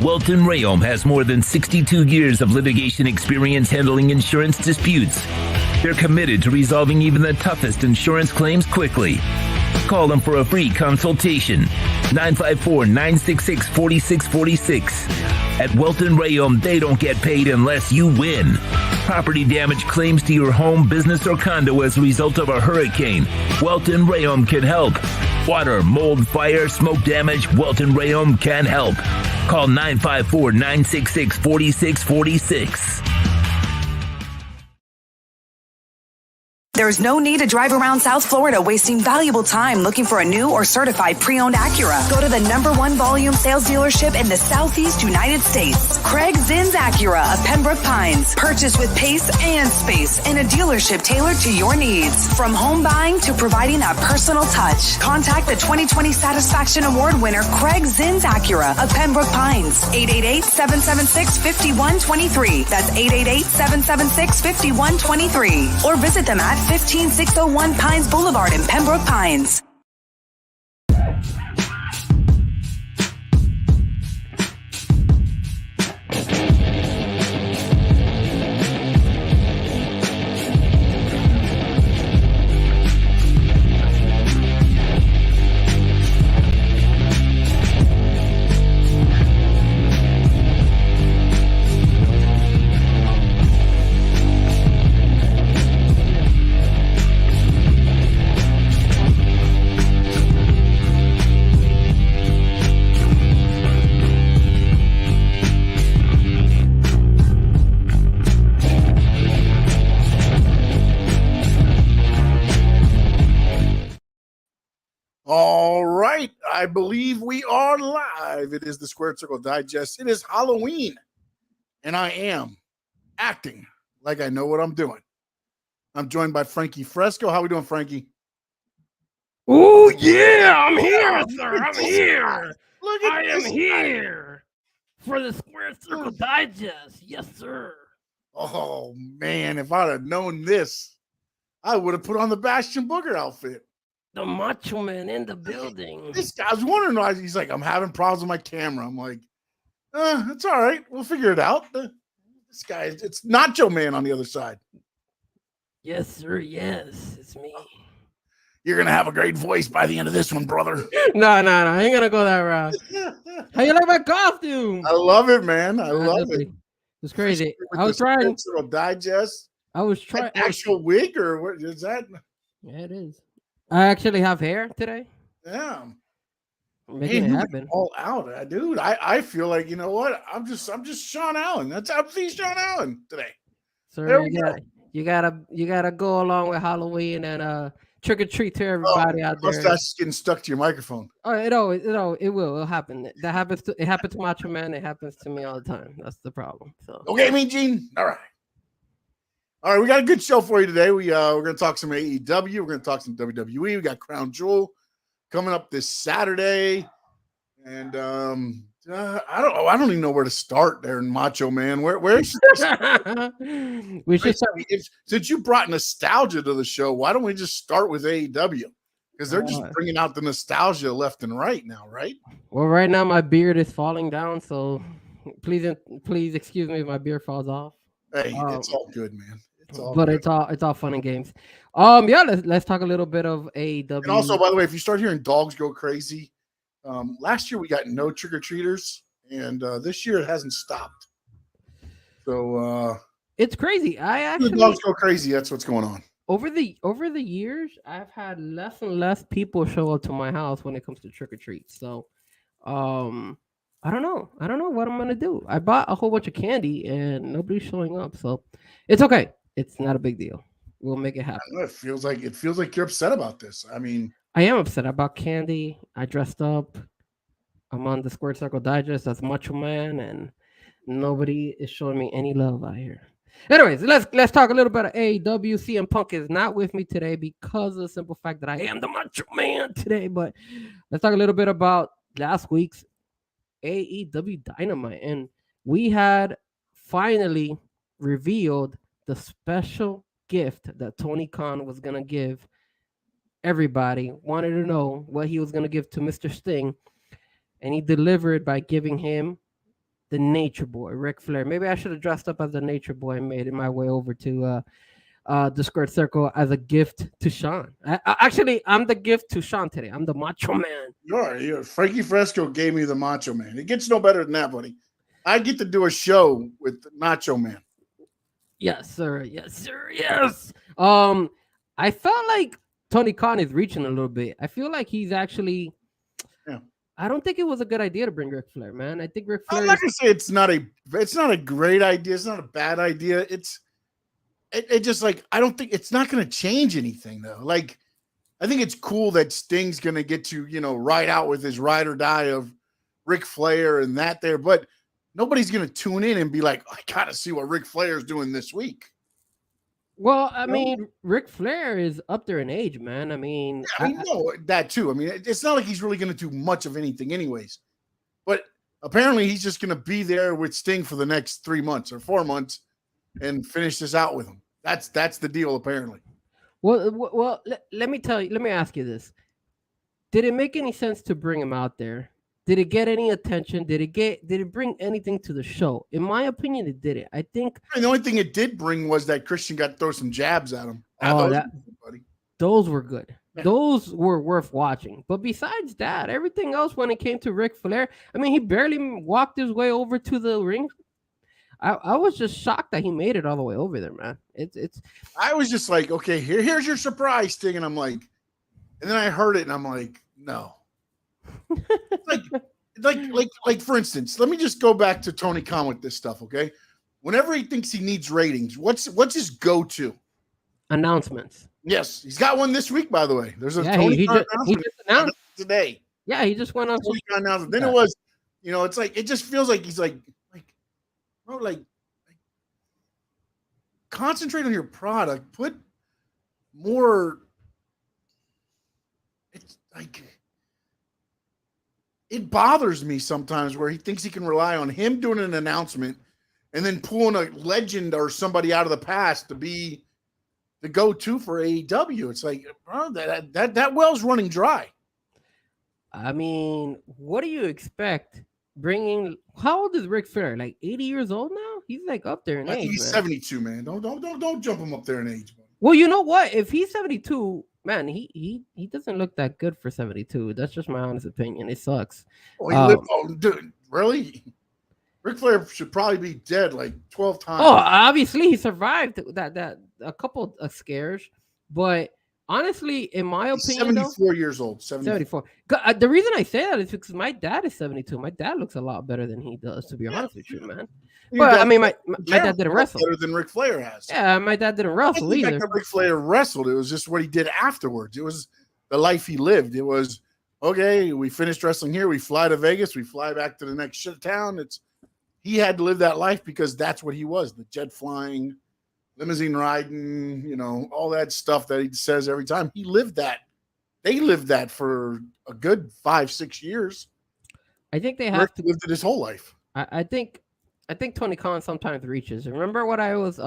Welton Rayom has more than 62 years of litigation experience handling insurance disputes. They're committed to resolving even the toughest insurance claims quickly. Call them for a free consultation. 954-966-4646. At Welton Rayom, they don't get paid unless you win. Property damage claims to your home, business, or condo as a result of a hurricane. Welton Rayom can help. Water, mold, fire, smoke damage, Welton Rayom can help. Call 954-966-4646. There's no need to drive around South Florida wasting valuable time looking for a new or certified pre-owned Acura. Go to the #1 volume sales dealership in the Southeast United States. Craig Zinn's Acura of Pembroke Pines. Purchase with pace and space in a dealership tailored to your needs. From home buying to providing that personal touch. Contact the 2020 Satisfaction Award winner Craig Zinn's Acura of Pembroke Pines. 888-776-5123. That's 888-776-5123. Or visit them at 15601 Pines Boulevard in Pembroke Pines. All right, I believe we are live. It is the Squared Circle Digest. It is Halloween, and I am acting like I know what I'm doing. I'm joined by Frankie Frezko. How we doing, Frankie? Oh, yeah, I'm here, sir. I'm here. Look at I am this here for the Squared Circle Digest. Yes, sir. Oh, man, if I'd have known this, I would have put on the Bastion Booger outfit. The Macho Man in the building. This guy, I was wondering why he's like, I'm having problems with my camera. I'm like, it's all right. We'll figure it out. This guy, it's Nacho Man on the other side. Yes, sir. Yes, it's me. You're going to have a great voice by the end of this one, brother. No. I ain't going to go that route. How you like my costume? I love it, man. I love it. It's crazy. With I was the trying. Squared Circle Digest. I was trying. Actual wig or what is that? Yeah, it is. I actually have hair today. Yeah. I'm making it happen. All out, dude. I feel like, you know what? I'm just Sean Allen. I'm Sean Allen today. So you gotta go along with Halloween and trick or treat to everybody out there. Mustache getting stuck to your microphone. Oh, it will. It'll happen. It happens to Macho Man. It happens to me all the time. That's the problem. So okay, Mean Gene. All right, we got a good show for you today. We're gonna talk some AEW. We're gonna talk some WWE. We got Crown Jewel coming up this Saturday, and I don't even know where to start there in Macho Man. Where should we should start? Since you brought nostalgia to the show, why don't we just start with AEW? Because they're just bringing out the nostalgia left and right now, right? Well, right now my beard is falling down, so please excuse me if my beard falls off. Hey, it's all good, man. It's all fun and games. Let's talk a little bit of AEW. And also, by the way, if you start hearing dogs go crazy, last year we got no trick-or-treaters, and this year it hasn't stopped. So it's crazy. The dogs go crazy. That's what's going on. Over the years, I've had less and less people show up to my house when it comes to trick-or-treat. So I don't know what I'm gonna do. I bought a whole bunch of candy and nobody's showing up, so it's okay. It's not a big deal. We'll make it happen. It feels like you're upset about this. I mean, I am upset. I bought candy. I dressed up. I'm on the Squared Circle Digest as Macho Man, and nobody is showing me any love out here. Anyways, let's talk a little bit of AEW. CM Punk is not with me today because of the simple fact that I am the Macho Man today. But let's talk a little bit about last week's AEW Dynamite, and we had finally revealed the special gift that Tony Khan was gonna give everybody. Wanted to know what he was gonna give to Mr. Sting, and he delivered by giving him the Nature Boy, Ric Flair. Maybe I should have dressed up as the Nature Boy and made it my way over to the Squared Circle as a gift to Sean. Actually, I'm the gift to Sean today. I'm the Macho Man. You're Frankie Frezko gave me the Macho Man. It gets no better than that, buddy. I get to do a show with Macho Man. Yes, sir. Yes, sir. Yes. I felt like Tony Khan is reaching a little bit. I feel like he's actually. Yeah. I don't think it was a good idea to bring Ric Flair, man. I think Ric Flair. I'm not gonna say it's not a great idea. It's not a bad idea. It just like I don't think it's not gonna change anything though. Like I think it's cool that Sting's gonna get to ride out with his ride or die of Ric Flair and that there, but nobody's gonna tune in and be like, I gotta see what Ric Flair's doing this week. Well, I mean, Ric Flair is up there in age, man. I mean, no, that too. I mean, it's not like he's really going to do much of anything, anyways. But apparently, he's just going to be there with Sting for the next 3 months or 4 months and finish this out with him. That's the deal, apparently. Well, let me tell you. Let me ask you this: did it make any sense to bring him out there? Did it get any attention? Did it bring anything to the show? In my opinion, it didn't. I think the only thing it did bring was that Christian got to throw some jabs at him. Those were good. Yeah. Those were worth watching. But besides that, everything else when it came to Ric Flair, I mean, he barely walked his way over to the ring. I was just shocked that he made it all the way over there, man. It's. I was just like, okay, here's your surprise thing, and I'm like, and then I heard it, and I'm like, no. like for instance, let me just go back to Tony Khan with this stuff, okay? Whenever he thinks he needs ratings, what's his go-to? Announcements. Yes, he's got one this week, by the way. There's a Tony Khan announcement just announced today. Yeah, he just went on. Tony Khan announcement. Then it was, it's like it just feels like he's like concentrate on your product. Put more. It's like. It bothers me sometimes where he thinks he can rely on him doing an announcement and then pulling a legend or somebody out of the past to be the go-to for AEW. It's like, bro, that well's running dry. I mean, what do you expect bringing? How old is Ric Flair? Like 80 years old now? He's like up there in age. He's 72, man. Don't jump him up there in age, bro. Well, you know what? If he's 72. Man, he doesn't look that good for 72. That's just my honest opinion. It sucks. Dude, really? Ric Flair should probably be dead like 12 times. Oh, obviously he survived that a couple of scares, but honestly, in my opinion, 74 years old. 74. The reason I say that is because my dad is 72. My dad looks a lot better than he does, to be honest with you, man. But I mean, my dad didn't wrestle better than Ric Flair has. Yeah, my dad didn't wrestle either. Ric Flair wrestled. It was just what he did afterwards. It was the life he lived. It was okay. We finished wrestling here. We fly to Vegas. We fly back to the next shit town. He had to live that life because that's what he was. The jet flying, limousine riding, all that stuff that he says every time. He lived that. They lived that for a good 5-6 years. I think they have lived it his whole life. I think Tony Khan sometimes reaches. Remember what I was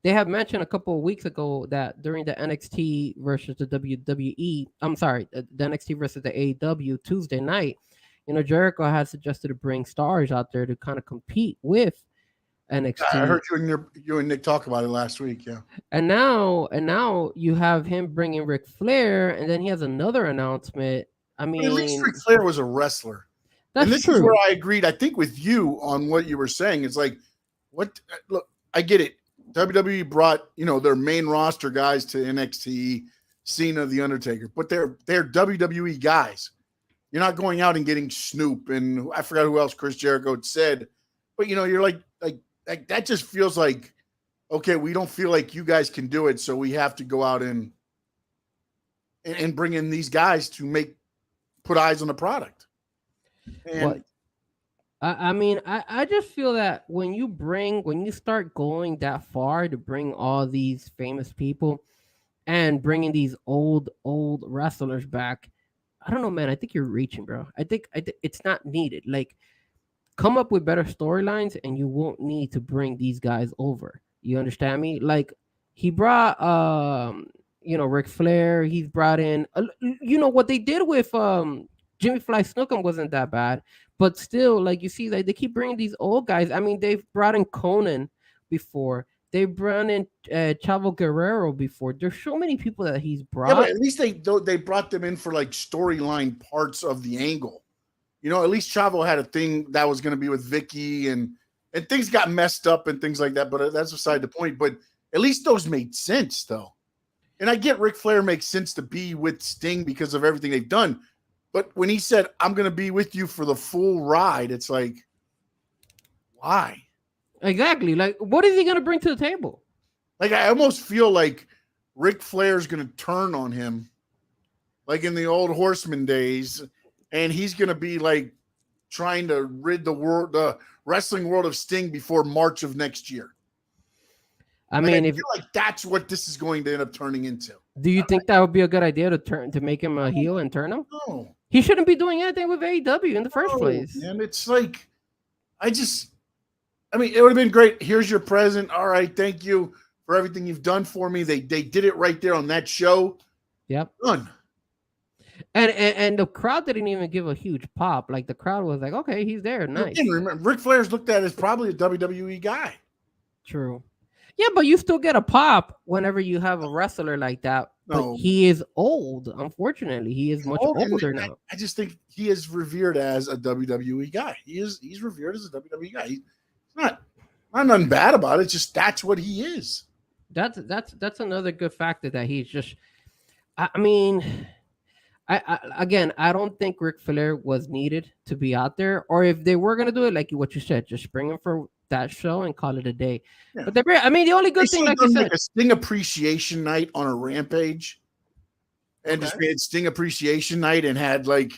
they have mentioned a couple of weeks ago that during the NXT versus the WWE, I'm sorry, the NXT versus the AEW Tuesday night, Jericho had suggested to bring stars out there to kind of compete with NXT. Yeah, I heard you and Nick talk about it last week, yeah. And now you have him bringing Ric Flair, and then he has another announcement. I mean, at least Ric Flair was a wrestler. That's true. Is where I agreed, I think, with you on what you were saying. It's like, look, I get it. WWE brought, their main roster guys to NXT, Cena, The Undertaker, but they're WWE guys. You're not going out and getting Snoop and I forgot who else Chris Jericho had said, but you're like that just feels like, okay, we don't feel like you guys can do it, so we have to go out and bring in these guys to put eyes on the product. And I mean, I just feel that when you start going that far to bring all these famous people and bringing these old wrestlers back, I don't know, man. I think you're reaching, bro. I think it's not needed. Like, come up with better storylines, and you won't need to bring these guys over. You understand me? Like, he brought, Ric Flair. He's brought in, what they did with Jimmy Fly Snukem wasn't that bad, but still, like you see, like they keep bringing these old guys. I mean, they've brought in Conan before. They brought in Chavo Guerrero before. There's so many people that he's Yeah, but brought. at least they brought them in for like storyline parts of the angle. You know, at least Chavo had a thing that was going to be with Vicky, and things got messed up and things like that. But that's beside the point. But at least those made sense, though. And I get Ric Flair makes sense to be with Sting because of everything they've done. But when he said, "I'm going to be with you for the full ride," it's like, why? Exactly. Like, what is he gonna bring to the table? Like, I almost feel like Ric Flair's going to turn on him, like in the old Horseman days, and he's going to be like trying to rid the wrestling world of Sting before March of next year. I mean, I feel like that's what this is going to end up turning into. do you think that would be a good idea to make him a heel and turn him? No, He shouldn't be doing anything with AEW in the first place. and it's like, I mean, it would have been great. Here's your present. All right, thank you for everything you've done for me. They did it right there on that show. Yep. Done. And the crowd didn't even give a huge pop. Like the crowd was like, okay, he's there, nice. Again, remember, Ric Flair's looked at as probably a WWE guy. True. Yeah, but you still get a pop whenever you have a wrestler like that. No. But he is old. Unfortunately, he is much older now. I just think he is revered as a WWE guy. He's revered as a WWE guy. He's not nothing bad about it. It's just that's what he is. That's another good factor that he's just. I mean, I don't think Ric Flair was needed to be out there, or if they were gonna do it, like what you said, just bring him for that show and call it a day. Yeah. But I mean, the only good thing, like you said, a Sting appreciation night on a Rampage, and just made Sting appreciation night and had like,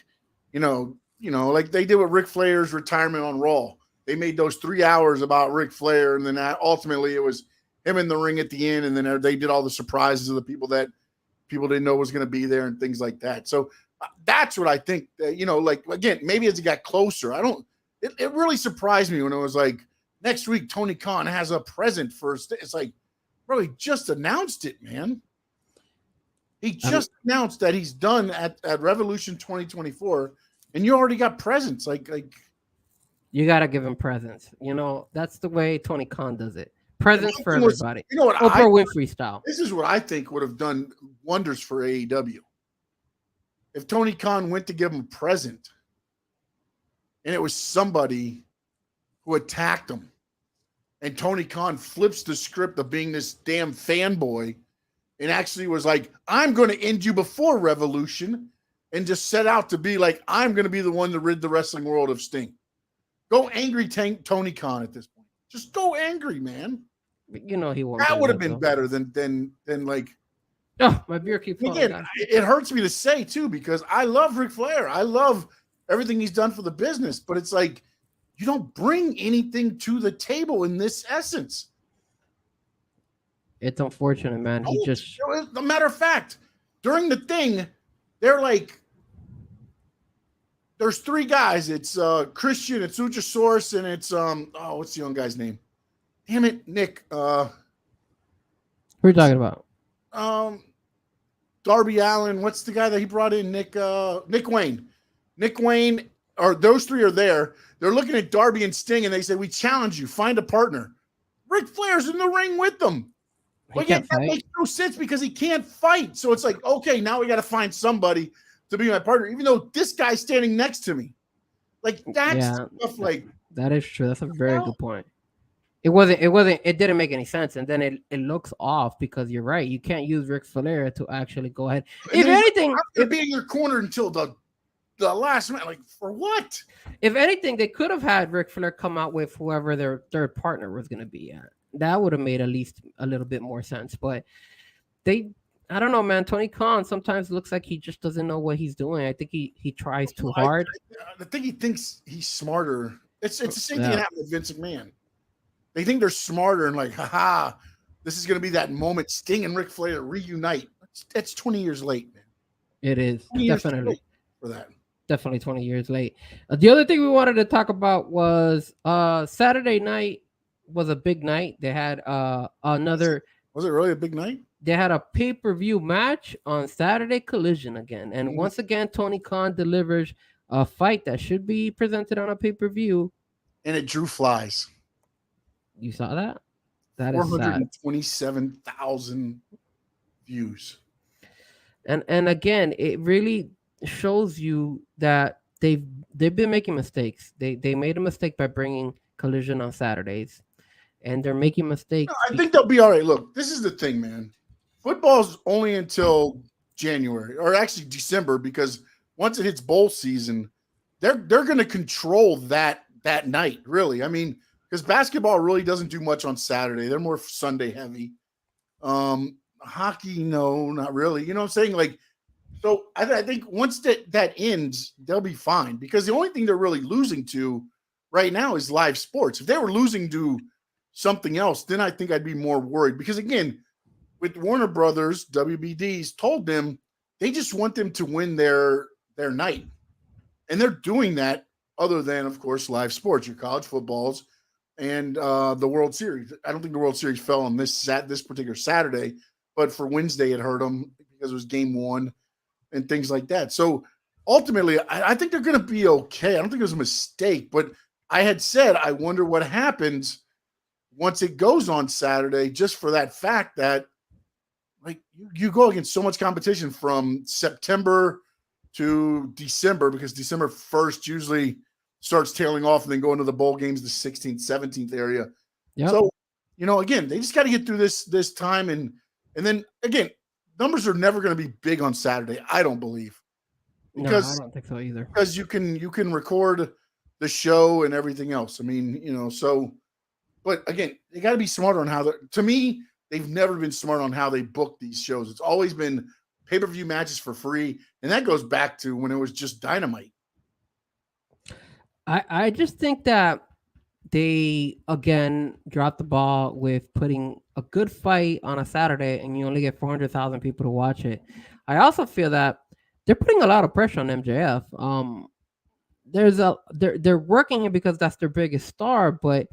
like they did with Ric Flair's retirement on Raw. They made those 3 hours about Ric Flair, and then ultimately it was him in the ring at the end, and then they did all the surprises of the people that people didn't know was going to be there and things like that. So that's what I think. Like again, maybe as it got closer, it really surprised me when it was like, next week, Tony Khan has a present for us. It's like, bro, he just announced it, man. He just announced that he's done at Revolution 2024, and you already got presents. Like you gotta give him presents. That's the way Tony Khan does it. Presents for everybody. You know what? Oprah Winfrey style. This is what I think would have done wonders for AEW. If Tony Khan went to give him a present, and it was somebody who attacked him, and Tony Khan flips the script of being this damn fanboy and actually was like, I'm going to end you before Revolution, and just set out to be like, I'm going to be the one to rid the wrestling world of Sting. Go angry Tony Khan at this point. Just go angry, man. He won't. That would have been better than like. Oh, my beer keeps falling again, down. It hurts me to say too, because I love Ric Flair. I love everything he's done for the business, but it's like, you don't bring anything to the table in this essence. It's unfortunate, man. He just. As a matter of fact, during the thing, they're like, there's three guys. It's Christian, it's Luchasaurus, and it's what's the young guy's name? Damn it, Nick. Who are you talking about? Darby Allin. What's the guy that he brought in? Nick Wayne. Nick Wayne. Or those three are there. They're looking at Darby and Sting, and they say, "We challenge you. Find a partner." Ric Flair's in the ring with them. Well, yeah, that makes no sense because he can't fight. So it's like, okay, now we got to find somebody to be my partner, even though this guy's standing next to me. Like that's stuff like that is true. That's a very good point. It didn't make any sense, and then it looks off because you're right. You can't use Ric Flair to actually go ahead. If anything, they're being your corner until the last minute. Like for what? If anything, they could have had Ric Flair come out with whoever their third partner was going to be at. That would have made at least a little bit more sense. But I don't know, man. Tony Khan sometimes looks like he just doesn't know what he's doing. I think he tries too hard. I think he thinks he's smarter. It's the same thing that happened with Vince McMahon. They think they're smarter and like, haha, this is going to be that moment Sting and Ric Flair reunite. That's 20 years late, man. It is definitely for that. Definitely 20 years late. The other thing we wanted to talk about was Saturday night was a big night. They had another. Was it really a big night? They had a pay-per-view match on Saturday Collision again. And once again, Tony Khan delivers a fight that should be presented on a pay-per-view. And it drew flies. You saw that? That is sad. 427,000 views. And again, it really shows you that they've been making mistakes. They made a mistake by bringing Collision on Saturdays, and they're making mistakes. I think they'll be all right. Look, this is the thing, man. Football's only until January, or actually December, because once it hits bowl season, they're going to control that night. Really, I mean, because basketball really doesn't do much on Saturday. They're more Sunday heavy. Hockey, no, not really. You know what I'm saying? Like, so I think once that ends, they'll be fine, because the only thing they're really losing to right now is live sports. If they were losing to something else, then I think I'd be more worried, because again, with Warner Brothers, WBD's told them they just want them to win their night, and they're doing that. Other than, of course, live sports, your college footballs and the World Series. I don't think the World Series fell on this particular Saturday, but for Wednesday it hurt them because it was game 1 and things like that. So ultimately, I think they're going to be okay. I don't think it was a mistake, but I had said I wonder what happens once it goes on Saturday, just for that fact that, like, you go against so much competition from September to December, because December 1st usually starts tailing off and then go into the bowl games, the 16th, 17th area. Yep. So, again, they just got to get through this time. And then, again, numbers are never going to be big on Saturday, I don't believe. Because, no, I don't think so either. Because you can record the show and everything else. I mean, so, but again, they got to be smarter on how to me, they've never been smart on how they book these shows. It's always been pay-per-view matches for free, and that goes back to when it was just Dynamite. I just think that they, again, dropped the ball with putting a good fight on a Saturday, and you only get 400,000 people to watch it. I also feel that they're putting a lot of pressure on MJF. They're working him because that's their biggest star, but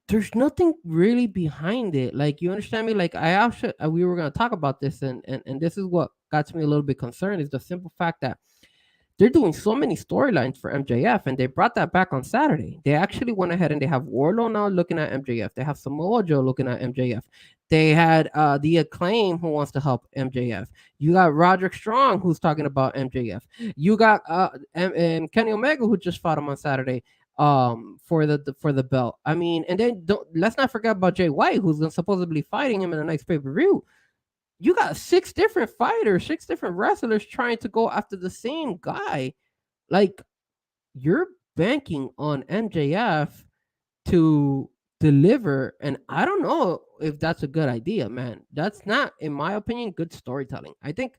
there's nothing really behind it. Like, you understand me? Like, we were going to talk about this, and this is what got me a little bit concerned, is the simple fact that they're doing so many storylines for MJF, and they brought that back on Saturday. They actually went ahead and they have Wardlow now looking at MJF. They have Samoa Joe looking at MJF. They had the Acclaim who wants to help MJF. You got Roderick Strong who's talking about MJF. You got and Kenny Omega who just fought him on Saturday for the belt. I mean, and then let's not forget about Jay White, who's supposedly fighting him in a next pay-per-view. You got 6 different fighters, 6 different wrestlers trying to go after the same guy. Like, you're banking on MJF to deliver, and I don't know if that's a good idea, man. That's not, in my opinion, good storytelling. I think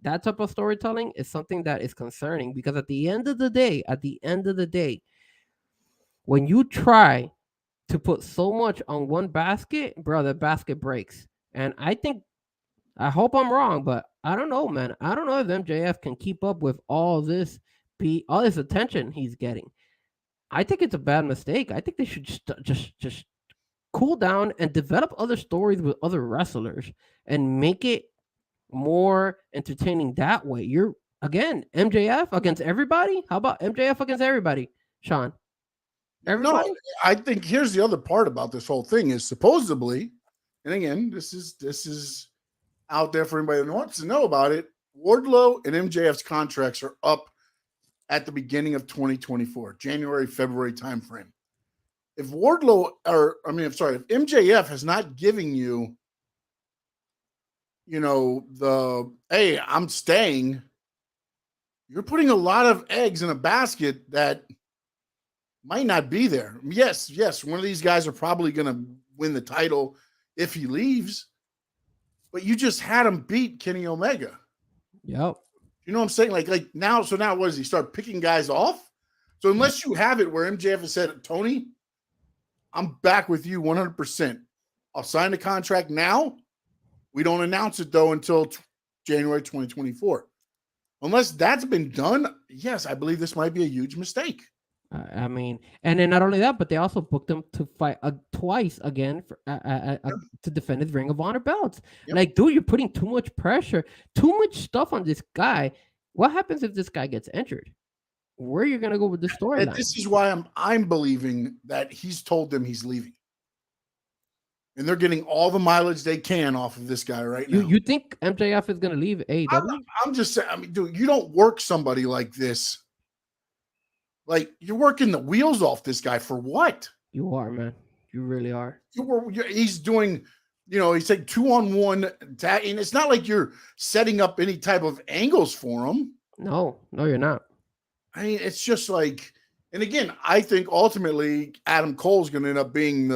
that type of storytelling is something that is concerning, because at the end of the day, when you try to put so much on one basket, bro, the basket breaks. And I hope I'm wrong, but I don't know, man. I don't know if MJF can keep up with all this attention he's getting. I think it's a bad mistake. I think they should just cool down and develop other stories with other wrestlers and make it more entertaining that way. You're, again, MJF against everybody? How about MJF against everybody, Sean? Everybody? No, I think here's the other part about this whole thing is, supposedly, and again, this is out there for anybody that wants to know about it, Wardlow and MJF's contracts are up at the beginning of 2024, January, February timeframe. If if MJF has not given you, hey, I'm staying, you're putting a lot of eggs in a basket that might not be there. Yes, one of these guys are probably going to win the title if he leaves, but you just had him beat Kenny Omega. Yep. You know what I'm saying? Like now, so now what does he start picking guys off? So unless you have it where MJF has said, Tony, I'm back with you 100%. I'll sign the contract now. We don't announce it, though, until January 2024. Unless that's been done, yes, I believe this might be a huge mistake. I mean, and then not only that, but they also booked him to fight twice again to defend his Ring of Honor belts. Yep. Like, dude, you're putting too much pressure, too much stuff on this guy. What happens if this guy gets injured? where are you gonna go with the And storyline? this is why I'm believing that he's told them he's leaving. And they're getting all the mileage they can off of this guy right now. You think MJF is gonna leave AEW? I'm just saying, I mean, dude, you don't work somebody like this. Like, you're working the wheels off this guy for what? You are, man. You really are. He's doing, he's like 2-on-1 tag, and it's not like you're setting up any type of angles for him. No, you're not. I mean, it's just like, and again, I think ultimately Adam Cole's going to end up being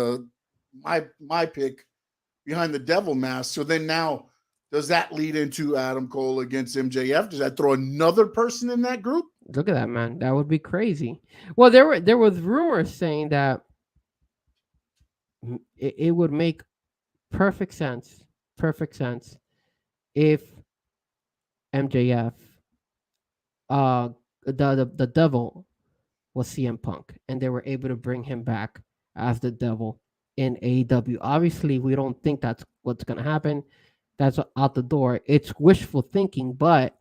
my pick behind the devil mask. So then now, does that lead into Adam Cole against MJF? Does that throw another person in that group? Look at that, man. That would be crazy. Well, there was rumors saying that it would make perfect sense if MJF, the devil was CM Punk, and they were able to bring him back as the devil in AEW. Obviously, we don't think that's what's gonna happen. That's out the door. It's wishful thinking, but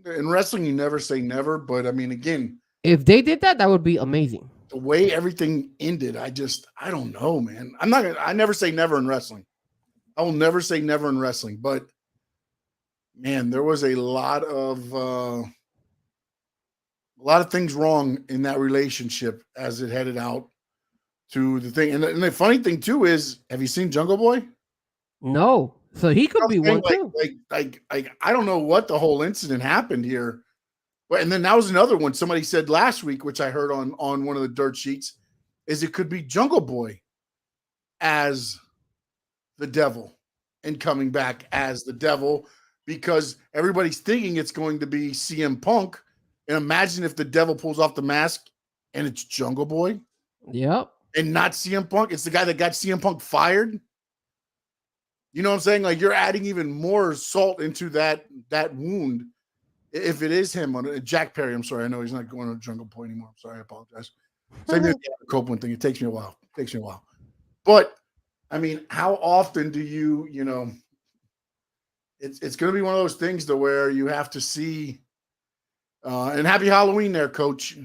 In wrestling, you never say never. But I mean, again, if they did that, that would be amazing. the way everything ended, I don't know, man. I never say never in wrestling. I will never say never in wrestling, but man, there was a lot of things wrong in that relationship as it headed out to the thing. And the funny thing too is, have you seen Jungle Boy? No, so he could be one too. Like I don't know what the whole incident happened here, but and then that was another one. Somebody said last week, which I heard on one of the dirt sheets, is it could be Jungle Boy as the devil and coming back as the devil, because everybody's thinking it's going to be CM Punk. And imagine if the devil pulls off the mask and it's Jungle Boy. Yep. And not CM Punk. It's the guy that got CM Punk fired. You know what I'm saying? Like, you're adding even more salt into that wound if it is him. Jack Perry, I'm sorry. I know he's not going to Jungle Boy anymore. I'm sorry. I apologize. Same with the Copeland thing. It takes me a while. But, I mean, how often do you it's going to be one of those things to where you have to see and happy Halloween there, Coach.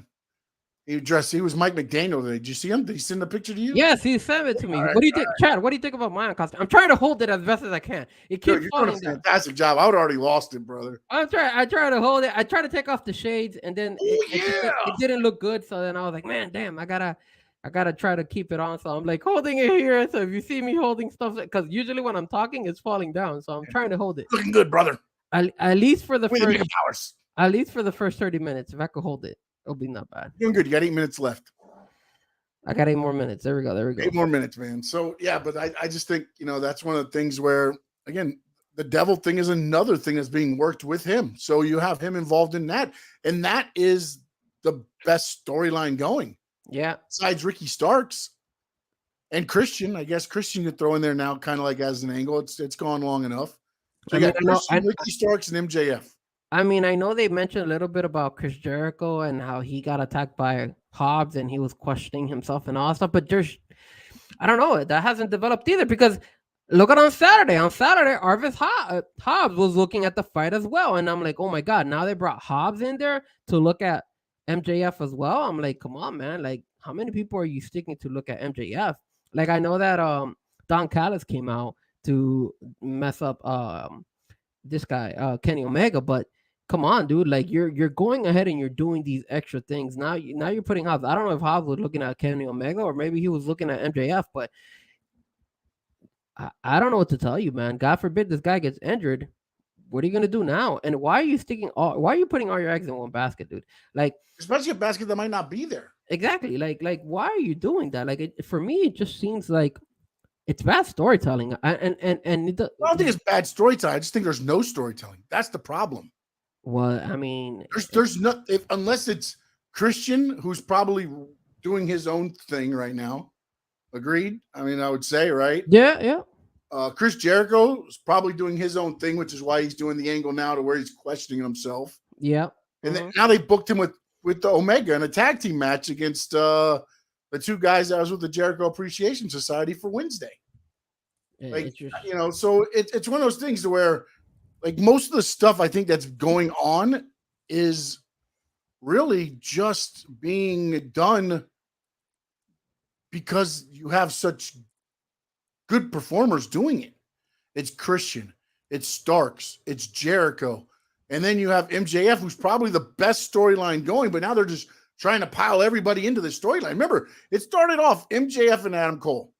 He was Mike McDaniel today. Did you see him? Did he send the picture to you? Yes, he sent it to me. Right, What do you think, Chad? What do you think about my costume? I'm trying to hold it as best as I can. It keeps You're falling doing a down. fantastic job. I would have already lost it, brother. I try to hold it. I try to take off the shades, and then it didn't look good. So then I was like, man, damn, I gotta try to keep it on. So I'm like holding it here. So if you see me holding stuff, because usually when I'm talking, it's falling down. So I'm trying to hold it. Looking good, brother. At least for the With first, the powers. at least for the first 30 minutes, if I could hold it, it'll be not bad. Doing good. You got 8 minutes left. I got 8 more minutes. There we go. 8 more minutes, man. So yeah, but I just think that's one of the things where, again, the devil thing is another thing that's being worked with him. So you have him involved in that, and that is the best storyline going. Yeah. Besides Ricky Starks and Christian, I guess Christian could throw in there now, kind of like as an angle. It's gone long enough. So you got Christian, Ricky Starks, and MJF. I mean, I know they mentioned a little bit about Chris Jericho and how he got attacked by Hobbs and he was questioning himself and all that stuff. But I don't know, that hasn't developed either, because look at on Saturday. On Saturday, Arvis Hobbs was looking at the fight as well. And I'm like, oh my God, now they brought Hobbs in there to look at MJF as well. I'm like, come on, man. Like, how many people are you sticking to look at MJF? Like, I know that Don Callis came out to mess up this guy, Kenny Omega, but come on, dude. Like, you're going ahead and you're doing these extra things. Now you're putting Hobbs. I don't know if Hobbs was looking at Kenny Omega or maybe he was looking at MJF, but I don't know what to tell you, man. God forbid this guy gets injured. What are you gonna do now? And why are you why are you putting all your eggs in one basket, dude? Like, especially a basket that might not be there. Exactly. Like why are you doing that? Like, for me, it just seems like it's bad storytelling. I don't think it's bad storytelling. I just think there's no storytelling. That's the problem. Well, I mean, there's no, unless it's Christian, who's probably doing his own thing right now. Agreed? I mean, I would say, right? Yeah. Chris Jericho is probably doing his own thing, which is why he's doing the angle now to where he's questioning himself. Yeah. And then now they booked him with the Omega in a tag team match against the two guys that was with the Jericho Appreciation Society for Wednesday. Like, so it's one of those things to where, like, most of the stuff I think that's going on is really just being done because you have such good performers doing it. It's Christian, it's Starks, it's Jericho. And then you have MJF, who's probably the best storyline going, but now they're just trying to pile everybody into the storyline. Remember, it started off MJF and Adam Cole.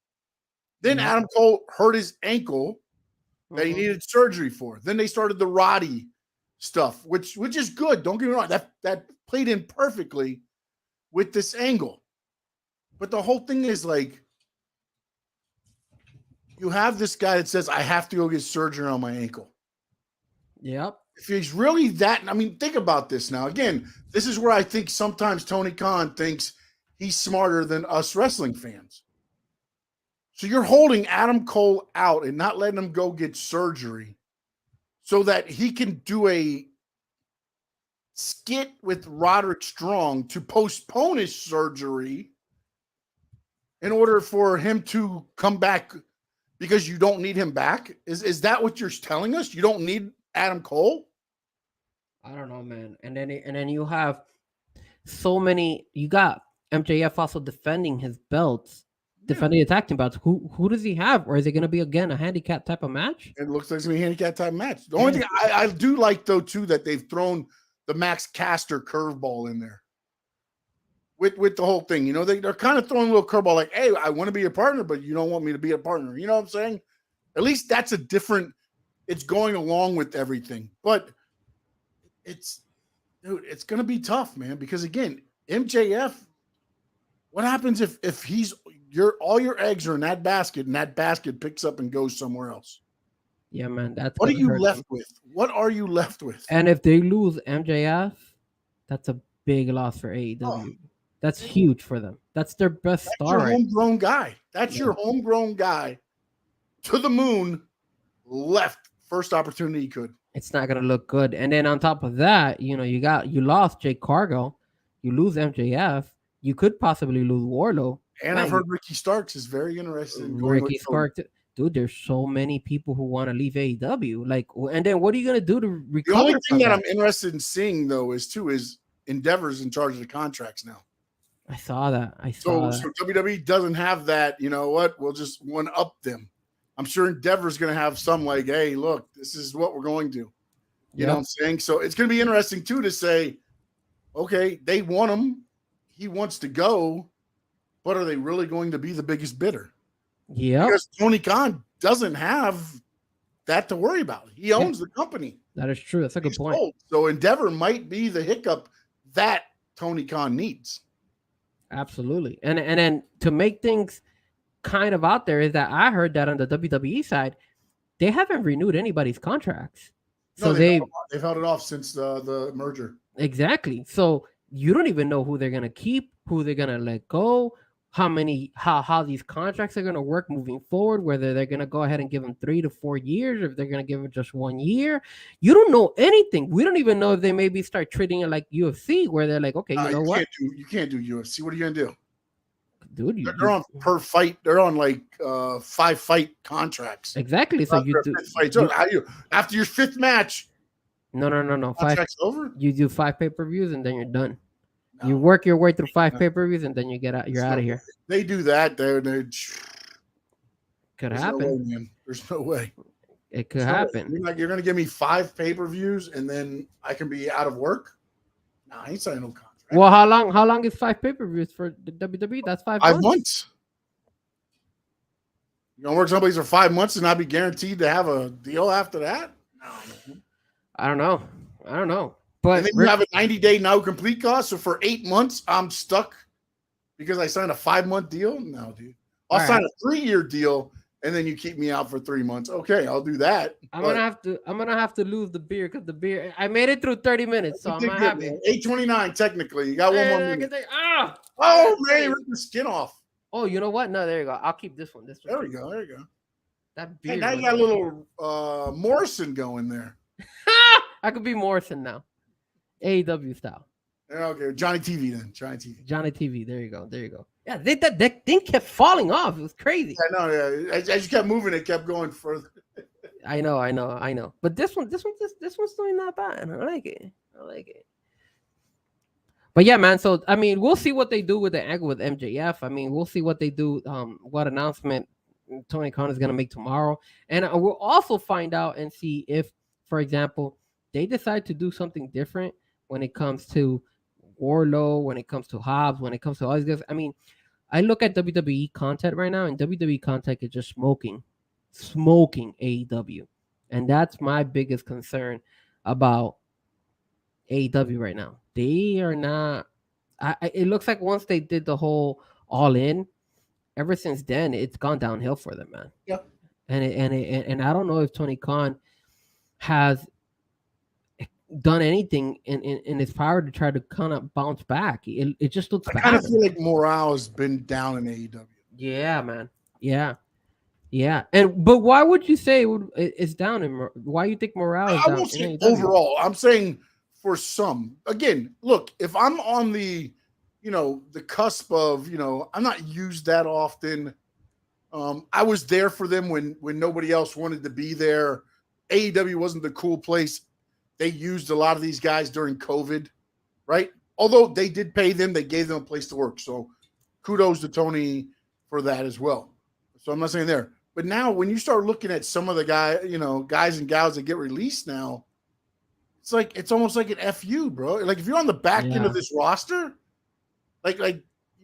Then Adam Cole hurt his ankle that he needed surgery for. Then they started the Roddy stuff, which is good. Don't get me wrong. That played in perfectly with this angle. But the whole thing is like, you have this guy that says, I have to go get surgery on my ankle. Yep. If he's really that, I mean, think about this now. Again, this is where I think sometimes Tony Khan thinks he's smarter than us wrestling fans. So you're holding Adam Cole out and not letting him go get surgery so that he can do a skit with Roderick Strong to postpone his surgery in order for him to come back because you don't need him back? Is that what you're telling us? You don't need Adam Cole? I don't know, man. And then you have so many. You got MJF also defending his belts, defending the tag team belts. Who does he have? Or is it going to be again a handicap type of match? It looks like it's going to be a handicap type match. The only thing I do like though too that they've thrown the Max Caster curveball in there with the whole thing. You know, they're kind of throwing a little curveball like, hey, I want to be a partner, but you don't want me to be a partner. You know what I'm saying? At least that's a different. It's going along with everything, but it's going to be tough, man, because again, MJF, what happens if he's all your eggs are in that basket and that basket picks up and goes somewhere else? Yeah, man. What are you left with? What are you left with? And if they lose MJF, that's a big loss for AEW. Oh. That's huge for them. That's their best star. Your homegrown guy. That's your homegrown guy to the moon, left first opportunity he could. It's not gonna look good. And then on top of that, you lost Jake Cargill, you lose MJF, you could possibly lose Wardlow. And I've heard Ricky Starks is very interested in going Ricky Starks. Dude, there's so many people who want to leave AEW. Like, and then what are you gonna do to recover? The only thing that I'm interested in seeing though is Endeavor's in charge of the contracts now. I saw that. So WWE doesn't have that. You know what? We'll just one up them. I'm sure Endeavor's going to have some like, hey, look, this is what we're going to. You know what I'm saying? So it's going to be interesting, too, to say, okay, they want him. He wants to go. But are they really going to be the biggest bidder? Yeah. Because Tony Khan doesn't have that to worry about. He owns the company. That is true. That's a good point. Old. So Endeavor might be the hiccup that Tony Khan needs. Absolutely. And then to make things kind of out there is that I heard that on the WWE side, they haven't renewed anybody's contracts. So they've held it off since the merger. Exactly. So you don't even know who they're gonna keep, who they're gonna let go, how these contracts are gonna work moving forward, whether they're gonna go ahead and give them 3 to 4 years, or if they're gonna give them just 1 year. You don't know anything. We don't even know if they maybe start treating it like UFC, where they're like, okay, you know what? You can't do UFC. What are you gonna do? Dude, they're on per fight. They're on like 5 fight contracts. Exactly. So you do after your 5th match. No. Contract's over. You do 5 pay-per-views and then you're done. No. You work your way through 5 pay-per-views and then you get out. You're out of here. They do that. Could happen. No way, man. There's no way. It could happen. You're going to give me 5 pay-per-views and then I can be out of work? No, I ain't signing no contract. Well, how long is 5 pay-per-views for the WWE? That's 5 months. 5 months. You gonna work someplace for 5 months and not be guaranteed to have a deal after that? No. I don't know. But and then you have a 90-day no complete cost. So for 8 months, I'm stuck because I signed a 5-month deal. No, dude. I'll sign a 3-year deal and then you keep me out for 3 months. Okay, I'll do that. I'm gonna have to lose the beer because the beer. I made it through 30 minutes, so I'm not happy. 8:29 technically. You got one more minute. Oh man, rip the skin off. Oh, you know what? No, there you go. I'll keep this one. There we go. That beer. Hey, now you got a little Morrison going there. I could be Morrison now. AEW style. Okay, Johnny TV then. Johnny TV. There you go. Yeah, that thing kept falling off. It was crazy. I know. Yeah, as you kept moving, it kept going further. I know. But this one's doing not bad. I like it. But yeah, man. So I mean, we'll see what they do with the angle with MJF. I mean, we'll see what they do. What announcement Tony Khan is gonna make tomorrow, and we'll also find out and see if, for example, they decide to do something different when it comes to Warlow, when it comes to Hobbs, when it comes to all these guys. I mean, I look at WWE content right now, and WWE content is just smoking AEW, and that's my biggest concern about AEW right now. They are not. It looks like once they did the whole all in, ever since then it's gone downhill for them, man. Yep. And I don't know if Tony Khan has done anything in his power to try to kind of bounce back. It just looks I bad. kind of feel like morale has been down in AEW. Yeah, man. Yeah. But why would you say it's down? Why you think morale is down? I won't say overall. I'm saying for some. Again, look, if I'm on the, the cusp of, I'm not used that often. I was there for them when nobody else wanted to be there. AEW wasn't the cool place. They used a lot of these guys during COVID, right? Although they did pay them, they gave them a place to work. So kudos to Tony for that as well. So I'm not saying there. But now when you start looking at some of the guys and gals that get released now, it's almost like an FU, bro. Like if you're on the back end of this roster, like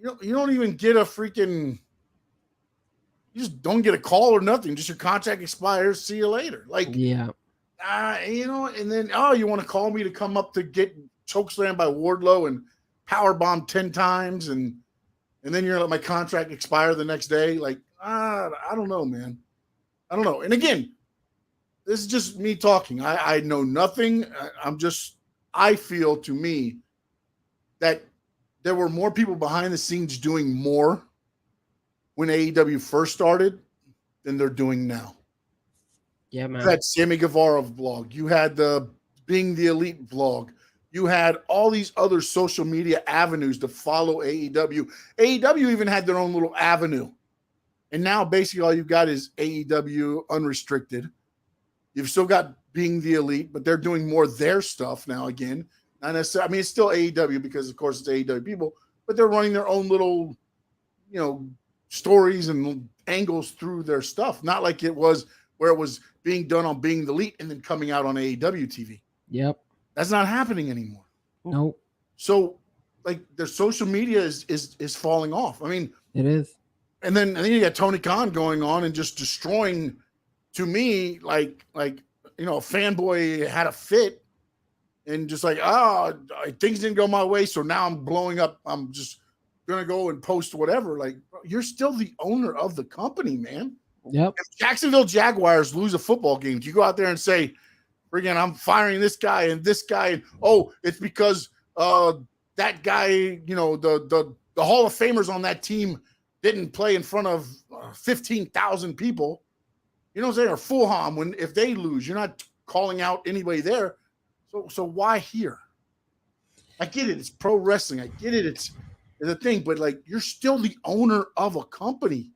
you don't even get a freaking, you just don't get a call or nothing. Just your contract expires. See you later. And then you want to call me to come up to get chokeslammed by Wardlow and powerbomb 10 times, and then you're let my contract expire the next day. Like, I don't know, man. I don't know. And again, this is just me talking. I know nothing. I feel to me that there were more people behind the scenes doing more when AEW first started than they're doing now. Yeah, man. You had Sammy Guevara vlog. You had the Being the Elite vlog. You had all these other social media avenues to follow AEW. AEW even had their own little avenue. And now basically all you've got is AEW unrestricted. You've still got Being the Elite, but they're doing more their stuff now again. Not necessarily, I mean, it's still AEW because, of course, it's AEW people, but they're running their own little, stories and angles through their stuff. Not like it was where it was being done on Being the Elite and then coming out on AEW TV. Yep. That's not happening anymore. Nope. So, like, their social media is falling off. I mean, it is. And then you got Tony Khan going on and just destroying, to me, like a fanboy had a fit and just like, things didn't go my way, so now I'm blowing up. I'm just gonna go and post whatever. Like, you're still the owner of the company, man. Yep. If Jacksonville Jaguars lose a football game, do you go out there and say, "Friggin', I'm firing this guy and this guy"? And, it's because that guy, the Hall of Famers on that team didn't play in front of 15,000 people. You know what I'm saying? Or Fulham, if they lose, you're not calling out anybody there. So why here? I get it. It's pro wrestling. I get it. It's a thing. But, like, you're still the owner of a company.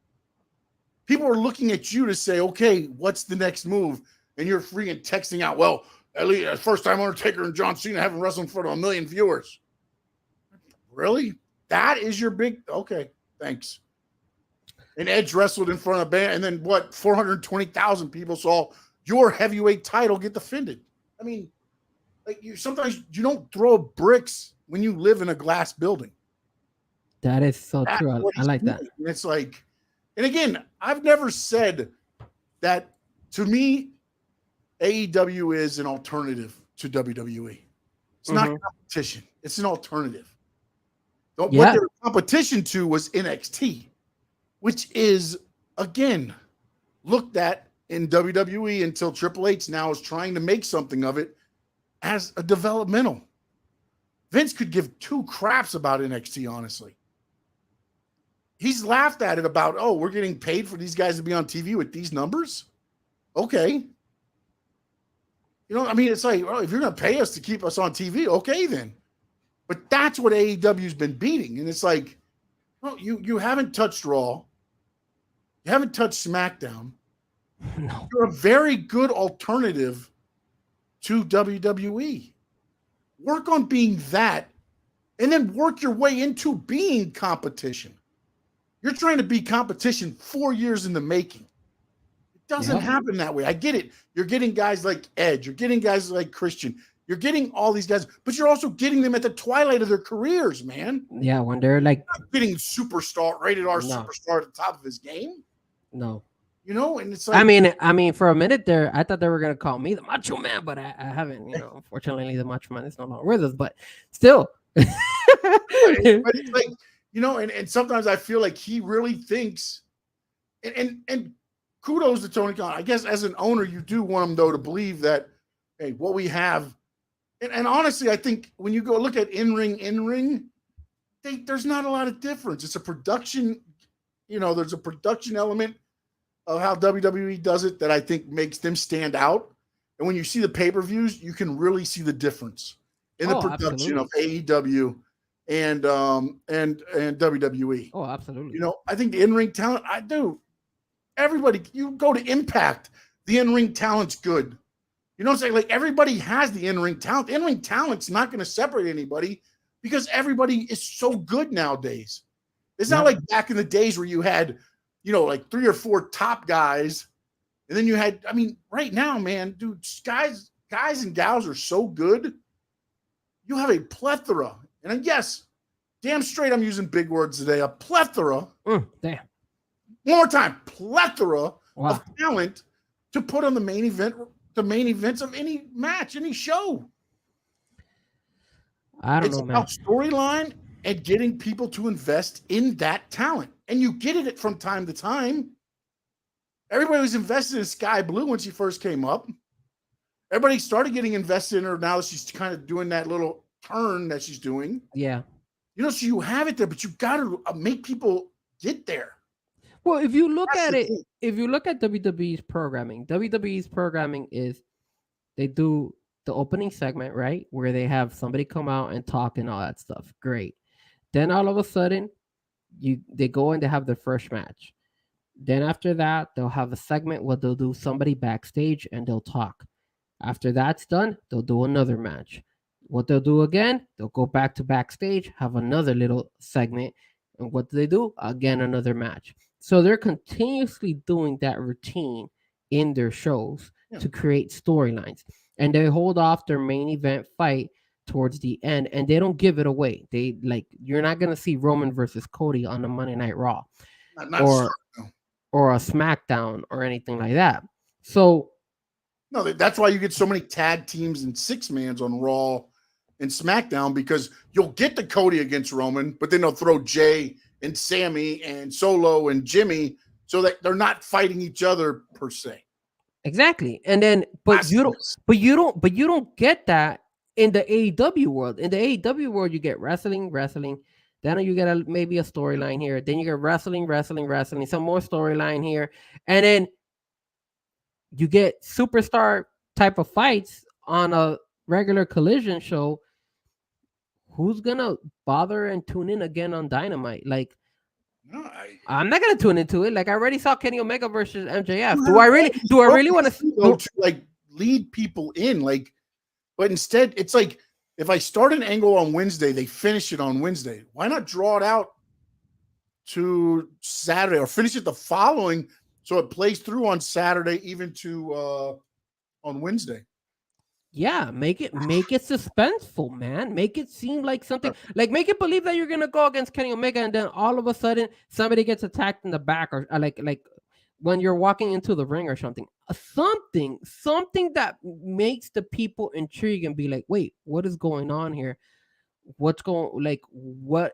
People are looking at you to say, okay, what's the next move? And you're freaking texting out, well, at least first time Undertaker and John Cena haven't wrestled in front of 1 million viewers. Really? That is your big – okay, thanks. And Edge wrestled in front of band, and then 420,000 people saw your heavyweight title get defended. I mean, like, sometimes you don't throw bricks when you live in a glass building. That is so true. I like that. And it's like, and again, I've never said that. To me, AEW is an alternative to WWE. It's not competition. It's an alternative. What their competition to was NXT. Which is, again, looked at in WWE until Triple H now is trying to make something of it as a developmental. Vince could give two craps about NXT, honestly. He's laughed at it about, we're getting paid for these guys to be on TV with these numbers? Okay. It's like, if you're going to pay us to keep us on TV, okay then. But that's what AEW's been beating. And it's like, you haven't touched Raw. You haven't touched SmackDown. No. You're a very good alternative to WWE. Work on being that and then work your way into being competition. You're trying to be competition 4 years in the making. It doesn't happen that way. I get it. You're getting guys like Edge. You're getting guys like Christian. You're getting all these guys, but you're also getting them at the twilight of their careers, man. Yeah, when they're like getting superstar, rated R superstar at the top of his game. No. You know, and it's like I mean, for a minute there, I thought they were gonna call me the Macho Man, but I haven't. You know, unfortunately, the Macho Man is no longer with us. But still, but it's like, you know, and sometimes I feel like he really thinks, and kudos to Tony Khan. I guess as an owner, you do want him though to believe that, hey, what we have, and honestly, I think when you go look at in ring, there's not a lot of difference. It's a production, you know, there's a production element of how WWE does it that I think makes them stand out. And when you see the pay-per-views, you can really see the difference in the production of AEW and WWE. Oh, absolutely. You know, I think the in-ring talent, everybody, you go to Impact, the in-ring talent's good. You know what I'm saying? Like, everybody has the in-ring talent. The in-ring talent's not going to separate anybody because everybody is so good nowadays. It's not like back in the days where you had, you know, like 3 or 4 top guys. And then you had, I mean, right now, man, dude, guys and gals are so good. You have a plethora. And yes, damn straight I'm using big words today. A plethora. Damn. One more time. Plethora of talent to put on the main events of any match, any show. I don't know, man. It's about storyline and getting people to invest in that talent. And you get it from time to time. Everybody was invested in Sky Blue when she first came up. Everybody started getting invested in her now that she's kind of doing that little turn that she's doing. Yeah. You know, so you have it there, but you got to make people get there. Well, if you look at it, if you look at WWE's programming is they do the opening segment, right? Where they have somebody come out and talk and all that stuff. Great. Then all of a sudden, they go and they have their first match. Then after that, they'll have a segment where they'll do somebody backstage and they'll talk. After that's done, they'll do another match. What they'll do again, they'll go back to backstage, have another little segment. And what do they do? Again, another match. So they're continuously doing that routine in their shows to create storylines. And they hold off their main event fight towards the end, and they don't give it away. They you're not gonna see Roman versus Cody on the Monday Night Raw, or a SmackDown or anything like that. So no, that's why you get so many tag teams and 6-mans on Raw and SmackDown, because you'll get the Cody against Roman, but then they'll throw Jay and Sammy and Solo and Jimmy so that they're not fighting each other per se. Exactly. And then you don't get that in the AEW world. In the AEW world, you get wrestling. Then you get maybe a storyline here. Then you get wrestling, some more storyline here. And then you get superstar type of fights on a regular Collision show. Who's going to bother and tune in again on Dynamite? Like, no, I'm not going to tune into it. Like, I already saw Kenny Omega versus MJF. Do I really want to like lead people in? Like, but instead, it's like, if I start an angle on Wednesday, they finish it on Wednesday. Why not draw it out to Saturday or finish it the following so it plays through on Saturday, even to on Wednesday? Yeah, make it suspenseful, man. Make it seem like something, like make it believe that you're gonna go against Kenny Omega, and then all of a sudden somebody gets attacked in the back, or like when you're walking into the ring or something. Something that makes the people intrigued and be like, wait, what is going on here? What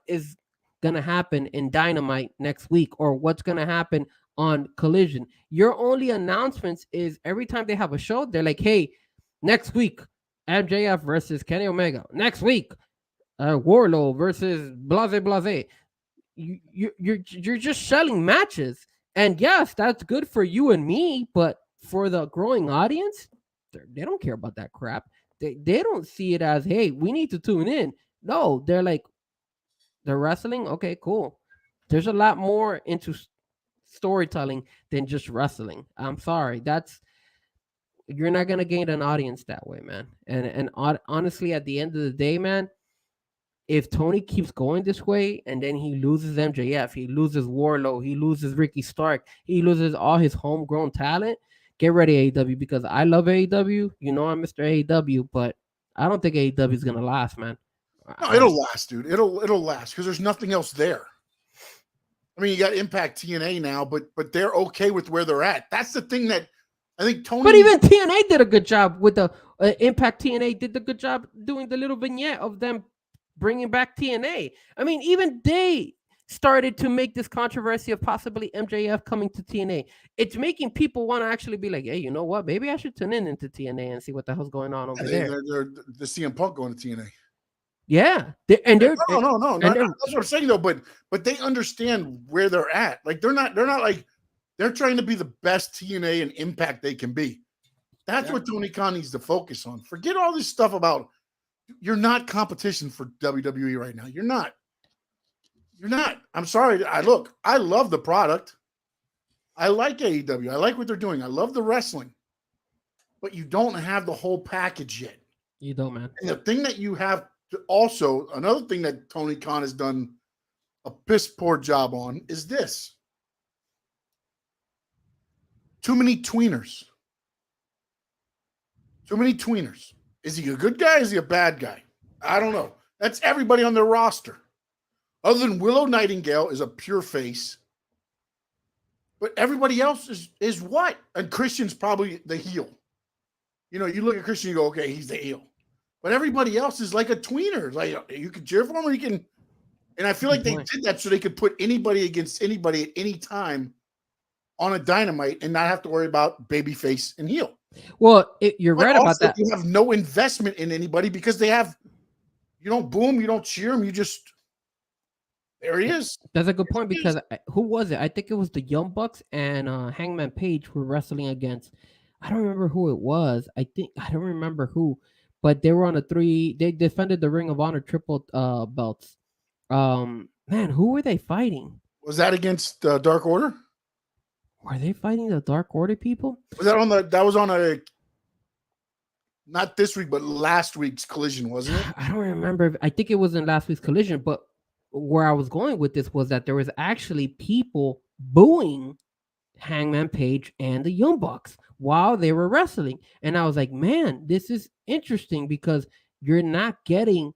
is gonna happen in Dynamite next week, or what's gonna happen on Collision? Your only announcements is every time they have a show, they're like, hey, next week, MJF versus Kenny Omega. Next week, Warlow versus Blase. You're just selling matches. And yes, that's good for you and me, but for the growing audience, they don't care about that crap. They don't see it as, hey, we need to tune in. No, they're like, they're wrestling? Okay, cool. There's a lot more into storytelling than just wrestling. I'm sorry. You're not going to gain an audience that way, man. And honestly, at the end of the day, man, if Tony keeps going this way and then he loses MJF, he loses Warlow, he loses Ricky Stark, he loses all his homegrown talent, get ready, AEW, because I love AEW. You know I'm Mr. AEW, but I don't think AEW is gonna last, man. No, it'll last, dude. It'll last because there's nothing else there. I mean, you got Impact TNA now, but they're okay with where they're at. That's the thing that I think Tony. But even TNA did a good job with the Impact. TNA did a good job doing the little vignette of them bringing back TNA. I mean, even they started to make this controversy of possibly MJF coming to TNA. It's making people want to actually be like, hey, you know what? Maybe I should tune into TNA and see what the hell's going on over there. They're the CM Punk going to TNA. Yeah, no. That's what I'm saying though. But they understand where they're at. Like they're not like they're trying to be the best TNA and Impact they can be. That's what Tony Khan needs to focus on. Forget all this stuff about you're not competition for WWE right now. You're not. I'm sorry. I love the product. I like AEW. I like what they're doing. I love the wrestling. But you don't have the whole package yet. You don't, man. And the thing that you have also, another thing that Tony Khan has done a piss poor job on is this. Too many tweeners. Is he a good guy? Is he a bad guy? I don't know. That's everybody on their roster. Other than Willow Nightingale is a pure face. But everybody else is what? And Christian's probably the heel. You know, you look at Christian, you go, okay, he's the heel. But everybody else is like a tweener. Like you can cheer for him or you can. And I feel like they did that so they could put anybody against anybody at any time on a Dynamite and not have to worry about babyface and heel. Well, you're right about that. You have no investment in anybody because they have, you don't boo him, you don't cheer him, you just, there he is. That's a good point because who was it? I think it was the Young Bucks and Hangman Page were wrestling against. I don't remember who it was. I don't remember who, but they were on they defended the Ring of Honor triple belts. Man, who were they fighting? Was that against Dark Order? Were they fighting the Dark Order people? Was that on a not this week, but last week's Collision, wasn't it? I don't remember. I think it was in last week's Collision, but where I was going with this was that there was actually people booing Hangman Page and the Young Bucks while they were wrestling. And I was like, man, this is interesting because you're not getting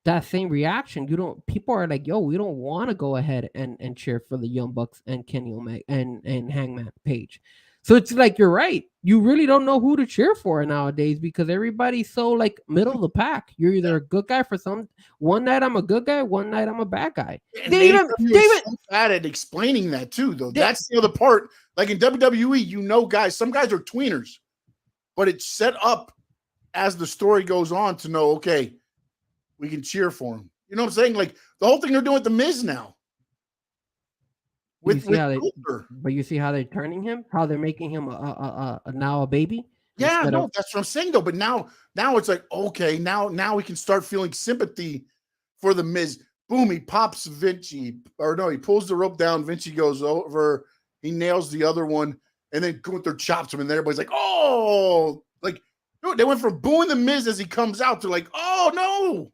that same reaction. People are like, yo, we don't want to go ahead and cheer for the Young Bucks and Kenny Omega and Hangman Page. So it's like, you're right. You really don't know who to cheer for nowadays because everybody's so like middle of the pack. You're either a good guy for one night I'm a good guy, one night I'm a bad guy. David so bad at explaining that too, though. That's the other part. Like in WWE, guys, some guys are tweeners, but it's set up as the story goes on to know, okay, we can cheer for him. You know what I'm saying? Like the whole thing they're doing with the Miz now. But you see how they're turning him? How they're making him now a baby? Yeah, no, that's what I'm saying though. But now it's like, okay, now we can start feeling sympathy for the Miz. Boom, he pops Vinci, or no, he pulls the rope down. Vinci goes over, he nails the other one, and then Gunther chops him, and everybody's like, oh, like they went from booing the Miz as he comes out to like, oh no.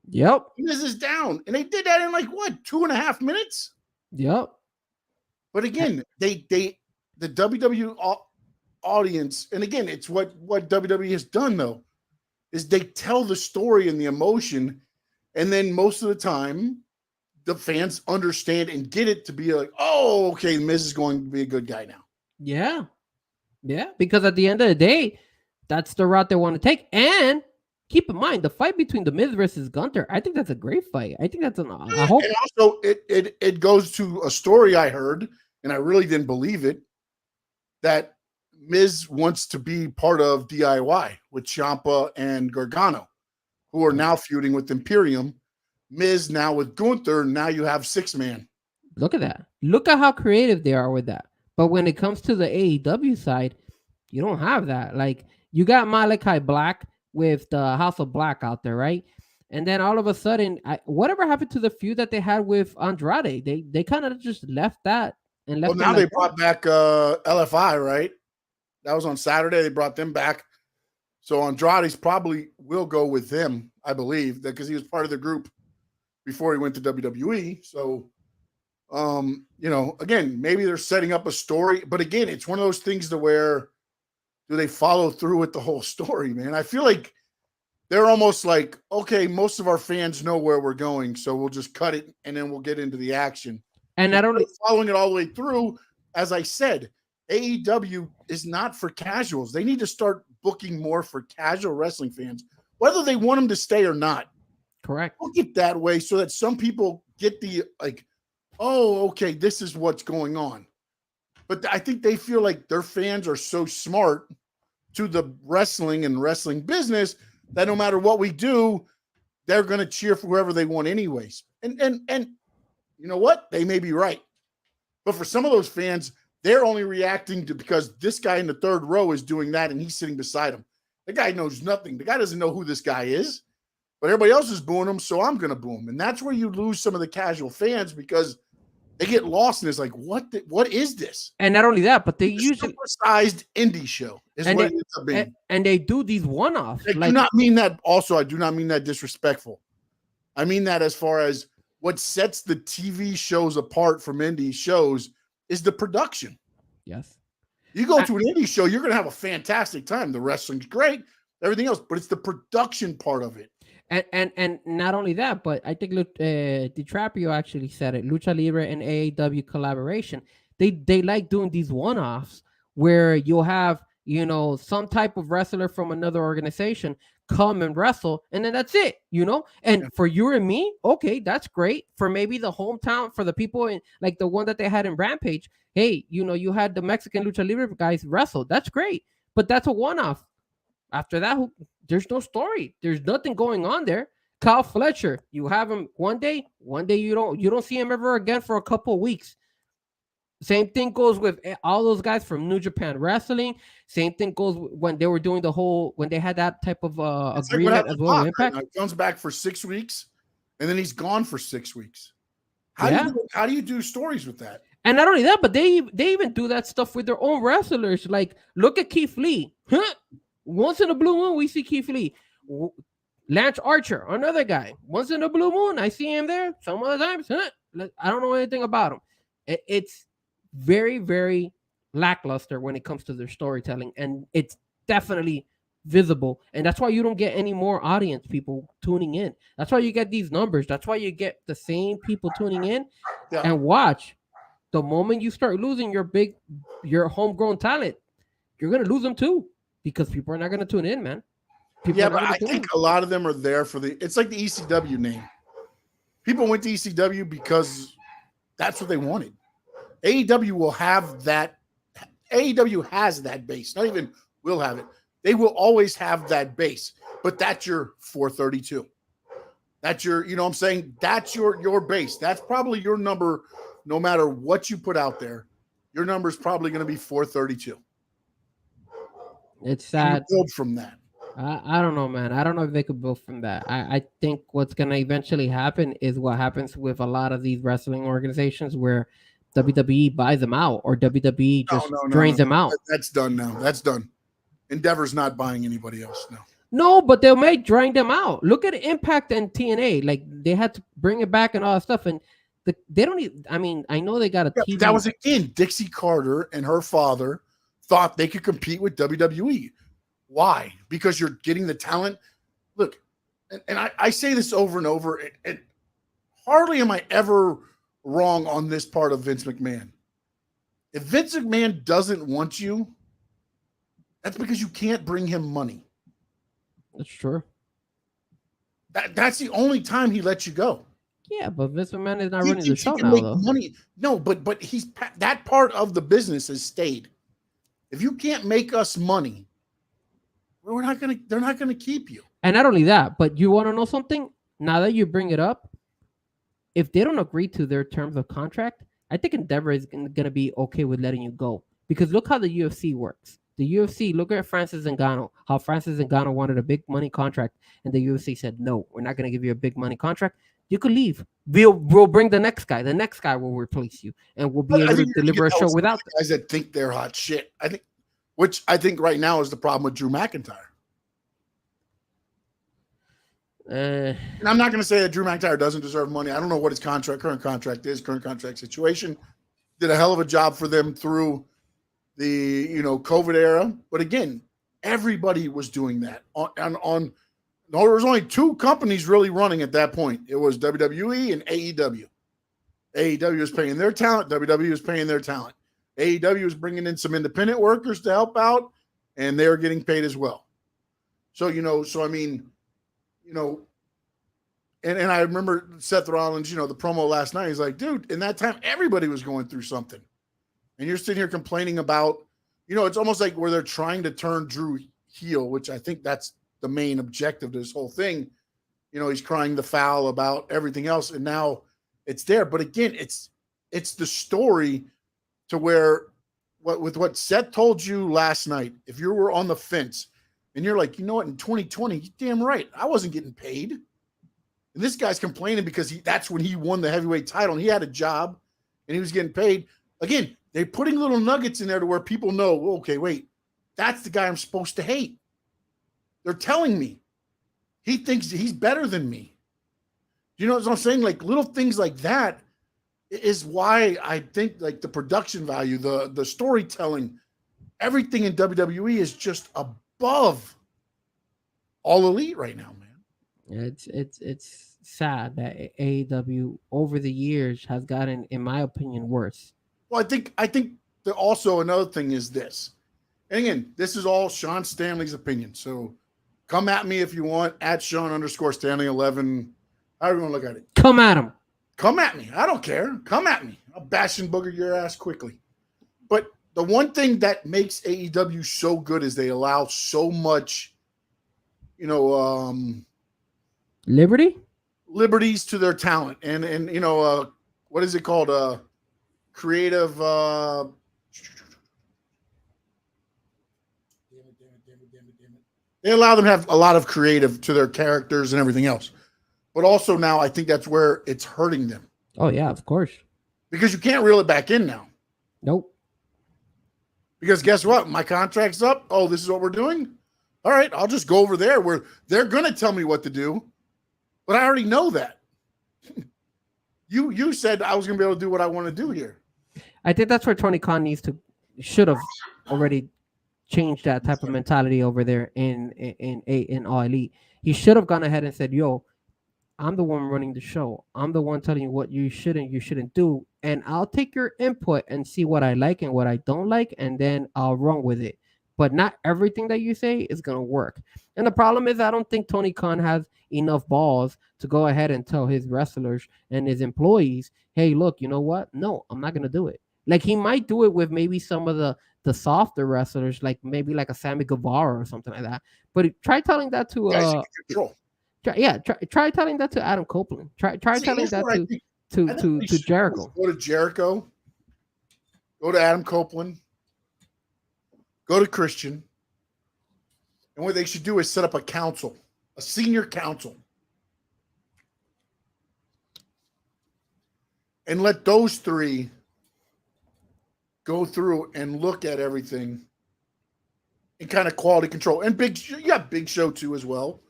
Yep. Miz is down. And they did that in like what, 2.5 minutes? Yep. But again, the WWE audience, and again, it's what WWE has done though, is they tell the story and the emotion, and then most of the time, the fans understand and get it to be like, oh, okay, Miz is going to be a good guy now. Yeah. Yeah, because at the end of the day, that's the route they want to take. And keep in mind, the fight between the Miz versus Gunther, I think that's a great fight. I think that's I hope. And also, it goes to a story I heard, and I really didn't believe it, that Miz wants to be part of DIY with Ciampa and Gargano, who are now feuding with Imperium. Miz now with Gunther, now you have 6-man. Look at that. Look at how creative they are with that. But when it comes to the AEW side, you don't have that. Like, you got Malachi Black with the House of Black out there, right? And then all of a sudden, whatever happened to the feud that they had with Andrade? They kind of just left that. And left now they brought back LFI, right? That was on Saturday. They brought them back. So Andrade's probably will go with them, I believe, because he was part of the group. before he went to WWE. So, again, maybe they're setting up a story, but again, it's one of those things to where do they follow through with the whole story, man? I feel like they're almost like, okay, most of our fans know where we're going, so we'll just cut it and then we'll get into the action. And not only following it all the way through, as I said, AEW is not for casuals. They need to start booking more for casual wrestling fans, whether they want them to stay or not. Correct. Book it that way so that some people get the like, oh, okay, this is what's going on. But I think they feel like their fans are so smart to the wrestling and wrestling business that no matter what we do, they're going to cheer for whoever they want anyways. And you know what? They may be right. But for some of those fans, they're only reacting to because this guy in the third row is doing that and he's sitting beside him. The guy knows nothing. The guy doesn't know who this guy is, but everybody else is booing him, so I'm going to boo him. And that's where you lose some of the casual fans because they get lost and it's like, what is this? And not only that, but they It's usually supersized indie show is what it ends up being. And they do these one-offs. I do not mean that. Also, I do not mean that disrespectful. I mean that as far as what sets the TV shows apart from indie shows is the production. Yes. You go to an indie show, you're going to have a fantastic time. The wrestling's great, everything else, but it's the production part of it. And not only that, but I think DiTrapio actually said it. Lucha Libre and AEW collaboration. They like doing these one-offs where you'll have some type of wrestler from another organization come and wrestle, and then that's it. And for you and me, okay, that's great. For maybe the hometown, for the people in like the one that they had in Rampage, hey, you had the Mexican Lucha Libre guys wrestle. That's great, but that's a one-off. After that, there's no story. There's nothing going on there. Kyle Fletcher, you have him one day you don't see him ever again for a couple of weeks. Same thing goes with all those guys from New Japan Wrestling. Same thing goes when they were doing when they had that type of agreement as well. Impact comes back for 6 weeks, and then he's gone for 6 weeks. How do you do stories with that? And not only that, but they even do that stuff with their own wrestlers. Like look at Keith Lee. Once in a blue moon, we see Keith Lee. Lance Archer, another guy. Once in a blue moon, I see him there. Some other times, I don't know anything about him. It's very, very lackluster when it comes to their storytelling, and it's definitely visible. And that's why you don't get any more audience people tuning in. That's why you get these numbers. That's why you get the same people tuning in and watch. The moment you start losing your homegrown talent, you're gonna lose them too. Because people are not going to tune in, man. But I think a lot of them are there for it's like the ECW name. People went to ECW because that's what they wanted. AEW will have that. AEW has that base. Not even will have it. They will always have that base. But that's your 432. That's your, you know what I'm saying? That's your base. That's probably your number no matter what you put out there. Your number is probably going to be 432. It's sad. Build from that. I don't know, man. I don't know if they could build from that. I think what's going to eventually happen is what happens with a lot of these wrestling organizations where WWE buys them out or WWE just drains them out. That's done now. That's done. Endeavor's not buying anybody else now. No, but they may drain them out. Look at Impact and TNA. Like they had to bring it back and all that stuff. And they don't even, I mean, I know they got a TV. That was again, Dixie Carter and her father thought they could compete with WWE. Why? Because you're getting the talent. Look, and I say this over and over, and hardly am I ever wrong on this part of Vince McMahon. If Vince McMahon doesn't want you, that's because you can't bring him money. That's true. That's the only time he lets you go. Yeah, but Vince McMahon is not running the show now, though. Money. No, but he's that part of the business has stayed. If you can't make us money, they're not gonna keep you. And not only that, but you want to know something? Now that you bring it up, if they don't agree to their terms of contract, I think Endeavor is gonna be okay with letting you go. Because look how the UFC works. The UFC, look at Francis Ngannou, how Francis Ngannou wanted a big money contract, and the UFC said, no, we're not going to give you a big money contract. You could leave. We'll bring the next guy. The next guy will replace you, and we'll be able to deliver a show without them. Guys that think they're hot shit. Which I think right now is the problem with Drew McIntyre. And I'm not going to say that Drew McIntyre doesn't deserve money. I don't know what his current contract situation. Did a hell of a job for them through the COVID era. But again, everybody was doing that on there was only two companies really running at that point. It was WWE and AEW. AEW was paying their talent. WWE was paying their talent. AEW was bringing in some independent workers to help out, and they were getting paid as well. So, and I remember Seth Rollins, the promo last night. He's like, dude, in that time, everybody was going through something. And you're sitting here complaining about, it's almost like where they're trying to turn Drew heel, which I think that's the main objective to this whole thing. He's crying the foul about everything else, and now it's there. But again, it's the story to where with what Seth told you last night, if you were on the fence and you're like, you know what, in 2020, you're damn right, I wasn't getting paid. And this guy's complaining because that's when he won the heavyweight title and he had a job and he was getting paid. Again, they're putting little nuggets in there to where people know, okay, wait, that's the guy I'm supposed to hate. They're telling me he thinks he's better than me. You know what I'm saying? Like little things like that is why I think like the production value, the storytelling, everything in WWE is just above All Elite right now, man. It's sad that AEW over the years has gotten, in my opinion, worse. Well, I think that also another thing is this. And again, this is all Sean Stanley's opinion. So come at me if you want, at Sean_Stanley11. However you want to look at it. Come at him. Come at me. I don't care. Come at me. I'll bash and booger your ass quickly. But the one thing that makes AEW so good is they allow so much, liberties to their talent. And what is it called? Creative. Damn it. They allow them to have a lot of creative to their characters and everything else. But also now I think that's where it's hurting them. Oh, yeah, of course. Because you can't reel it back in now. Nope. Because guess what? My contract's up. Oh, this is what we're doing? All right, I'll just go over there where they're going to tell me what to do. But I already know that. You said I was going to be able to do what I want to do here. I think that's where Tony Khan should have already changed that type of mentality over there in All Elite. He should have gone ahead and said, yo, I'm the one running the show. I'm the one telling you what you shouldn't do. And I'll take your input and see what I like and what I don't like, and then I'll run with it. But not everything that you say is going to work. And the problem is I don't think Tony Khan has enough balls to go ahead and tell his wrestlers and his employees, hey, look, you know what? No, I'm not going to do it. Like he might do it with maybe some of the softer wrestlers, like maybe like a Sammy Guevara or something like that. But try telling that to Try telling that to Adam Copeland. Try telling that to Jericho. Go to Jericho. Go to Adam Copeland. Go to Christian. And what they should do is set up a senior council. And let those three go through and look at everything and kind of quality control. And Big Show too as well.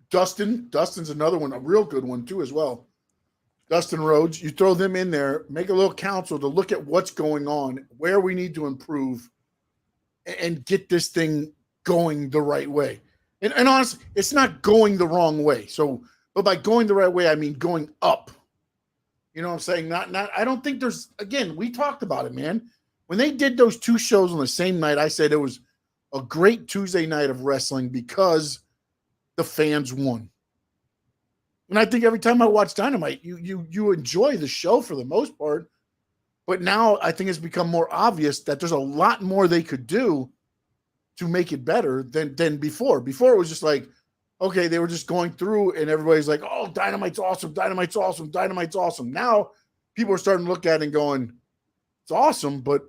Dustin's another one, a real good one too as well. Dustin Rhodes, you throw them in there, make a little council to look at what's going on, where we need to improve, and get this thing going the right way. And honestly, it's not going the wrong way. So, but by going the right way, I mean going up. You know what I'm saying? Not. I don't think there's. Again, we talked about it, man. When they did those two shows on the same night, I said it was a great Tuesday night of wrestling because the fans won. And I think every time I watch Dynamite, you enjoy the show for the most part. But now I think it's become more obvious that there's a lot more they could do to make it better than before. Before it was just like, okay, they were just going through and everybody's like, oh, Dynamite's awesome, Dynamite's awesome, Dynamite's awesome. Now people are starting to look at it and going, it's awesome, but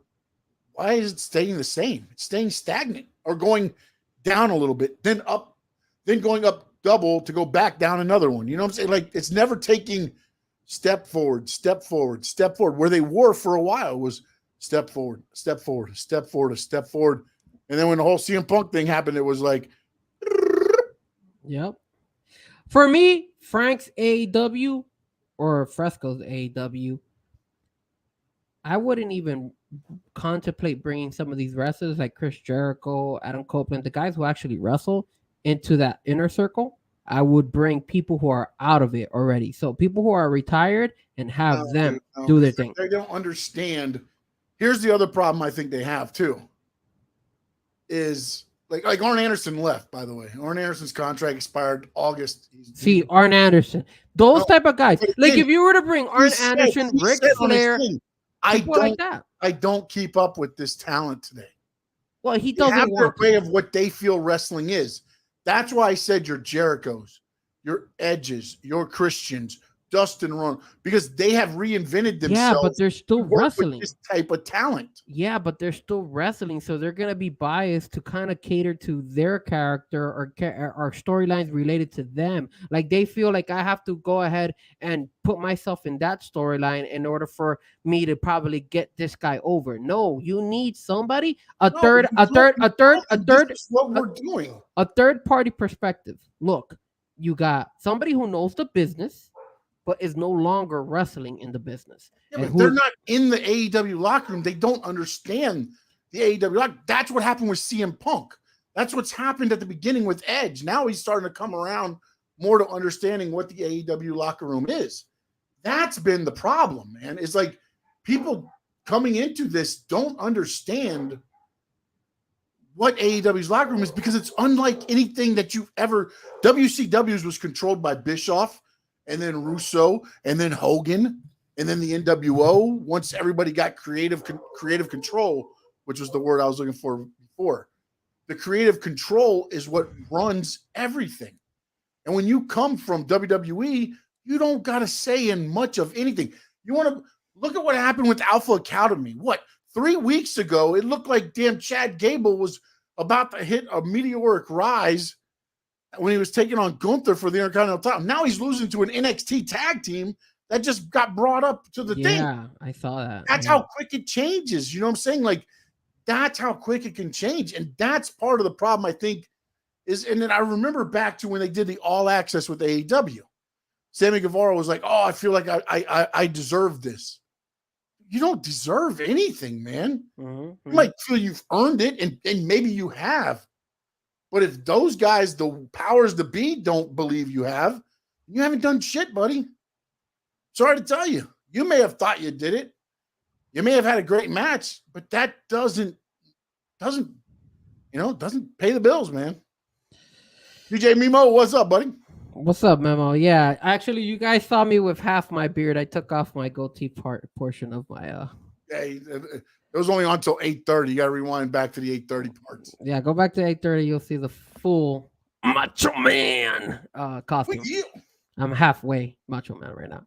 why is it staying the same? It's staying stagnant or going down a little bit, then up, then going up double to go back down another one. You know what I'm saying? Like it's never taking step forward, step forward, step forward. Where they were for a while was step forward, step forward, step forward, step forward. And then when the whole CM Punk thing happened, it was like, yep. For me, Frank's AEW or Fresco's AEW, I wouldn't even contemplate bringing some of these wrestlers like Chris Jericho, Adam Copeland, the guys who actually wrestle into that inner circle. I would bring people who are out of it already. So people who are retired and have them do their thing. They don't understand. Here's the other problem I think they have too. Is like Arn Anderson left, by the way. Arn Anderson's contract expired August. See, Arn Anderson. Those type of guys. Like if you were to bring Arn Anderson, Ric Flair, I don't keep up with this talent today. Well, he doesn't have their way of what they feel wrestling is. That's why I said your Jerichos, your Edges, your Christians, Dustin Run, because they have reinvented themselves. Yeah, but they're still wrestling. This type of talent. Yeah, but they're still wrestling, so they're gonna be biased to kind of cater to their character or storylines related to them. Like they feel like I have to go ahead and put myself in that storyline in order for me to probably get this guy over. No, you need somebody, a third. What we're doing. A third party perspective. Look, you got somebody who knows the business, but is no longer wrestling in the business. Yeah, but they're not in the AEW locker room. They don't understand the AEW locker. That's what happened with CM Punk. That's what's happened at the beginning with Edge. Now he's starting to come around more to understanding what the AEW locker room is. That's been the problem, man. It's like people coming into this don't understand what AEW's locker room is because it's unlike anything that you've ever. WCW's was controlled by Bischoff, and then Russo, and then Hogan, and then the NWO. Once everybody got creative control, which was the word I was looking for before, the creative control is what runs everything. And when you come from WWE, you don't got to say in much of anything. You want to look at what happened with Alpha Academy. What, 3 weeks ago, it looked like damn Chad Gable was about to hit a meteoric rise when he was taking on Gunther for the Intercontinental title. Now he's losing to an NXT tag team that just got brought up to the thing. Yeah, I saw that. That's how quick it changes. You know what I'm saying? Like, that's how quick it can change. And that's part of the problem, I think, is, and then I remember back to when they did the All Access with AEW. Sammy Guevara was like, oh, I feel like I deserve this. You don't deserve anything, man. You might feel you've earned it, and maybe you have. But if those guys, the powers that be, don't believe you haven't done shit, buddy. Sorry to tell you. You may have thought you did it. You may have had a great match, but that doesn't pay the bills, man. DJ Mimo, what's up, buddy? What's up, Memo? Yeah, actually, you guys saw me with half my beard. I took off my goatee portion of my Hey, it was only on until 8:30. You got to rewind back to the 8:30 parts. Yeah, go back to 8:30. You'll see the full Macho Man costume. I'm halfway Macho Man right now.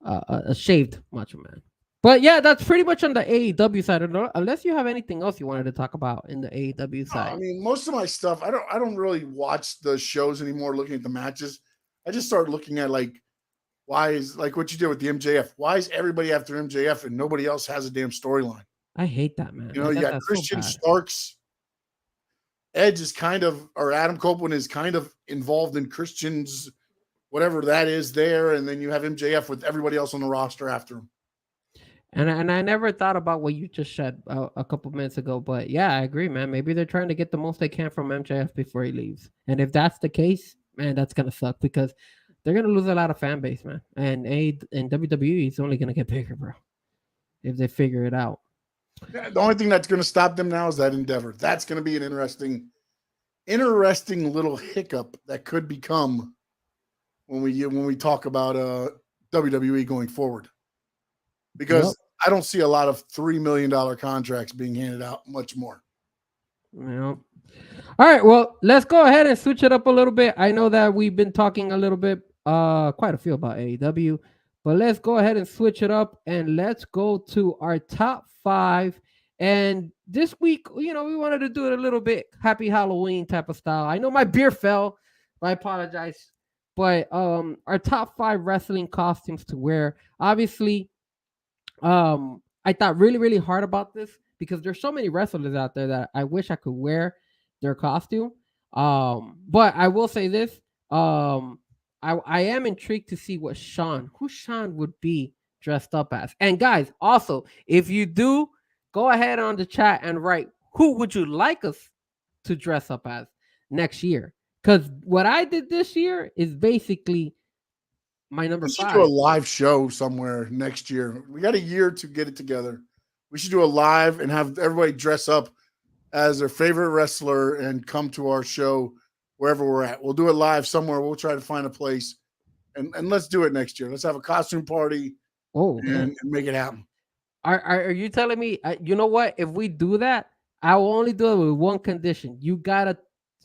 A shaved Macho Man. But yeah, that's pretty much on the AEW side. Unless you have anything else you wanted to talk about in the AEW side. I mean, most of my stuff, I don't really watch the shows anymore. Looking at the matches, I just started looking at like, why is like what you did with the MJF? Why is everybody after MJF and nobody else has a damn storyline? I hate that, man. You know, you got Christian Starks. Edge is kind of, or Adam Copeland is kind of involved in Christian's, whatever that is there, and then you have MJF with everybody else on the roster after him. And I never thought about what you just said a couple minutes ago, but yeah, I agree, man. Maybe they're trying to get the most they can from MJF before he leaves. And if that's the case, man, that's gonna suck because they're gonna lose a lot of fan base, man. And WWE is only gonna get bigger, bro, if they figure it out. Yeah, the only thing that's gonna stop them now is that Endeavor. That's gonna be an interesting little hiccup that could become when we talk about WWE going forward. Because I don't see a lot of $3 million contracts being handed out much more. Yeah. All right. Well, let's go ahead and switch it up a little bit. I know that we've been talking a little bit, quite a few about AEW, but let's go ahead and switch it up and let's go to our top 5. And this week, we wanted to do it a little bit Happy Halloween type of style. I know my beer fell. I apologize. But our top 5 wrestling costumes to wear. Obviously, I thought really, really hard about this because there's so many wrestlers out there that I wish I could wear their costume. But I will say this, I am intrigued to see who Sean would be dressed up as. And guys, also, if you do, go ahead on the chat and write who would you like us to dress up as next year. Because what I did this year is basically my number We should do a 5. live show somewhere next year. We got a year to get it together. We should do a live and have everybody dress up as their favorite wrestler and come to our show wherever we're at. We'll do it live somewhere. We'll try to find a place and let's do it next year. Let's have a costume party and make it happen. Are you telling me, you know what? If we do that, I will only do it with one condition. You gotta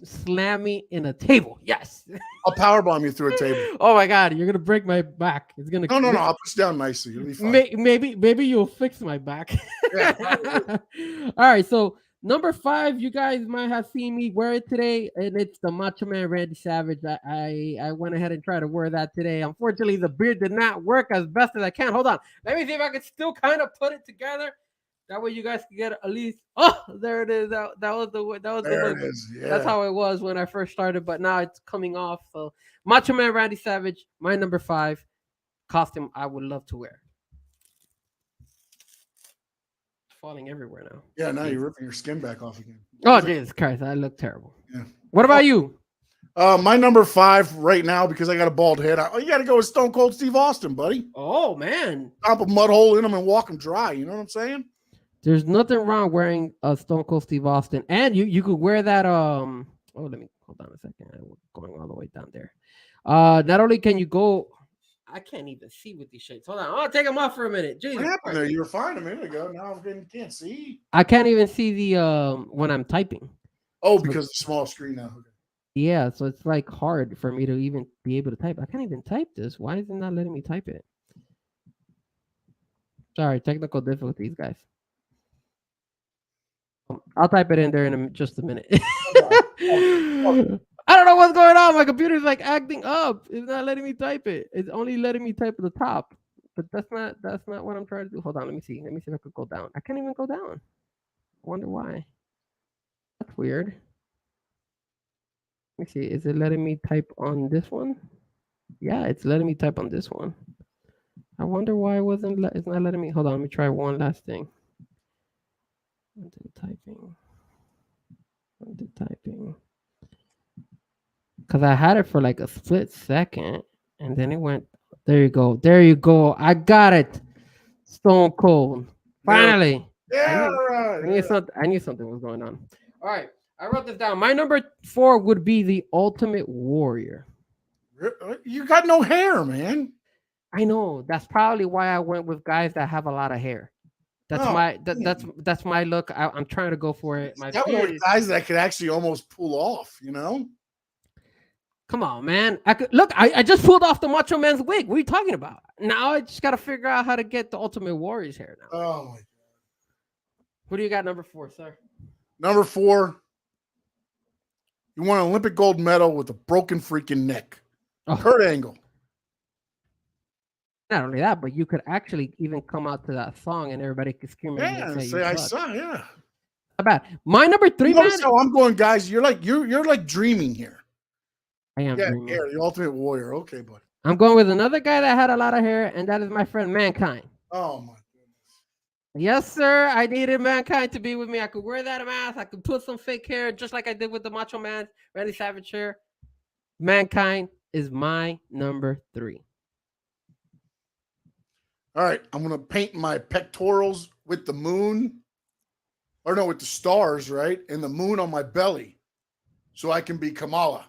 slam me in a table. Yes. I'll powerbomb you through a table. Oh my God, you're gonna break my back. It's gonna. No. I'll push down nicely. You'll be fine. Maybe you'll fix my back. Yeah, all right, so number 5, you guys might have seen me wear it today, and it's the Macho Man Randy Savage. I went ahead and tried to wear that today. Unfortunately, the beard did not work as best as I can. Hold on, let me see if I can still kind of put it together. That way, you guys can get at least. Oh, there it is. That was the look. it is. Yeah. That's how it was when I first started, but now it's coming off. So, Macho Man Randy Savage, my number 5 costume. I would love to wear. It's falling everywhere now. Yeah, now you're ripping your skin back off again. Oh, Jesus Christ, I look terrible. Yeah. What about you? My number 5 right now, because I got a bald head. You got to go with Stone Cold Steve Austin, buddy. Oh man, Pop a mud hole in him and walk him dry. You know what I'm saying? there's nothing wrong wearing a Stone Cold Steve Austin, and you could wear that. Oh, let me hold on a second. I'm going all the way down there. Not only can you go, I can't even see with these shades. Hold on, I'll take them off for a minute. Jesus What happened Christ. there? You were fine a minute ago. Now I can't see. I can't even see the when I'm typing. Oh, because it's a small screen now. Okay. Yeah, so it's like hard for me to even be able to type. I can't even type this. Why is it not letting me type it? Sorry, technical difficulties, guys. I'll type it in there in just a minute. I don't know what's going on. My computer's like acting up. It's not letting me type it. It's only letting me type at the top. But that's not what I'm trying to do. Hold on, let me see. Let me see if I could go down. I can't even go down. I wonder why. That's weird. Let me see. Is it letting me type on this one? Yeah, it's letting me type on this one. I wonder why it's not letting me. Hold on, let me try one last thing. Undo typing. Because I had it for like a split second, and then it went. There you go. I got it. Stone Cold. Finally. Yeah, I knew something was going on. All right, I wrote this down. My number 4 would be the Ultimate Warrior. You got no hair, man. I know. That's probably why I went with guys that have a lot of hair. That's my look. I'm trying to go for it. That were guys that could actually almost pull off, you know? Come on, man. I just pulled off the Macho Man's wig. What are you talking about? Now I just got to figure out how to get the Ultimate Warrior's hair now. Oh, my God. What do you got number 4, sir? Number 4, you won an Olympic gold medal with a broken freaking neck. Oh. Kurt Angle. Not only that, but you could actually even come out to that song and everybody could scream. Yeah, and say I saw. Yeah, not bad. My number 3, man. So I'm going, guys. You're like dreaming here. I am dreaming. Yeah, the Ultimate Warrior. Okay, buddy. I'm going with another guy that had a lot of hair, and that is my friend Mankind. Oh my goodness. Yes, sir. I needed Mankind to be with me. I could wear that mask. I could put some fake hair, just like I did with the Macho Man Randy Savage hair. Mankind is my number 3. All right, I'm going to paint my pectorals with the moon, or no, with the stars, right? And the moon on my belly so I can be Kamala.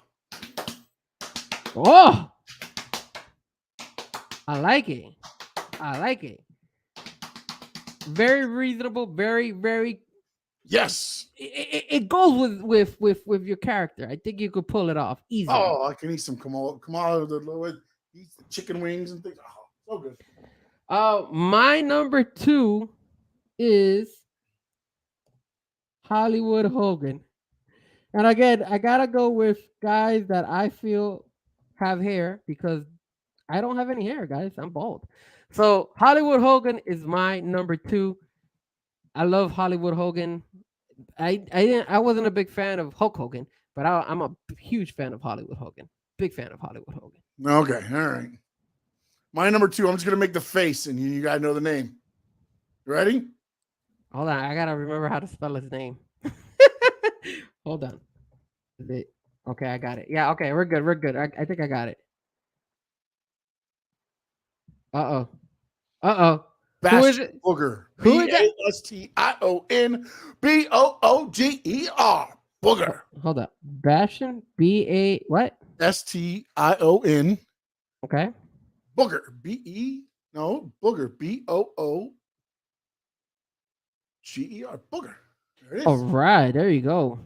Oh, I like it. Very reasonable, very. Yes. It goes with your character. I think you could pull it off easily. Oh, I can eat some Kamala, eat the chicken wings and things. Oh, so good. My number 2 is Hollywood Hogan. And again, I gotta go with guys that I feel have hair because I don't have any hair, guys. I'm bald. So Hollywood Hogan is my number 2. I love Hollywood Hogan. I wasn't a big fan of Hulk Hogan, but I'm a huge fan of Hollywood Hogan. Big fan of Hollywood Hogan. Okay, all right. My number 2, I'm just going to make the face, and you got to know the name. You ready? Hold on, I gotta remember how to spell his name. Hold on. Is it okay? I got it. Yeah, okay, we're good. We're good. I think I got it. Uh oh. Who is Bastion it? Booger. Who is that? BASTION Booger. Hold up. Bastion BA what? STION Okay. Booger. Booger. BOOGER. Booger. There it is. All right, there you go.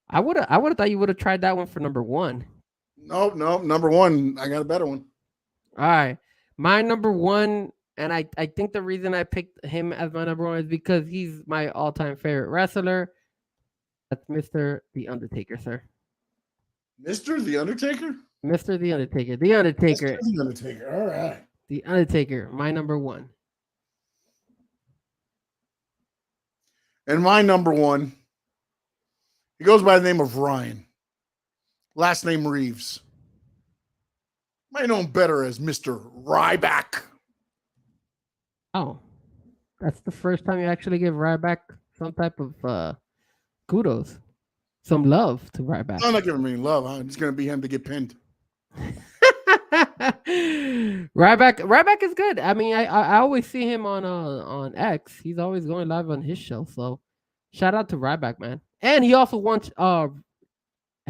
I would have thought you would have tried that one for number 1. Nope. Number 1. I got a better one. All right. My number 1, and I think the reason I picked him as my number 1 is because he's my all-time favorite wrestler. That's Mr. The Undertaker, sir. Mr. The Undertaker? Mr. The Undertaker. The Undertaker. Mr. The Undertaker. All right. The Undertaker, my number 1. And my number 1, he goes by the name of Ryan. Last name Reeves. Might know him better as Mr. Ryback. Oh, that's the first time you actually give Ryback some type of kudos, some love to Ryback. I'm not giving him any love. I'm just going to be him to get pinned. Ryback is good. I mean, I always see him on X. He's always going live on his show. So shout out to Ryback, man. And he also wants I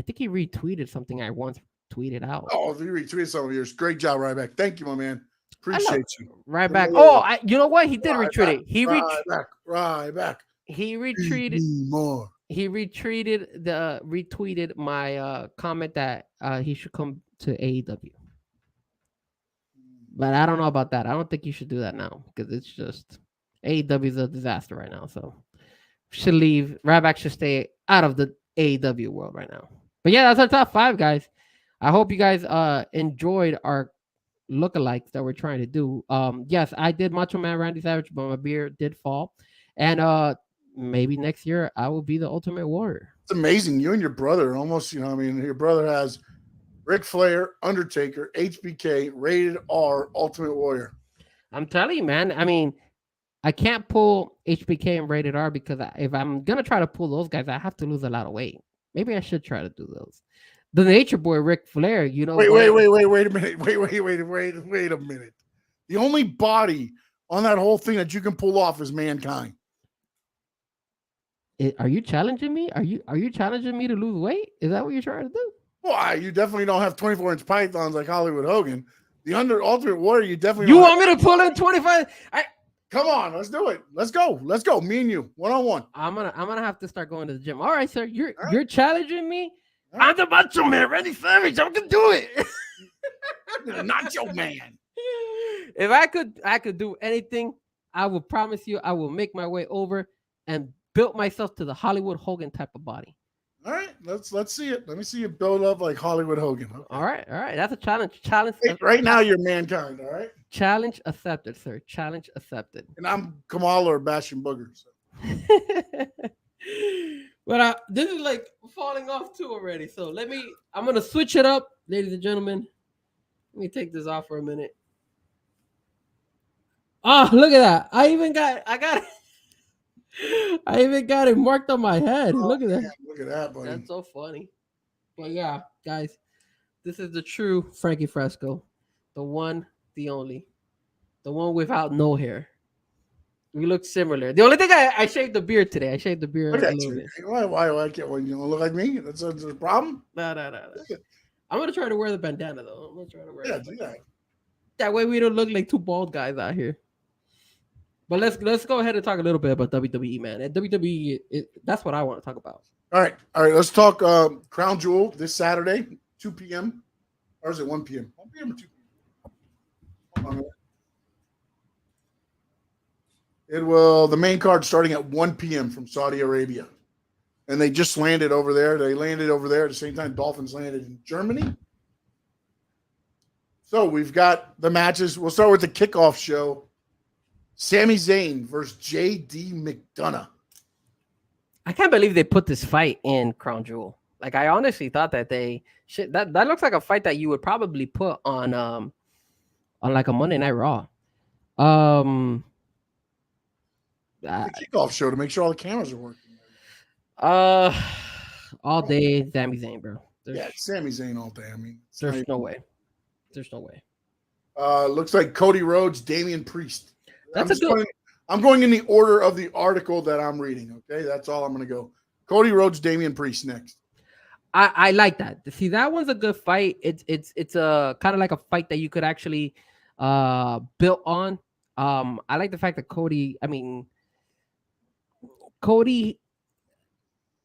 think he retweeted something I once tweeted out. Oh, you retweeted some of yours. Great job, Ryback. Thank you, my man. Appreciate you. Ryback. Oh, you know what? He did retweet it. He Ryback. He retweeted more. He retweeted my comment that he should come to AEW. But I don't know about that. I don't think you should do that now because it's just AEW is a disaster right now. So should leave. Ryback should stay out of the AEW world right now. But yeah, that's our top 5, guys. I hope you guys enjoyed our lookalikes that we're trying to do. Yes, I did Macho Man Randy Savage, but my beard did fall. And maybe next year I will be the Ultimate Warrior. It's amazing. You and your brother almost, your brother has Ric Flair, Undertaker, HBK, Rated R, Ultimate Warrior. I'm telling you, man. I mean, I can't pull HBK and Rated R because if I'm going to try to pull those guys, I have to lose a lot of weight. Maybe I should try to do those. The Nature Boy, Ric Flair, Wait a minute. Wait a minute. The only body on that whole thing that you can pull off is Mankind. Are you challenging me? Are you challenging me to lose weight? Is that what you're trying to do? Well, you definitely don't have 24-inch pythons like Hollywood Hogan. The Ultimate Warrior, you definitely. You want me to pull in 25? Come on, let's do it. Let's go. Me and you, 1-on-1. I'm gonna have to start going to the gym. All right, sir. You're challenging me. Right. I'm the Macho Man, Randy Savage. I can do it. Not your man. If I could do anything, I will promise you I will make my way over and build myself to the Hollywood Hogan type of body. All right, let's see it. Let me see you build up like Hollywood Hogan. Okay. All right. That's a challenge. Hey, right now you're Mankind. All right. Challenge accepted, sir. Challenge accepted. And I'm Kamala or Bastion Booger. So. But this is like falling off too already. So I'm gonna switch it up, ladies and gentlemen. Let me take this off for a minute. Oh, look at that! I even got it marked on my head. Look at that! Look at that, buddy. That's so funny. But yeah, guys, this is the true Frankie Frezko, the one, the only, the one without no hair. We look similar. The only thing I shaved the beard today. I shaved the beard a little bit. Why can't you don't look like me? That's a problem. No. I'm gonna try to wear the bandana though. I'm gonna try to wear it. Do that. That way we don't look like two bald guys out here. But let's go ahead and talk a little bit about WWE, man. And WWE, that's what I want to talk about. All right. Let's talk Crown Jewel this Saturday, 2 p.m. Or is it 1 p.m.? 1 p.m. or 2 p.m. Hold on. The main card starting at 1 p.m. from Saudi Arabia. And they just landed over there. They landed over there at the same time Dolphins landed in Germany. So we've got the matches. We'll start with the kickoff show. Sami Zayn versus J.D. McDonough. I can't believe they put this fight in Crown Jewel. Like I honestly thought that that looks like a fight that you would probably put on like a Monday Night Raw. Um, uh, The kickoff show to make sure all the cameras are working. uh all day Sami Zayn, bro. Yeah, it's Sami Zayn all day. I mean, There's no way. There's no way. Looks like Cody Rhodes, Damian Priest. That's a good. I'm going in the order of the article that I'm reading. Okay, that's all I'm going to go. Cody Rhodes, Damian Priest next. I like that. See, that one's a good fight. It's a kind of like a fight that you could actually build on. I like the fact that Cody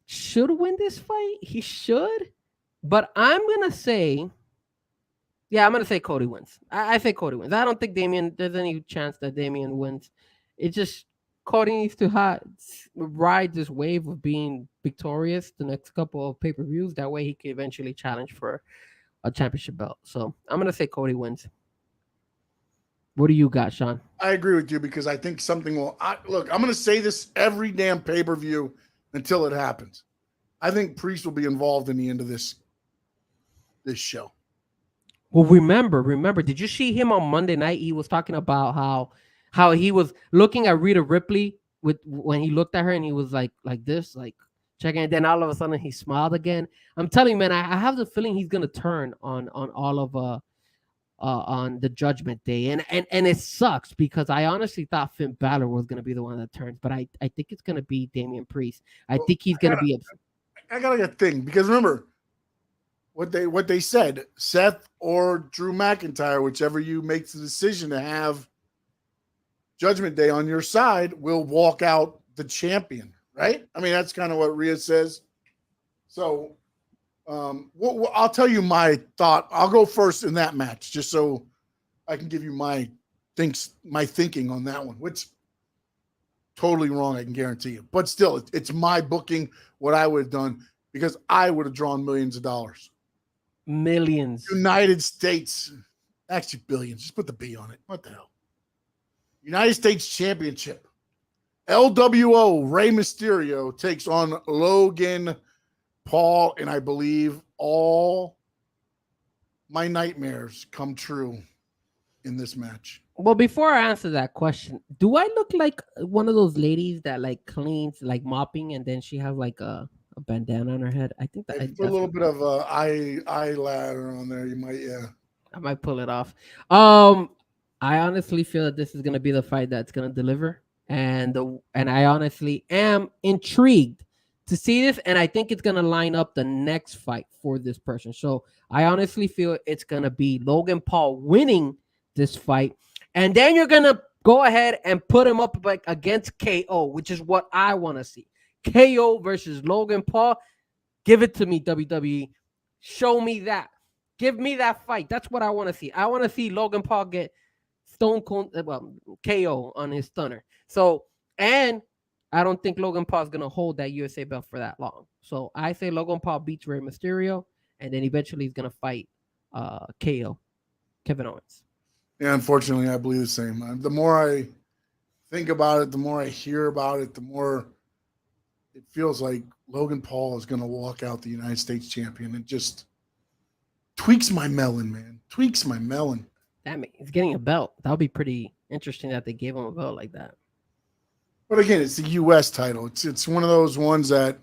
should win this fight. He should, but I'm gonna say Cody wins. I say Cody wins. I don't think there's any chance that Damian wins. It's just Cody needs to ride this wave of being victorious the next couple of pay-per-views. That way he can eventually challenge for a championship belt. So I'm going to say Cody wins. What do you got, Sean? I agree with you because I think something will look, I'm going to say this every damn pay-per-view until it happens. I think Priest will be involved in the end of this show. Well, remember, did you see him on Monday night? He was talking about how he was looking at Rhea Ripley when he looked at her and he was like this, like checking, and then all of a sudden he smiled again. I'm telling you, man, I have the feeling he's gonna turn on all of on the Judgment Day, and it sucks because I honestly thought Finn Balor was gonna be the one that turns, but I think it's gonna be Damian Priest. I think he's gonna be upset. I got a thing because remember what they said, Seth or Drew McIntyre, whichever you makes the decision to have Judgment Day on your side, will walk out the champion, right? I mean, that's kind of what Rhea says. So I'll tell you my thought. I'll go first in that match, just so I can give you my thinking on that one, which totally wrong, I can guarantee you. But still, it's my booking, what I would have done, because I would have drawn millions of dollars. Millions. United States, actually billions. Just put the B on it. What the hell? United States Championship. LWO Rey Mysterio takes on Logan Paul, and I believe all my nightmares come true in this match. Well, before I answer that question, do I look like one of those ladies that like cleans, like mopping, and then she has like a bandana on her head? I think that put a little bit of eyeliner on there. You might, yeah. I might pull it off. I honestly feel that this is gonna be the fight that's gonna deliver, and I honestly am intrigued to see this, and I think it's gonna line up the next fight for this person. So I honestly feel it's gonna be Logan Paul winning this fight, and then you're gonna go ahead and put him up like against KO, which is what I want to see. KO versus Logan Paul. Give it to me, WWE. Show me that. Give me that fight. That's what I want to see. I want to see Logan Paul get KO on his stunner. So, and I don't think Logan Paul is going to hold that USA belt for that long. So I say Logan Paul beats Rey Mysterio, and then eventually he's going to fight KO, Kevin Owens. Yeah, unfortunately, I believe the same. The more I think about it, the more I hear about it, the more it feels like Logan Paul is going to walk out the United States champion. It just tweaks my melon, man. Tweaks my melon. Damn it, he's getting a belt. That would be pretty interesting that they gave him a belt like that. But again, it's the U.S. title. It's one of those ones that,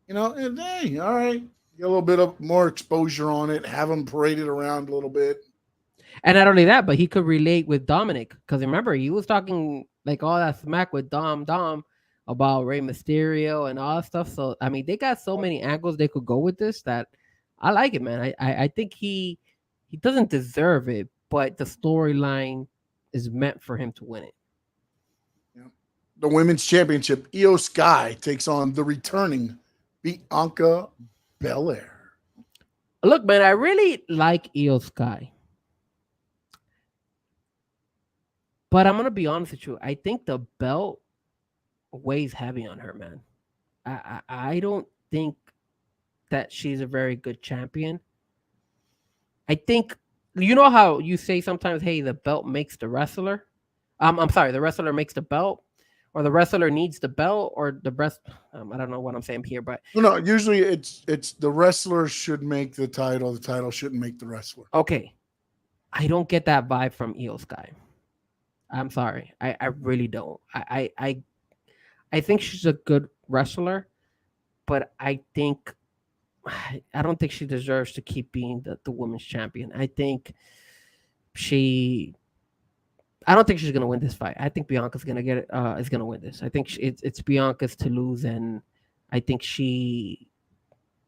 hey, all right, get a little bit of more exposure on it, have him paraded around a little bit. And not only that, but he could relate with Dominic, because remember, he was talking like all that smack with Dom about Rey Mysterio and all that stuff. So, I mean, they got so many angles they could go with this that I like it, man. I think he doesn't deserve it, but the storyline is meant for him to win it. The Women's Championship, Io Sky takes on the returning Bianca Belair. Look, man, I really like Io Sky. But I'm going to be honest with you. I think the belt weighs heavy on her, man. I don't think that she's a very good champion. I think, you know how you say sometimes, hey, the belt makes the wrestler? I'm sorry, the wrestler makes the belt. or the wrestler needs the belt, or the rest. I don't know what I'm saying here, but No. Usually, it's the wrestler should make the title. The title shouldn't make the wrestler. okay, I don't get that vibe from Io Sky. I'm sorry, I really don't. I think she's a good wrestler, but I don't think she deserves to keep being the women's champion. I don't think she's gonna win this fight. I think Bianca's gonna get it. Is gonna win this. I think it's Bianca's to lose, and I think she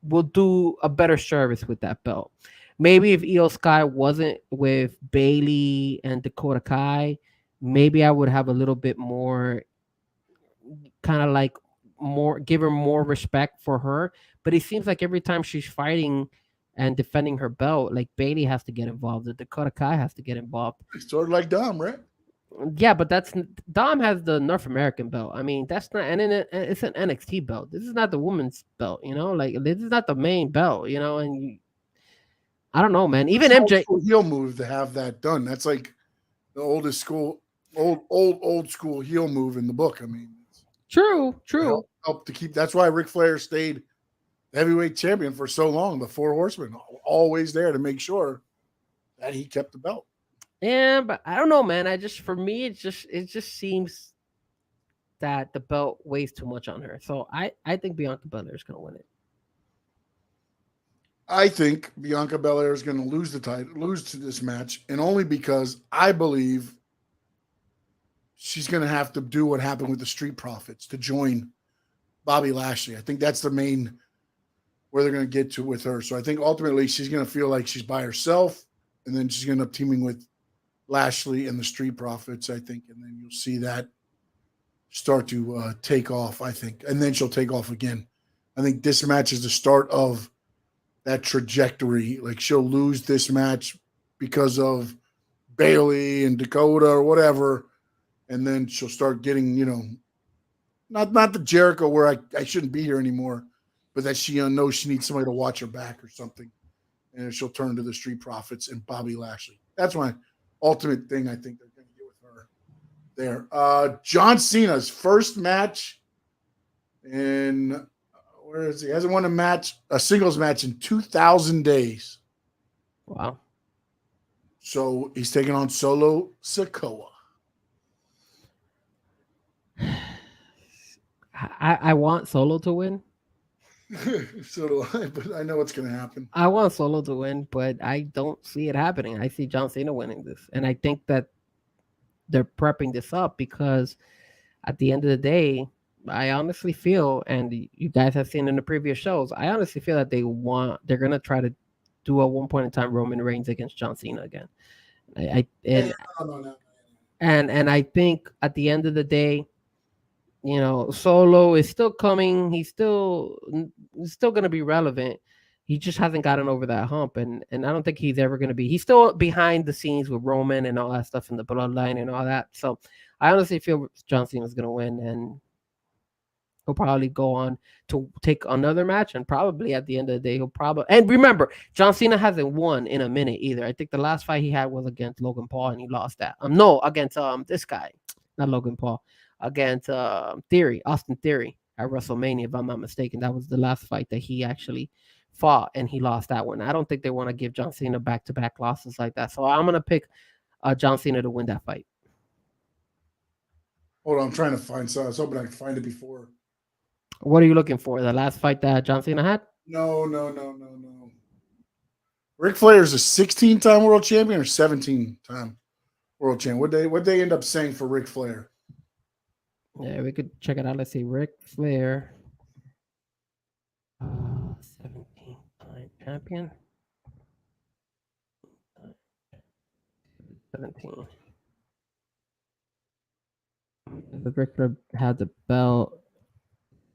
will do a better service with that belt. Maybe if Io Sky wasn't with Bailey and Dakota Kai, maybe I would have a little bit more, kind of like more, give her more respect for her. But it seems like every time she's fighting and defending her belt, like Bailey has to get involved, the Dakota Kai has to get involved. It's sort of like Dom, right? Yeah, but that's Dom has the North American belt. I mean, that's not, and it's an NXT belt. This is not the women's belt, like this is not the main belt, and I don't know, man. Even MJ heel move to have that done. That's like the old school heel move in the book. I mean, true. Help to keep. That's why Ric Flair stayed heavyweight champion for so long. The Four Horsemen always there to make sure that he kept the belt. Yeah, but I don't know, man. For me, it just seems that the belt weighs too much on her. So I think Bianca Belair is going to win it. I think Bianca Belair is going to lose to this match, and only because I believe she's going to have to do what happened with the Street Profits to join Bobby Lashley. I think that's the main where they're going to get to with her. So I think ultimately she's going to feel like she's by herself, and then she's going to end up teaming with Lashley and the Street Profits, I think, and then you'll see that start to take off, I think, and then she'll take off again. I think this match is the start of that trajectory. Like, she'll lose this match because of Bailey and Dakota or whatever, and then she'll start getting, not the Jericho where I shouldn't be here anymore, but that she knows she needs somebody to watch her back or something, and she'll turn to the Street Profits and Bobby Lashley. That's my ultimate thing I think they're going to get with her there. John Cena's first match in where is he? Hasn't won a singles match in 2,000 days. Wow. So he's taking on Solo Sikoa. I want Solo to win. So do I, but I know what's going to happen. I want Solo to win, but I don't see it happening. I see John Cena winning this. And I think that they're prepping this up because at the end of the day, I honestly feel, and you guys have seen in the previous shows, I honestly feel that they're going to try to do at one point in time Roman Reigns against John Cena again. And I think at the end of the day, Solo is still coming. He's still going to be relevant. He just hasn't gotten over that hump, and I don't think he's ever going to be. He's still behind the scenes with Roman and all that stuff in the bloodline and all that. So I honestly feel John Cena is going to win, and he'll probably go on to take another match, and probably at the end of the day, and remember, John Cena hasn't won in a minute either. I think the last fight he had was against Logan Paul, and he lost that. Against this guy, not Logan Paul. Against Austin Theory at WrestleMania, if I'm not mistaken. That was the last fight that he actually fought, and he lost that one. I don't think they want to give John Cena back-to-back losses like that. So I'm going to pick John Cena to win that fight. Hold on, I'm trying to find something. I was hoping I could find it before. What are you looking for? The last fight that John Cena had? No. Ric Flair is a 16-time world champion or 17-time world champion? What'd they end up saying for Ric Flair? Yeah, we could check it out. Let's see. Ric Flair, 17-time champion. 17. Ric Flair had the belt.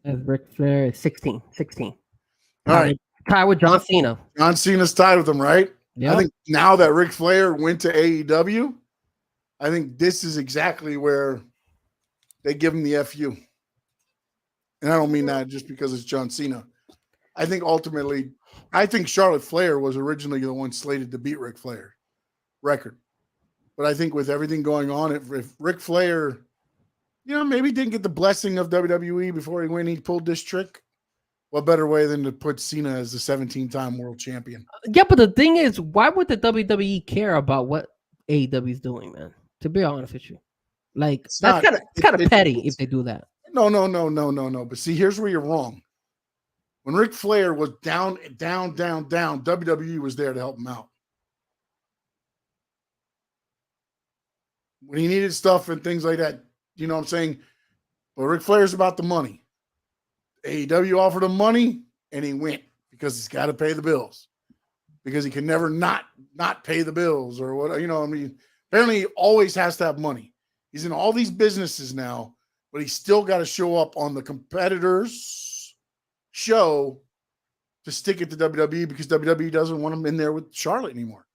Ric Flair is 16. All right. Tied with John Cena. John Cena's tied with him, right? Yeah. I think now that Ric Flair went to AEW, I think this is exactly where they give him the FU. And I don't mean that just because it's John Cena. I think ultimately, Charlotte Flair was originally the one slated to beat Ric Flair record. But I think with everything going on, if Ric Flair maybe he didn't get the blessing of WWE before he went. He pulled this trick. What better way than to put Cena as the 17-time world champion? Yeah, but the thing is, why would the WWE care about what AEW is doing, man? To be honest with you, like that's kind of petty if they do that. No. But see, here's where you're wrong. When Ric Flair was down, WWE was there to help him out. When he needed stuff and things like that, you know what I'm saying? But Ric Flair's about the money. AEW offered him money, and he went because he's got to pay the bills. Because he can never not pay the bills or what, apparently he always has to have money. He's in all these businesses now, but he's still got to show up on the competitors' show to stick it to WWE because WWE doesn't want him in there with Charlotte anymore.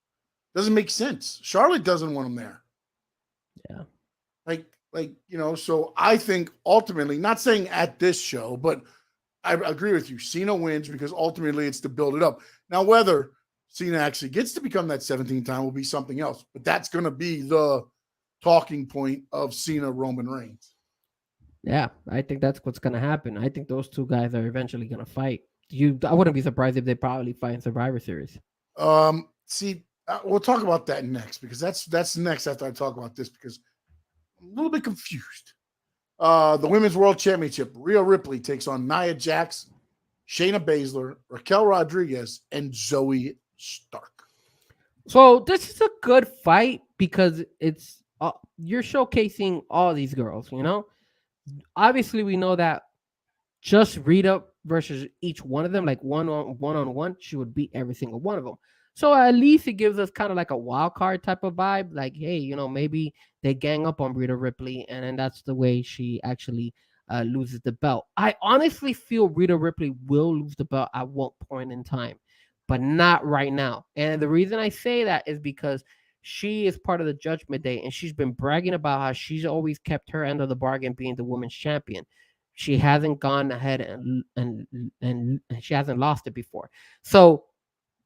Doesn't make sense. Charlotte doesn't want him there. Yeah. So I think ultimately, not saying at this show, but I agree with you. Cena wins because ultimately it's to build it up. Now, whether Cena actually gets to become that 17th time will be something else, but that's going to be the talking point of Cena Roman Reigns. Yeah, I think that's what's going to happen. I think those two guys are eventually going to fight. I wouldn't be surprised if they probably fight in Survivor Series. We'll talk about that next because that's next after I talk about this because I'm a little bit confused. The Women's World Championship, Rhea Ripley takes on Nia Jax, Shayna Baszler, Raquel Rodriguez, and Zoe Stark. So this is a good fight because it's you're showcasing all these girls, Obviously, we know that just Rita versus each one of them, like one-on-one, she would beat every single one of them. So at least it gives us kind of like a wild card type of vibe. Like, hey, maybe they gang up on Rhea Ripley, and then that's the way she actually loses the belt. I honestly feel Rhea Ripley will lose the belt at one point in time, but not right now. And the reason I say that is because she is part of the Judgment Day, and she's been bragging about how she's always kept her end of the bargain being the women's champion. She hasn't gone ahead and she hasn't lost it before. So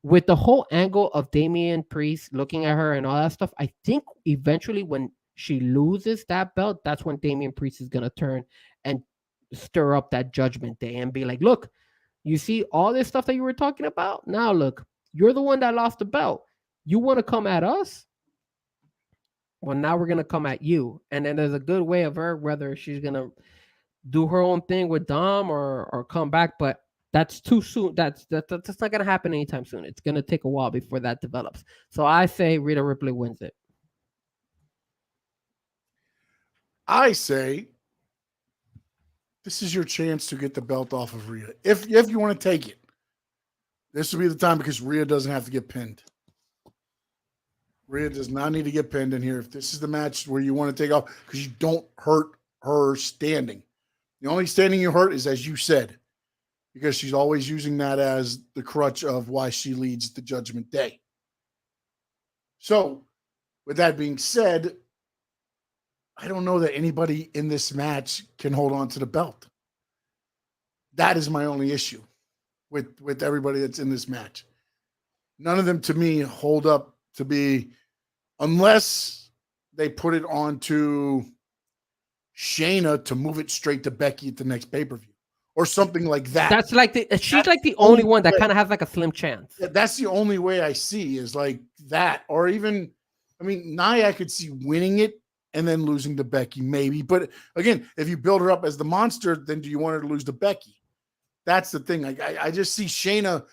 with the whole angle of Damian Priest looking at her and all that stuff, I think eventually when she loses that belt, that's when Damian Priest is going to turn and stir up that Judgment Day and be like, look, you see all this stuff that you were talking about? Now, look, you're the one that lost the belt. You want to come at us? Well, now we're going to come at you. And then there's a good way of her, whether she's going to do her own thing with Dom or come back, but that's too soon. That's not going to happen anytime soon. It's going to take a while before that develops. So I say Rhea Ripley wins it. I say this is your chance to get the belt off of Rhea. If you want to take it, this will be the time because Rhea doesn't have to get pinned. Rhea does not need to get pinned in here. If this is the match where you want to take off, because you don't hurt her standing. The only standing you hurt is, as you said, because she's always using that as the crutch of why she leads the Judgment Day. So, with that being said, I don't know that anybody in this match can hold on to the belt. That is my only issue with everybody that's in this match. None of them, to me, hold up to be, unless they put it onto Shayna to move it straight to Becky at the next pay-per-view or something like that. That's like she's like the only one that kind of has like a slim chance. That's the only way I see is like that. Or even, Nia, I could see winning it and then losing to Becky maybe. But again, if you build her up as the monster, then do you want her to lose to Becky? That's the thing. I just see Shayna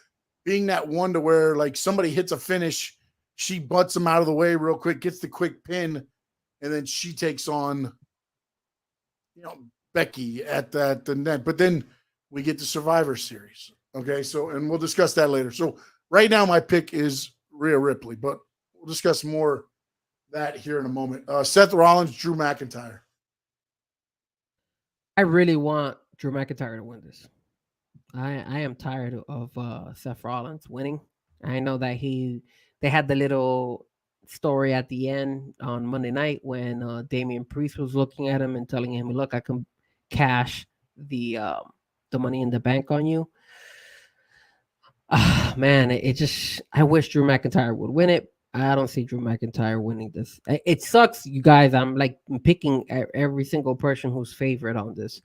being that one to where like somebody hits a finish, she butts him out of the way real quick, gets the quick pin, and then she takes on Becky at the net. But then we get the Survivor Series. Okay, so, and we'll discuss that later. So right now my pick is Rhea Ripley, but we'll discuss more that here in a moment. Seth Rollins, Drew McIntyre. I really want Drew McIntyre to win this. I am tired of Seth Rollins winning. I know that they had the little story at the end on Monday night when Damian Priest was looking at him and telling him, look, I can cash the Money in the Bank on you. Man, I wish Drew McIntyre would win it. I don't see Drew McIntyre winning this. It sucks, you guys. I'm like picking every single person who's favorite on this,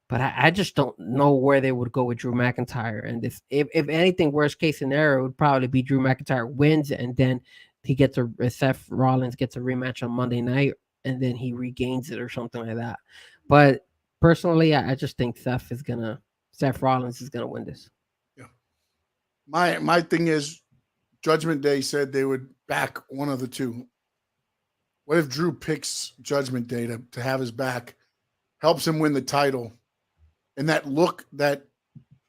but I just don't know where they would go with Drew McIntyre. And this, if anything, worst case scenario would probably be Drew McIntyre wins, and then he gets Seth Rollins gets a rematch on Monday night, and then he regains it or something like that. But personally, I just think Seth Rollins is gonna win this. Yeah. My thing is, Judgment Day said they would back one of the two. What if Drew picks Judgment Day to have his back, helps him win the title, and that look that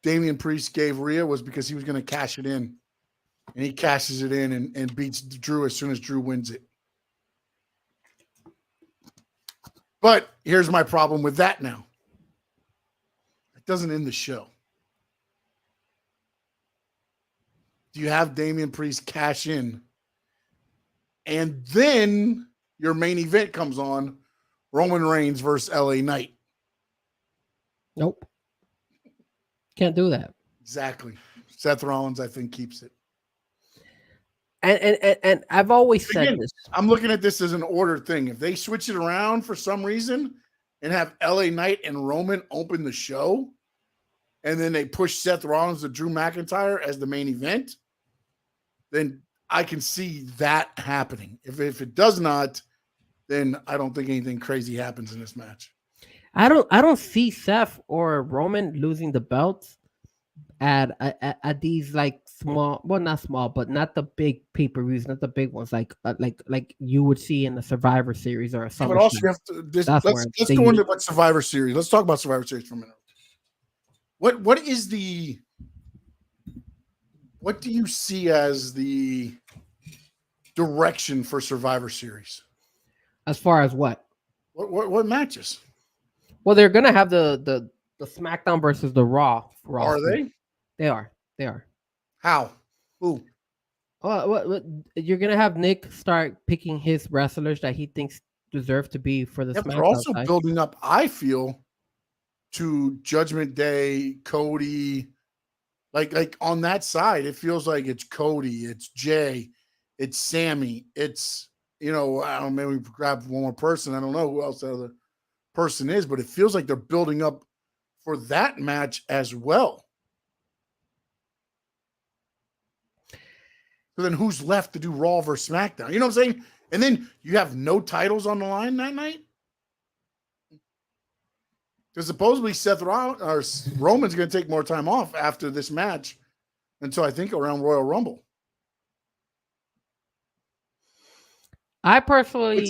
Damian Priest gave Rhea was because he was going to cash it in, and he cashes it in and beats Drew as soon as Drew wins it. But here's my problem with that now. It doesn't end the show. Do you have Damian Priest cash in, and then your main event comes on, Roman Reigns versus LA Knight? Nope. Can't do that. Exactly. Seth Rollins, I think, keeps it. And I've always said this. I'm looking at this as an order thing. If they switch it around for some reason and have LA Knight and Roman open the show, and then they push Seth Rollins to Drew McIntyre as the main event, then I can see that happening. If it does not, then I don't think anything crazy happens in this match. I don't see Seth or Roman losing the belts at these like small, well, not small, but not the big pay-per-views, not the big ones like you would see in the Survivor Series or a Summer. But also you have to let's go into Survivor Series. Let's talk about Survivor Series for a minute. What do you see as the direction for Survivor Series? As far as what? What matches? Well, they're gonna have the SmackDown versus the Raw. Are they? They are. They are. How? Who? What, you're gonna have Nick start picking his wrestlers that he thinks deserve to be for the SmackDown. They're also building up, I feel, to Judgment Day, Cody. Like on that side, it feels like it's Cody, it's Jay, it's Sammy, it's, I don't know, maybe we grab one more person. I don't know who else that other person is, but it feels like they're building up for that match as well. So then who's left to do Raw versus SmackDown? You know what I'm saying? And then you have no titles on the line that night? Because supposedly Roman's going to take more time off after this match until I think around Royal Rumble. I personally,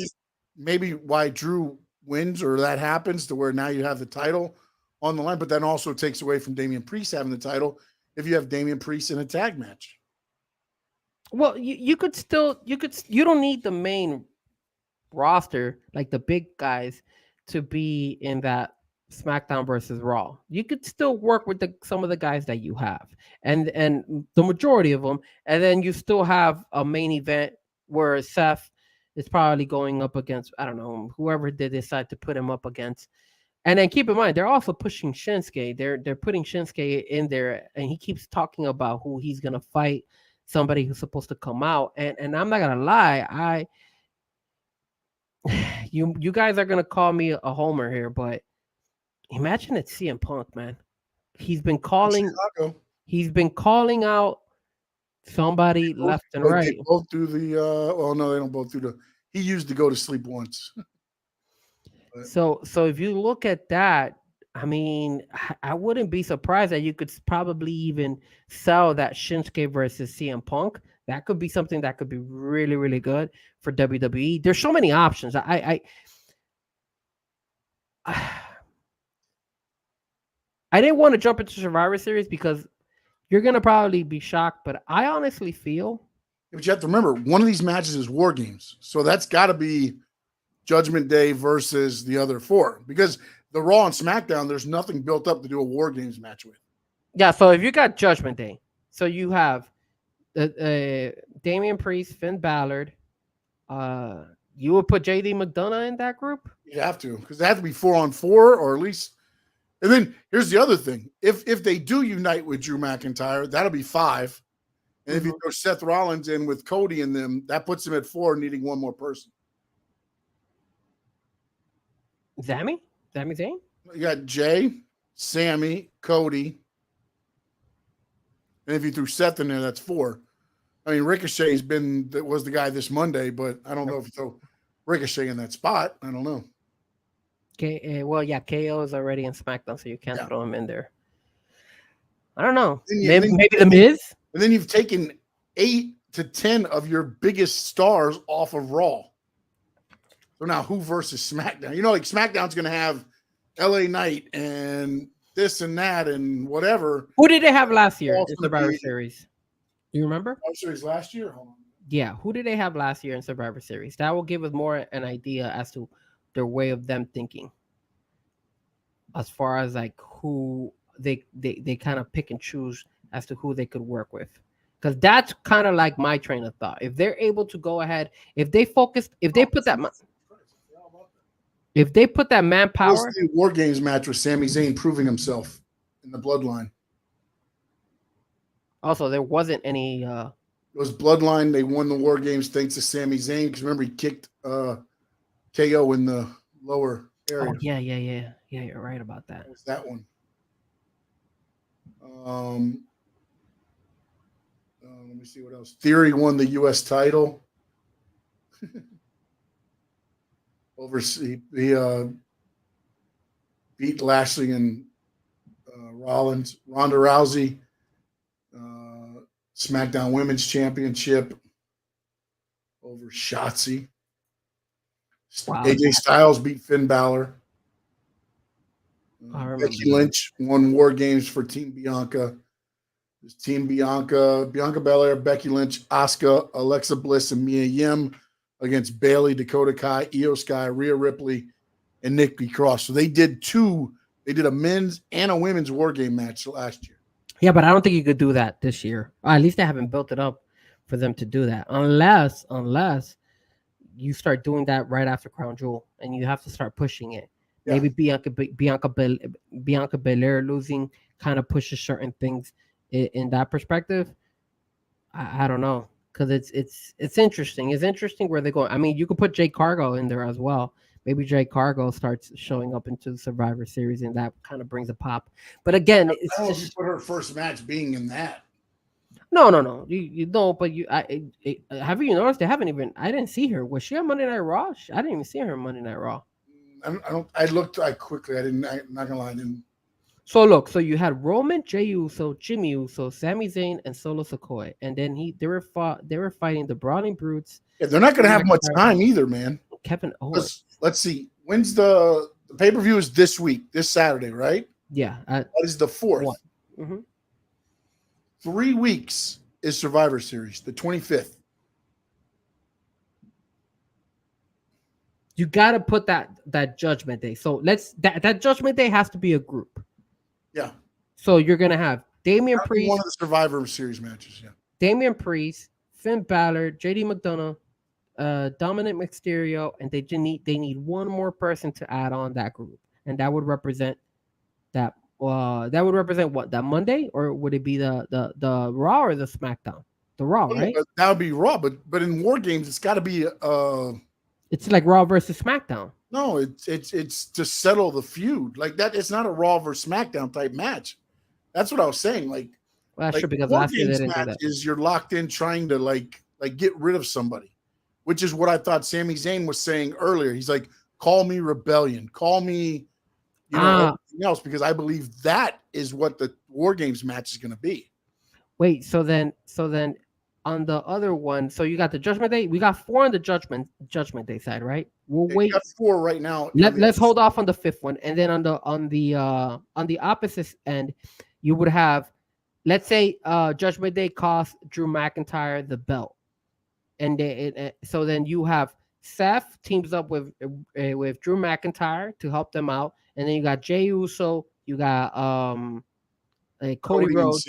maybe why Drew wins or that happens to where now you have the title on the line, but then also takes away from Damian Priest having the title if you have Damian Priest in a tag match. Well, you don't need the main roster, like the big guys, to be in that SmackDown versus Raw. You could still work with some of the guys that you have, and the majority of them, and then you still have a main event where Seth is probably going up against, I don't know, whoever they decide to put him up against. And then keep in mind, they're also pushing Shinsuke. They're putting Shinsuke in there, and he keeps talking about who he's gonna fight, somebody who's supposed to come out. And I'm not gonna lie, you guys are gonna call me a homer here, but imagine it's CM Punk, man. He's been calling out somebody left and right. They both do the no, they don't both do the. He used to go to sleep once. So if you look at that, I mean, I wouldn't be surprised that you could probably even sell that Shinsuke versus CM Punk. That could be something that could be really, really good for WWE. There's so many options. I didn't want to jump into Survivor Series because you're going to probably be shocked, but I honestly feel. But you have to remember, one of these matches is War Games. So that's got to be Judgment Day versus the other four. Because the Raw and SmackDown, there's nothing built up to do a War Games match with. Yeah, so if you got Judgment Day, so you have Damian Priest, Finn Balor, you would put JD McDonough in that group? You have to, because they have to be 4-on-4 or at least. And then here's the other thing. If they do unite with Drew McIntyre, that'll be 5. And if you throw Seth Rollins in with Cody in them, that puts him at 4, needing one more person. Sami Zayn? You got Jay, Sammy, Cody. And if you threw Seth in there, that's 4. I mean, Ricochet was the guy this Monday, but I don't know if you throw Ricochet in that spot. I don't know. KO is already in SmackDown, so you can't throw him in there. I don't know. Maybe The Miz? And then you've taken 8 to 10 of your biggest stars off of Raw. So now who versus SmackDown? You know, like SmackDown's going to have LA Knight and this and that and whatever. Who did they have last year in Survivor Series? Do you remember? Survivor Series last year? Hold on. Yeah, who did they have last year in Survivor Series? That will give us more an idea as to their way of them thinking. As far as like who they kind of pick and choose as to who they could work with. Because that's kind of like my train of thought. If they're able to go ahead, if they put that manpower. The War Games match with Sami Zayn proving himself in the Bloodline. Also, there wasn't any. It was Bloodline. They won the War Games thanks to Sami Zayn. Because remember, he kicked KO in the lower area. Oh, yeah. You're right about that. What was that one? Let me see what else. Theory won the U.S. title. He beat Lashley and Rollins. Ronda Rousey, SmackDown Women's Championship over Shotzi. Wow. AJ Styles beat Finn Balor. Becky Lynch won War Games for Team Bianca. There's Team Bianca, Bianca Belair, Becky Lynch, Asuka, Alexa Bliss, and Mia Yim against Bayley, Dakota Kai, Io Sky, Rhea Ripley, and Nikki Cross. So they did a men's and a women's War Game match last year. Yeah, but I don't think you could do that this year. Or at least they haven't built it up for them to do that. Unless you start doing that right after Crown Jewel and you have to start pushing it. Yeah. Maybe Bianca Belair losing kind of pushes certain things in that perspective. I don't know, because it's interesting. It's interesting where they're going. I mean, you could put Jade Cargill in there as well. Maybe Jade Cargill starts showing up into the Survivor Series, and that kind of brings a pop. But again, it's just you put her first match being in that. No. You don't. But have you noticed they haven't even? I didn't see her. Was she on Monday Night Raw? I didn't even see her on Monday Night Raw. I looked quickly. I'm not gonna lie. I didn't. So you had Roman, Jey Uso, Jimmy Uso, Sami Zayn, and Solo Sikoa, and then they were fighting the Brawling Brutes. Yeah, they're not gonna have much time either, man. Kevin Owens. Let's see. When's the pay-per-view is this week, this Saturday, right? Yeah. That is the 4th. Mm-hmm. 3 weeks is Survivor Series, the 25th. You got to put that Judgment Day. So that Judgment Day has to be a group. Yeah. So you're gonna have Damian Priest, one of the Survivor Series matches. Yeah. Damian Priest, Finn Balor, JD McDonough, Dominic Mysterio, and they need one more person to add on that group, and that would represent that. That would represent what, that Monday, or would it be the Raw or the SmackDown? The Raw, right? That would be Raw, but in War Games, it's got to be It's like Raw versus SmackDown. No, it's to settle the feud like that. It's not a Raw versus SmackDown type match. That's what I was saying. Well, that's true, because last year they didn't do that. Is you're locked in trying to like get rid of somebody, which is what I thought Sami Zayn was saying earlier. He's like, call me rebellion, call me, everything else, because I believe that is what the War Games match is going to be. Wait, so then on the other one, so you got the Judgment Day. We got 4 on the Judgment Day side, right? We'll wait. You got 4 right now. Let's hold off on the 5th one, and then on the opposite end, you would have, let's say, Judgment Day cost Drew McIntyre the belt, and so then you have Seth teams up with Drew McIntyre to help them out, and then you got Jey Uso, you got Cody Rhodes,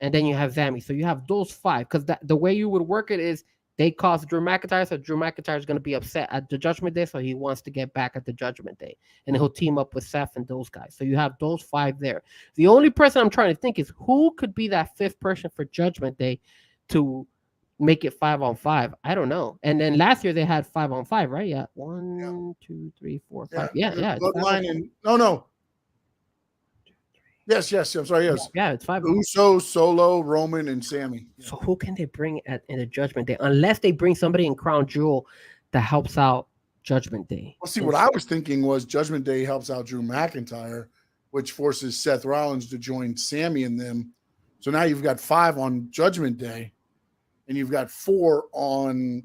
and then you have Sami. So you have those 5, because the way you would work it is they cost Drew McIntyre, so Drew McIntyre is going to be upset at the Judgment Day, so he wants to get back at the Judgment Day, and he'll team up with Seth and those guys. So you have those 5 there. The only person I'm trying to think is who could be that 5th person for Judgment Day, to make it 5-on-5. I don't know. And then last year they had 5-on-5, right? Yeah, 1, 2, 3, 4, 5. Yeah. It's Bloodline and no. Yes. I'm sorry. Yes. Yeah, it's 5. Uso, Solo, Roman, and Sammy. So who can they bring in the Judgment Day? Unless they bring somebody in Crown Jewel that helps out Judgment Day. Well, see, what I was thinking was Judgment Day helps out Drew McIntyre, which forces Seth Rollins to join Sammy and them. So now you've got 5 on Judgment Day, and you've got 4 on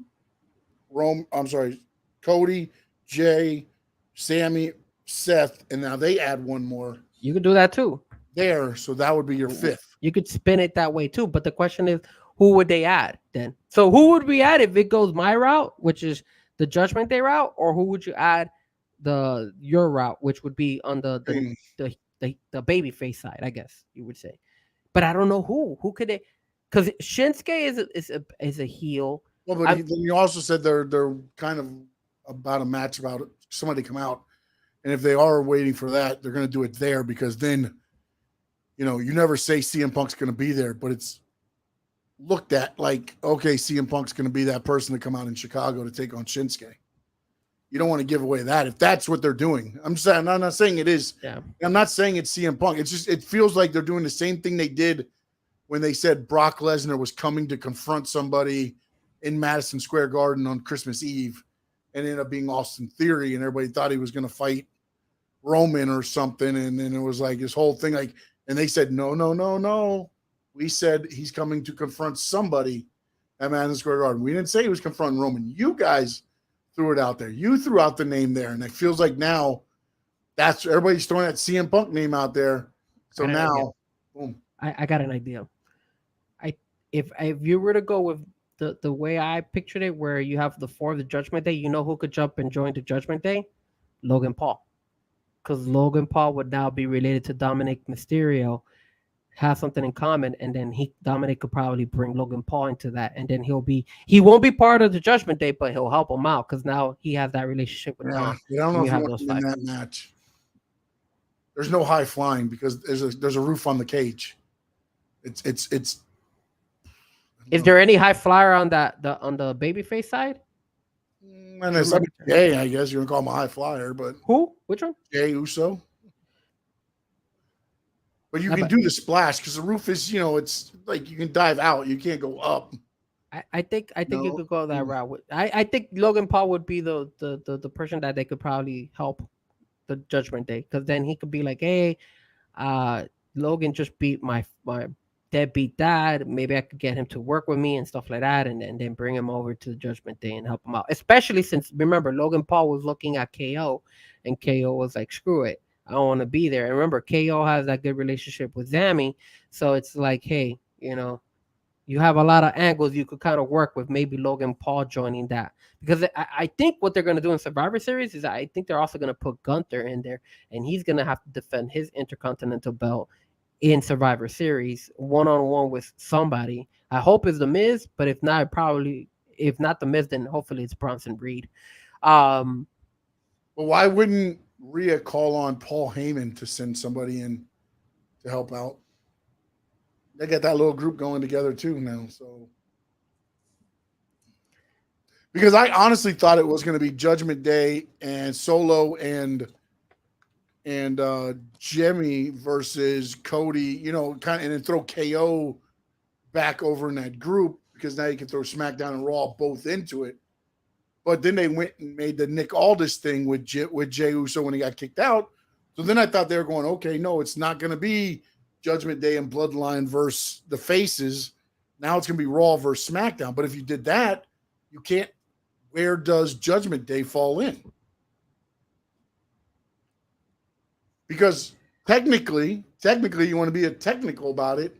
Cody, Jay, Sammy, Seth, and now they add one more. You could do that too. There, so that would be your 5th. You could spin it that way too, but the question is, who would they add then? So who would we add if it goes my route, which is the Judgment Day route, or who would you add your route, which would be on the babyface side, I guess you would say. But I don't know who could they, because Shinsuke is a heel. Well, but then you also said they're kind of about a match about somebody come out, and if they are waiting for that, they're going to do it there, because then, you never say CM Punk's going to be there, but it's looked at like, okay, CM Punk's going to be that person to come out in Chicago to take on Shinsuke. You don't want to give away that if that's what they're doing. I'm not saying it is. Yeah. I'm not saying it's CM Punk. It's just, it feels like they're doing the same thing they did when they said Brock Lesnar was coming to confront somebody in Madison Square Garden on Christmas Eve, and ended up being Austin Theory, and everybody thought he was going to fight Roman or something. And then it was like this whole thing, like, and they said, no. We said he's coming to confront somebody at Madison Square Garden. We didn't say he was confronting Roman. You guys threw it out there. You threw out the name there, and it feels like now that's everybody's throwing that CM Punk name out there. So now, boom. I got an idea. If you were to go with the way I pictured it, where you have the 4 of the Judgment Day, who could jump and join the Judgment Day? Logan Paul, because Logan Paul would now be related to Dominic Mysterio, have something in common, and then Dominic could probably bring Logan Paul into that, and then he won't be part of the Judgment Day, but he'll help him out because now he has that relationship with Dom. I don't know if you want him in that match. There's no high flying because there's a roof on the cage. It's. Is there any high flyer on the babyface side? And it's like Jay, I guess you can call him a high flyer, but who? Which one? Jay Uso. But you can do the splash because the roof is, it's like you can dive out. You can't go up. I think you could go that route. I think Logan Paul would be the person that they could probably help the Judgment Day, because then he could be like, hey, Logan just beat my deadbeat dad. Maybe I could get him to work with me and stuff like that, and then bring him over to the Judgment Day and help him out. Especially since, remember, Logan Paul was looking at KO, and KO was like, screw it, I don't want to be there. And remember, KO has that good relationship with Zammy, so it's like, hey, you have a lot of angles you could kind of work with. Maybe Logan Paul joining that, because I think what they're going to do in Survivor Series is I think they're also going to put Gunther in there, and he's going to have to defend his Intercontinental belt in Survivor Series one-on-one with somebody. I hope it's The Miz, but if not The Miz, then hopefully it's Bronson Reed. Well, why wouldn't Rhea call on Paul Heyman to send somebody in to help out? They got that little group going together too now. So, because I honestly thought it was going to be Judgment Day and Solo and Jimmy versus Cody, and then throw KO back over in that group, because now you can throw SmackDown and Raw both into it. But then they went and made the Nick Aldis thing with Jey Uso when he got kicked out. So then I thought they were going, okay, no, it's not going to be Judgment Day and Bloodline versus the faces. Now it's going to be Raw versus SmackDown. But if you did that, you can't. Where does Judgment Day fall in? Because technically, you want to be technical about it.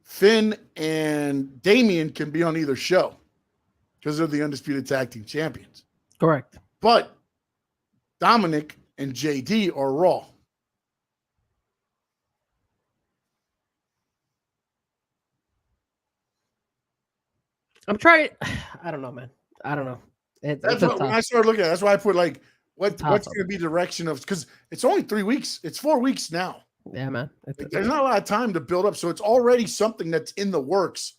Finn and Damian can be on either show because they're the undisputed tag team champions. Correct. But Dominic and JD are Raw. I'm trying. I don't know, man. I don't know. That's what, when I started looking at it, that's why I put like, what's going to be the direction of, because it's only 3 weeks. It's 4 weeks now. Yeah, man. Like, there's not a lot of time to build up, so it's already something that's in the works.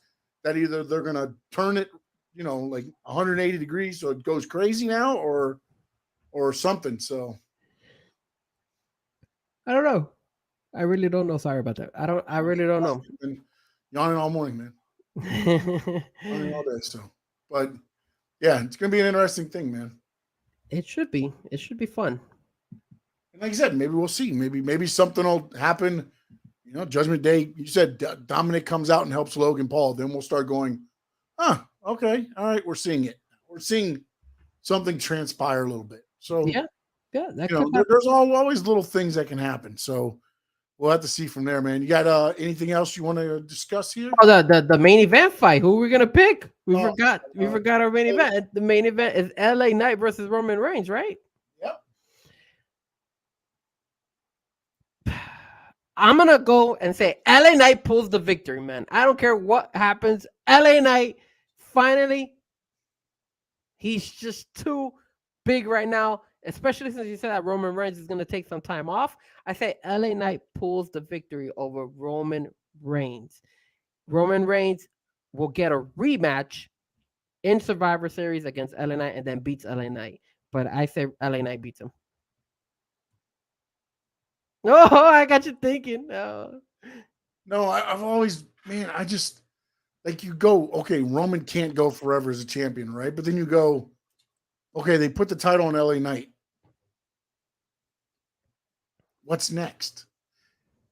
That either they're gonna turn it, like 180 degrees, so it goes crazy now, or something. So I don't know. I really don't know. Sorry about that. I really don't know. Been yawning all morning, man. Yawning all day. So, but yeah, it's gonna be an interesting thing, man. It should be. It should be fun. And like I said, maybe we'll see. Maybe something will happen. Judgment Day. You said Dominic comes out and helps Logan Paul. Then we'll start going. Okay, all right. We're seeing it. We're seeing something transpire a little bit. So yeah. That there's always little things that can happen. So we'll have to see from there, man. You got anything else you want to discuss here? Oh, the main event fight. Who are we gonna pick? We forgot our main event. The main event is LA Knight versus Roman Reigns, right? Yep. I'm gonna go and say LA Knight pulls the victory, man. I don't care what happens. LA Knight finally, he's just too big right now, especially since you said that Roman Reigns is gonna take some time off. I say LA Knight pulls the victory over Roman Reigns. Roman Reigns will get a rematch in Survivor Series against LA Knight and then beats LA Knight. But I say LA Knight beats him. Oh, I got you thinking. No, I've always, man, I just, like, you go, okay, Roman can't go forever as a champion, right? But then you go, okay, they put the title on LA Knight. What's next?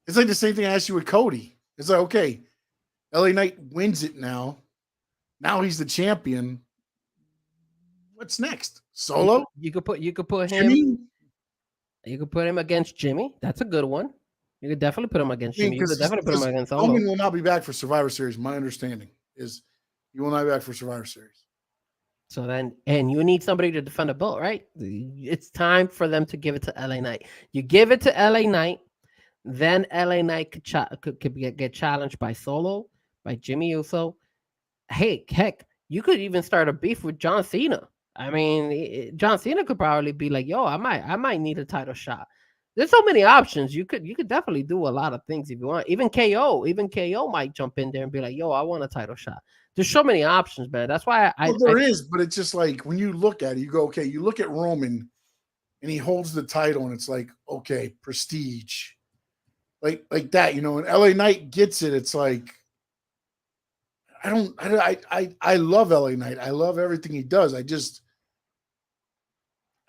It's like the same thing I asked you with Cody. It's like, okay, LA Knight wins it now. Now he's the champion. What's next? Solo? You could put Jimmy? him. You could put him against Jimmy. That's a good one. You could definitely put him against Jimmy. You could definitely put him against Solo. Roman will not be back for Survivor Series. My understanding is he will not be back for Survivor Series. So then, and you need somebody to defend a belt, right? It's time for them to give it to LA Knight. You give it to LA Knight, then LA Knight could get challenged by Solo, by Jimmy Uso. Hey, heck, you could even start a beef with John Cena. I mean, John Cena could probably be like, "Yo, I might need a title shot." There's so many options. You could definitely do a lot of things if you want. Even KO might jump in there and be like, "Yo, I want a title shot." There's so many options, man. That's why there is, but it's just like when you look at it, you go, okay, you look at Roman and he holds the title and it's like, okay, prestige. Like that, and LA Knight gets it. It's like, I love LA Knight. I love everything he does. I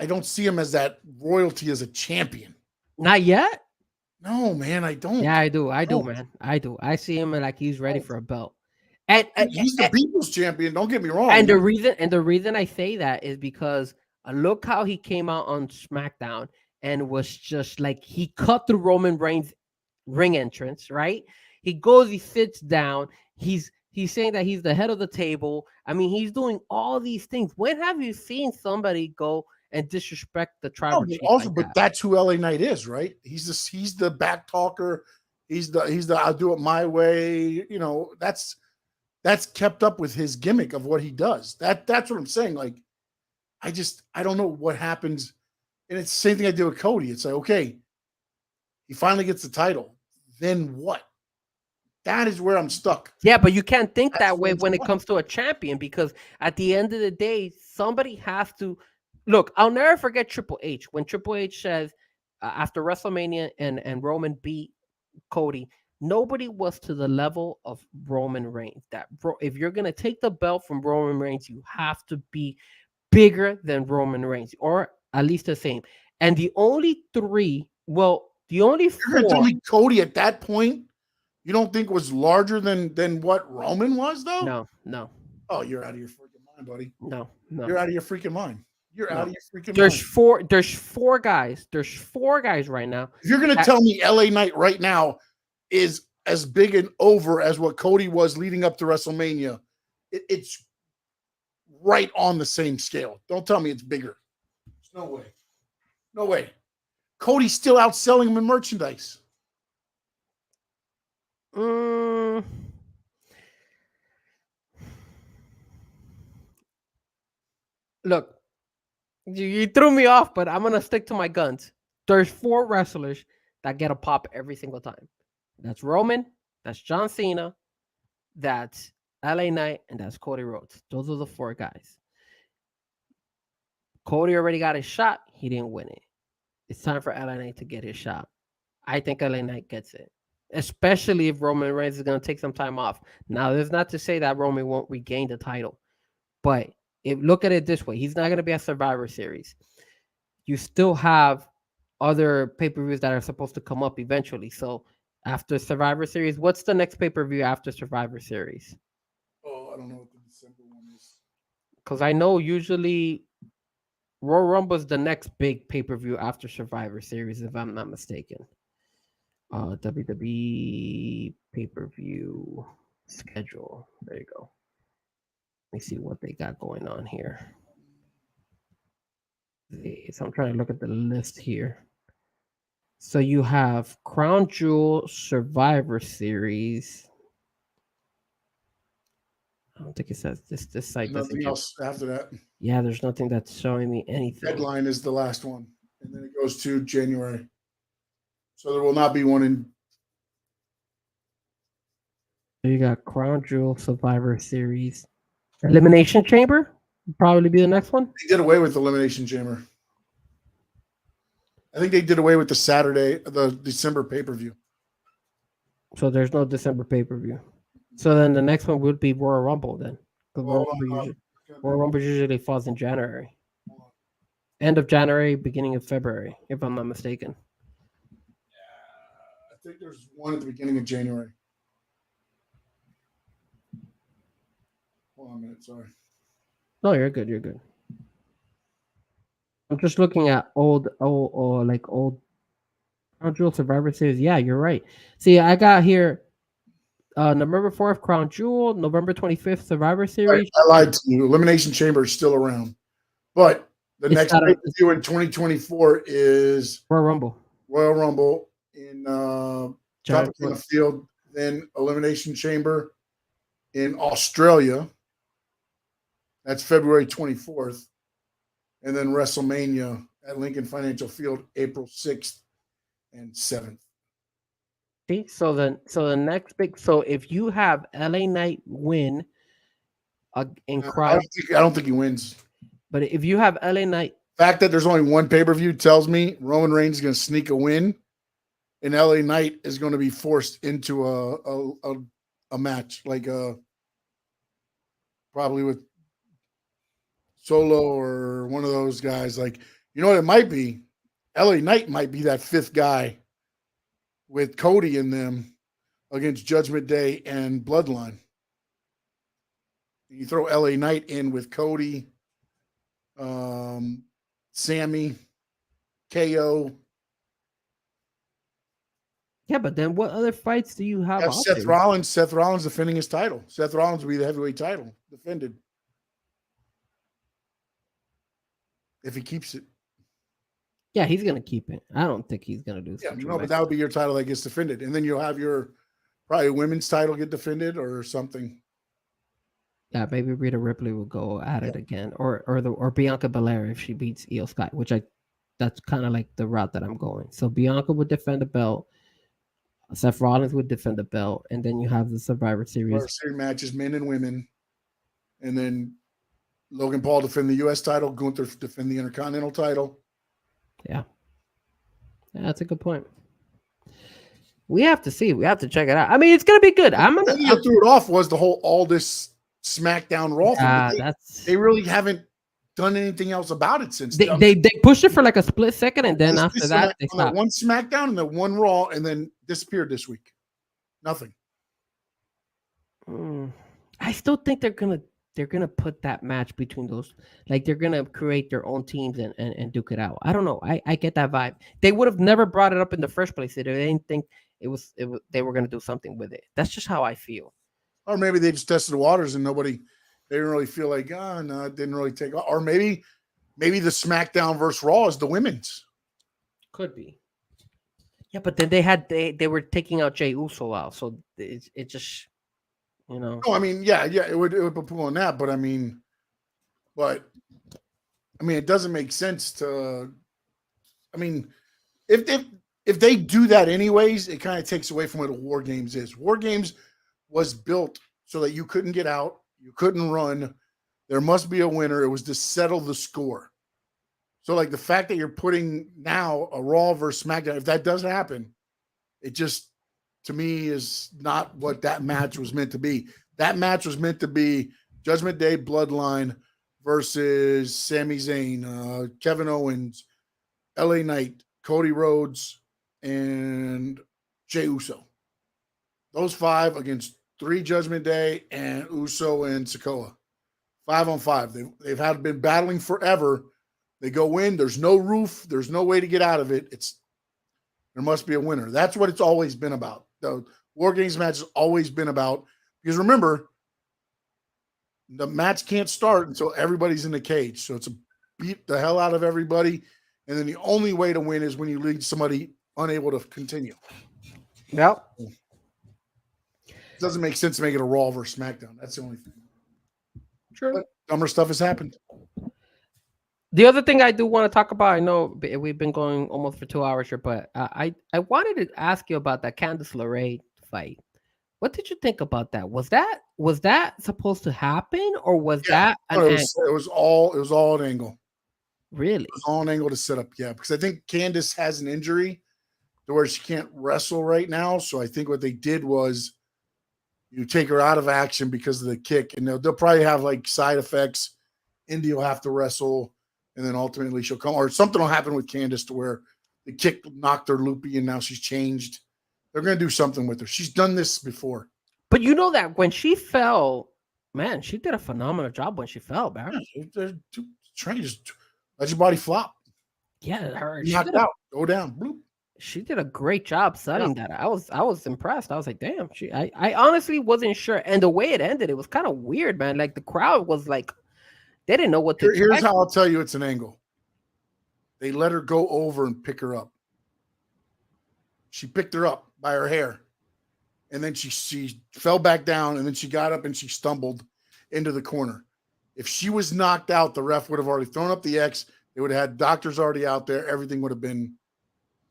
don't see him as that royalty as a champion. Not yet? No, man, I don't. Yeah, I do, man. I do. I see him like he's ready for a belt. And he's the people's champion, don't get me wrong. And the reason I say that is because look how he came out on SmackDown and was just like, he cut through Roman Reigns' ring entrance, right? He goes, he sits down, he's saying that he's the head of the table. I mean, he's doing all these things. When have you seen somebody go and disrespect the tribal chief? Also, like but that's who LA Knight is, right? He's the back talker. He's the I'll do it my way. That's kept up with his gimmick of what he does. That's what I'm saying. Like, I don't know what happens. And it's the same thing I did with Cody. It's like, okay, he finally gets the title. Then what? That is where I'm stuck. Yeah, but you can't think that way when it comes to a champion, because at the end of the day, somebody has to look. I'll never forget Triple H when Triple H says after WrestleMania and Roman beat Cody, nobody was to the level of Roman Reigns. If you're gonna take the belt from Roman Reigns, you have to be bigger than Roman Reigns, or at least the same. And the only four. You're gonna tell me Cody at that point, you don't think was larger than what Roman was, though? No. Oh, you're out of your freaking mind, buddy. No. You're out of your freaking mind. You're out of your freaking mind. There's four guys. There's four guys right now. If you're gonna tell me LA Knight right now is as big and over as what Cody was leading up to WrestleMania, it's right on the same scale. Don't tell me it's bigger. There's no way. No way. Cody's still outselling him in merchandise. Look, you threw me off, but I'm gonna stick to my guns. There's four wrestlers that get a pop every single time. That's Roman, that's John Cena, that's LA Knight, and that's Cody Rhodes. Those are the 4 guys. Cody already got his shot. He didn't win it. It's time for LA Knight to get his shot. I think LA Knight gets it, especially if Roman Reigns is going to take some time off. Now, there's not to say that Roman won't regain the title, but look at it this way. He's not going to be a Survivor Series. You still have other pay-per-views that are supposed to come up eventually. So after Survivor Series, what's the next pay-per-view after Survivor Series? Oh, I don't know what the December one is. Because I know usually Royal Rumble is the next big pay-per-view after Survivor Series, if I'm not mistaken. WWE pay-per-view schedule. There you go. Let me see what they got going on here. So I'm trying to look at the list here. So you have Crown Jewel Survivor Series. I don't think it says this site doesn't Nothing give. else after that. Yeah, there's nothing that's showing me anything. Deadline is the last one, and then it goes to January. So there will not be one in. So you got Crown Jewel Survivor Series. Elimination Chamber would probably be the next one. They did away with Elimination Chamber. I think they did away with the December pay-per-view. So there's no December pay-per-view. So then the next one would be Royal Rumble then. Royal Rumble usually falls in January. End of January, beginning of February, if I'm not mistaken. Yeah, I think there's one at the beginning of January. Hold on a minute, sorry. No, you're good. You're good. I'm just looking at old Crown Jewel Survivor Series. Yeah, you're right. See, I got here November 4th, Crown Jewel, November 25th, Survivor Series. I lied to you. Elimination Chamber is still around. But the next pay-per-view in 2024 is Royal Rumble in Tropicana Field, then Elimination Chamber in Australia. That's February 24th. And then WrestleMania at Lincoln Financial Field, April 6th and 7th. See, so the next big, so if you have LA Knight win in Crown, I don't think he wins. But if you have LA Knight, the fact that there's only one pay-per-view tells me Roman Reigns is going to sneak a win, and LA Knight is going to be forced into a match, like probably with Solo or one of those guys. Like, you know what it might be? LA Knight might be that 5th guy with Cody in them against Judgment Day and Bloodline. You throw LA Knight in with Cody, Sammy, KO. Yeah, but then what other fights do you have? Seth Rollins. Seth Rollins defending his title. Seth Rollins will be the heavyweight title defended if he keeps it. Yeah, he's gonna keep it. I don't think he's gonna do. Yeah, no, but that would be your title that gets defended, and then you'll have your probably women's title get defended or something. Yeah, maybe Rhea Ripley will go at it again, or Bianca Belair if she beats Io Sky, which that's kind of like the route that I'm going. So Bianca would defend the belt, Seth Rollins would defend the belt, and then you have the Survivor Series. Survivor Series matches, men and women, and then Logan Paul defend the U.S. title, Gunther defend the Intercontinental title. Yeah, that's a good point. We have to see. We have to check it out. I mean, it's gonna be good. The thing that threw it off was the whole Aldis SmackDown Raw. They really haven't done anything else about it since. They pushed it for like a split second, and then after that, they stopped. One SmackDown and then one Raw, and then disappeared this week. Nothing. I still think they're gonna put that match between those. Like they're gonna create their own teams and duke it out. I don't know. I get that vibe. They would have never brought it up in the first place if they didn't think it was they were gonna do something with it. That's just how I feel. Or maybe they just tested the waters and they didn't really feel like, no, it didn't really take off. Or maybe the SmackDown versus Raw is the women's. Could be. Yeah, but then they were taking out Jey Uso out, so it just, you know. No, I mean, yeah, it would be pulling that, but I mean, it doesn't make sense to. I mean, if if they do that anyways, it kind of takes away from what a War Games is. War Games was built so that you couldn't get out, you couldn't run. There must be a winner. It was to settle the score. So, like the fact that you're putting now a Raw versus SmackDown, if that does happen, it just, to me, is not what that match was meant to be. That match was meant to be Judgment Day Bloodline versus Sami Zayn, Kevin Owens, LA Knight, Cody Rhodes, and Jey Uso. Those 5 against 3 Judgment Day and Uso and Sikoa. 5-on-5. They've been battling forever. They go in. There's no roof. There's no way to get out of it. There must be a winner. That's what it's always been about. The War Games match has always been about. Because remember, the match can't start until everybody's in the cage. So it's a beat the hell out of everybody. And then the only way to win is when you leave somebody unable to continue. Yep. It doesn't make sense to make it a Raw versus SmackDown. That's the only thing. True. But dumber stuff has happened. The other thing I do want to talk about, I know we've been going almost for 2 hours here, but I wanted to ask you about that Candice LeRae fight. What did you think about that? Was that supposed to happen, or was that an angle? It was all an angle. Really? It was all an angle to set up, yeah. Because I think Candice has an injury to where she can't wrestle right now. So I think what they did was you take her out of action because of the kick, and they'll probably have like side effects. Indy will have to wrestle, and then ultimately she'll come, or something will happen with Candice to where the kick knocked her loopy, and now she's changed. They're going to do something with her. She's done this before. But you know that when she fell, man, she did a phenomenal job when she fell, man. Yeah, trying to just let your body flop. Yeah, her knocked out, go down, bloop. She did a great job selling that. I was impressed. I was like, damn. I honestly wasn't sure, and the way it ended, it was kind of weird, man. Like the crowd was like, they didn't know what to. Here's how I'll tell you, it's an angle. They let her go over and pick her up. She picked her up by her hair, and then she fell back down, and then she got up and she stumbled into the corner. If she was knocked out, the ref would have already thrown up the X. They would have had doctors already out there. Everything would have been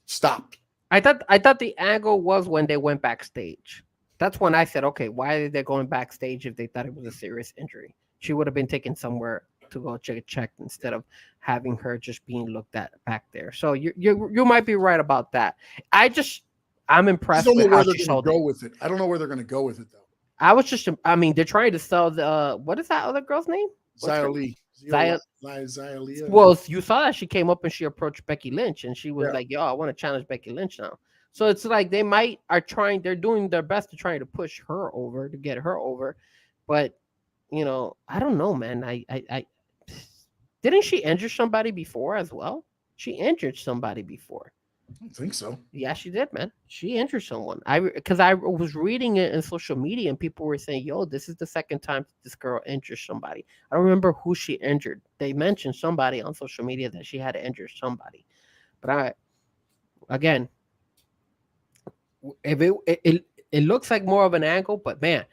stopped. I thought the angle was when they went backstage. That's when I said, okay, why are they going backstage if they thought it was a serious injury? She would have been taken somewhere to go check instead of having her just being looked at back there. So you might be right about that. I'm impressed with how she sold it. With it. I don't know where they're going to go with it though. They're trying to sell the what is that other girl's name? Xia Li. Well, you saw that she came up and she approached Becky Lynch, and she was like, "Yo, I want to challenge Becky Lynch now." So it's like they're doing their best to try to push her over, to get her over, but I don't know, man. I didn't she injure somebody before as well? She injured somebody before. I don't think so. Yeah, she did, man. She injured someone. Because I was reading it in social media, and people were saying, "Yo, this is the second time this girl injured somebody." I don't remember who she injured. They mentioned somebody on social media that she had to injure somebody. But again, if it looks like more of an angle, but man,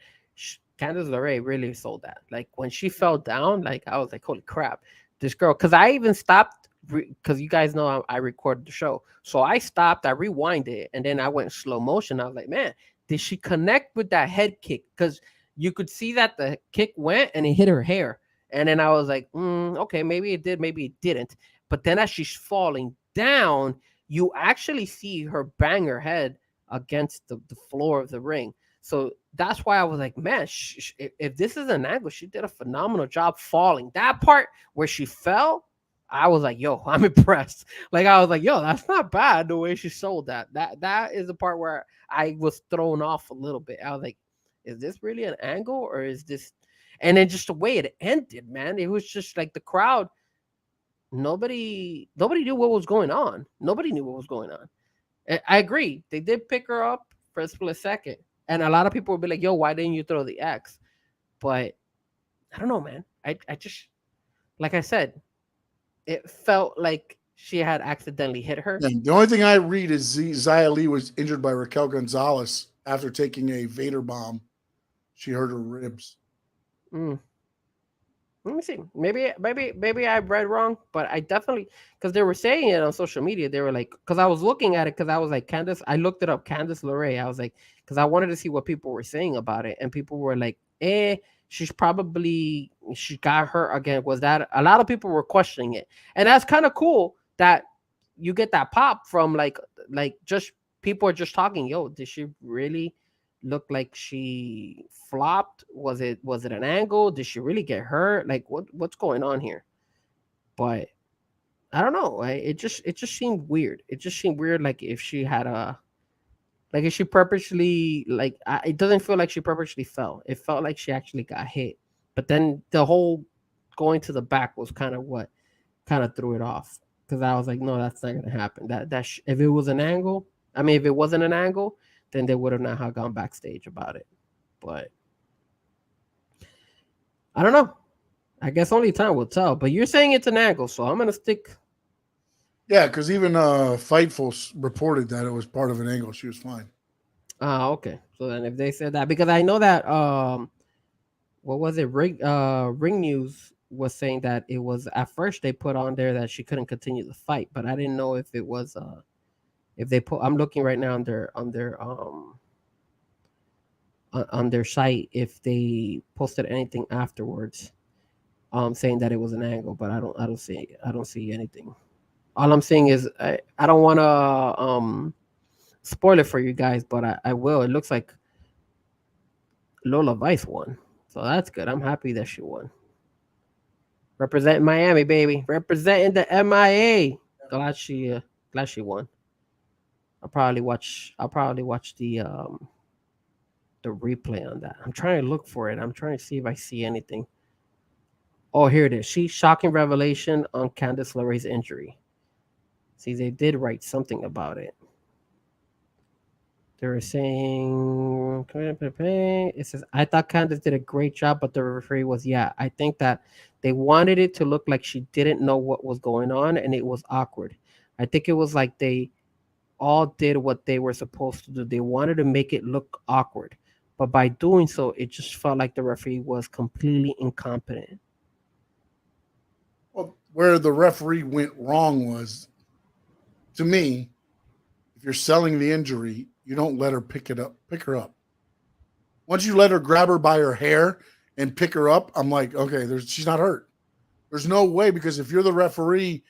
Candice LeRae really sold that. Like when she fell down, like I was like, "Holy crap, this girl!" Because I even stopped. Because you guys know I recorded the show, so I stopped, I rewinded it, and then I went slow motion. I was like, man, did she connect with that head kick? Because you could see that the kick went and it hit her hair, and then I was like, okay, maybe it did, maybe it didn't. But then as she's falling down, you actually see her bang her head against the floor of the ring. So that's why I was like, man, if this is an angle, she did a phenomenal job falling. That part where she fell, I was like, yo, I'm impressed. Like, I was like, yo, that's not bad the way she sold that. That is the part where I was thrown off a little bit. I was like, is this really an angle or is this? And then just the way it ended, man, it was just like the crowd. Nobody knew what was going on. Nobody knew what was going on. I agree. They did pick her up for a split second. And a lot of people would be like, yo, why didn't you throw the X? But I don't know, man. I just, like I said, it felt like she had accidentally hit her. Yeah, the only thing I read is Xia Li was injured by Raquel Gonzalez after taking a Vader bomb. She hurt her ribs. Let me see. Maybe I read wrong, but I definitely because they were saying it on social media. They were like, because I was looking at it because I was like Candice. I looked it up, Candice LeRae. I was like, because I wanted to see what people were saying about it, and people were like, she got hurt again. Was that a lot of people were questioning it, and that's kind of cool that you get that pop from like just people are just talking. Yo, did she really look like she flopped? Was it an angle? Did she really get hurt? Like what's going on here? But I don't know. It just seemed weird. It just seemed weird. Like if she had if she purposely it doesn't feel like she purposely fell. It felt like she actually got hit. But then the whole going to the back was kind of what kind of threw it off because I was like, no, that's not gonna happen. If it was an angle, I mean, if it wasn't an angle, then they would have not have gone backstage about it. But I don't know. I guess only time will tell. But you're saying it's an angle, so I'm gonna stick. Yeah, because even Fightful reported that it was part of an angle. She was fine. Okay. So then if they said that, because I know that what was it? Ring News was saying that it was at first they put on there that she couldn't continue the fight, but I didn't know if it was if they put. I'm looking right now on their site if they posted anything afterwards, saying that it was an angle, but I don't see anything. All I'm saying is I don't want to spoil it for you guys, but I will. It looks like Lola Vice won, so that's good. I'm happy that she won. Representing Miami, baby. Representing the MIA. Glad she won. I'll probably watch the replay on that. I'm trying to look for it. I'm trying to see if I see anything. Oh, here it is. Shocking revelation on Candice LeRae's injury. See, they did write something about it. They were saying, it says, I thought Candice did a great job, but the referee was, I think that they wanted it to look like she didn't know what was going on and it was awkward. I think it was like they all did what they were supposed to do. They wanted to make it look awkward, but by doing so, it just felt like the referee was completely incompetent. Well, where the referee went wrong was, to me, if you're selling the injury, you don't let her pick her up. Once you let her grab her by her hair and pick her up, I'm like, okay, she's not hurt. There's no way, because if you're the referee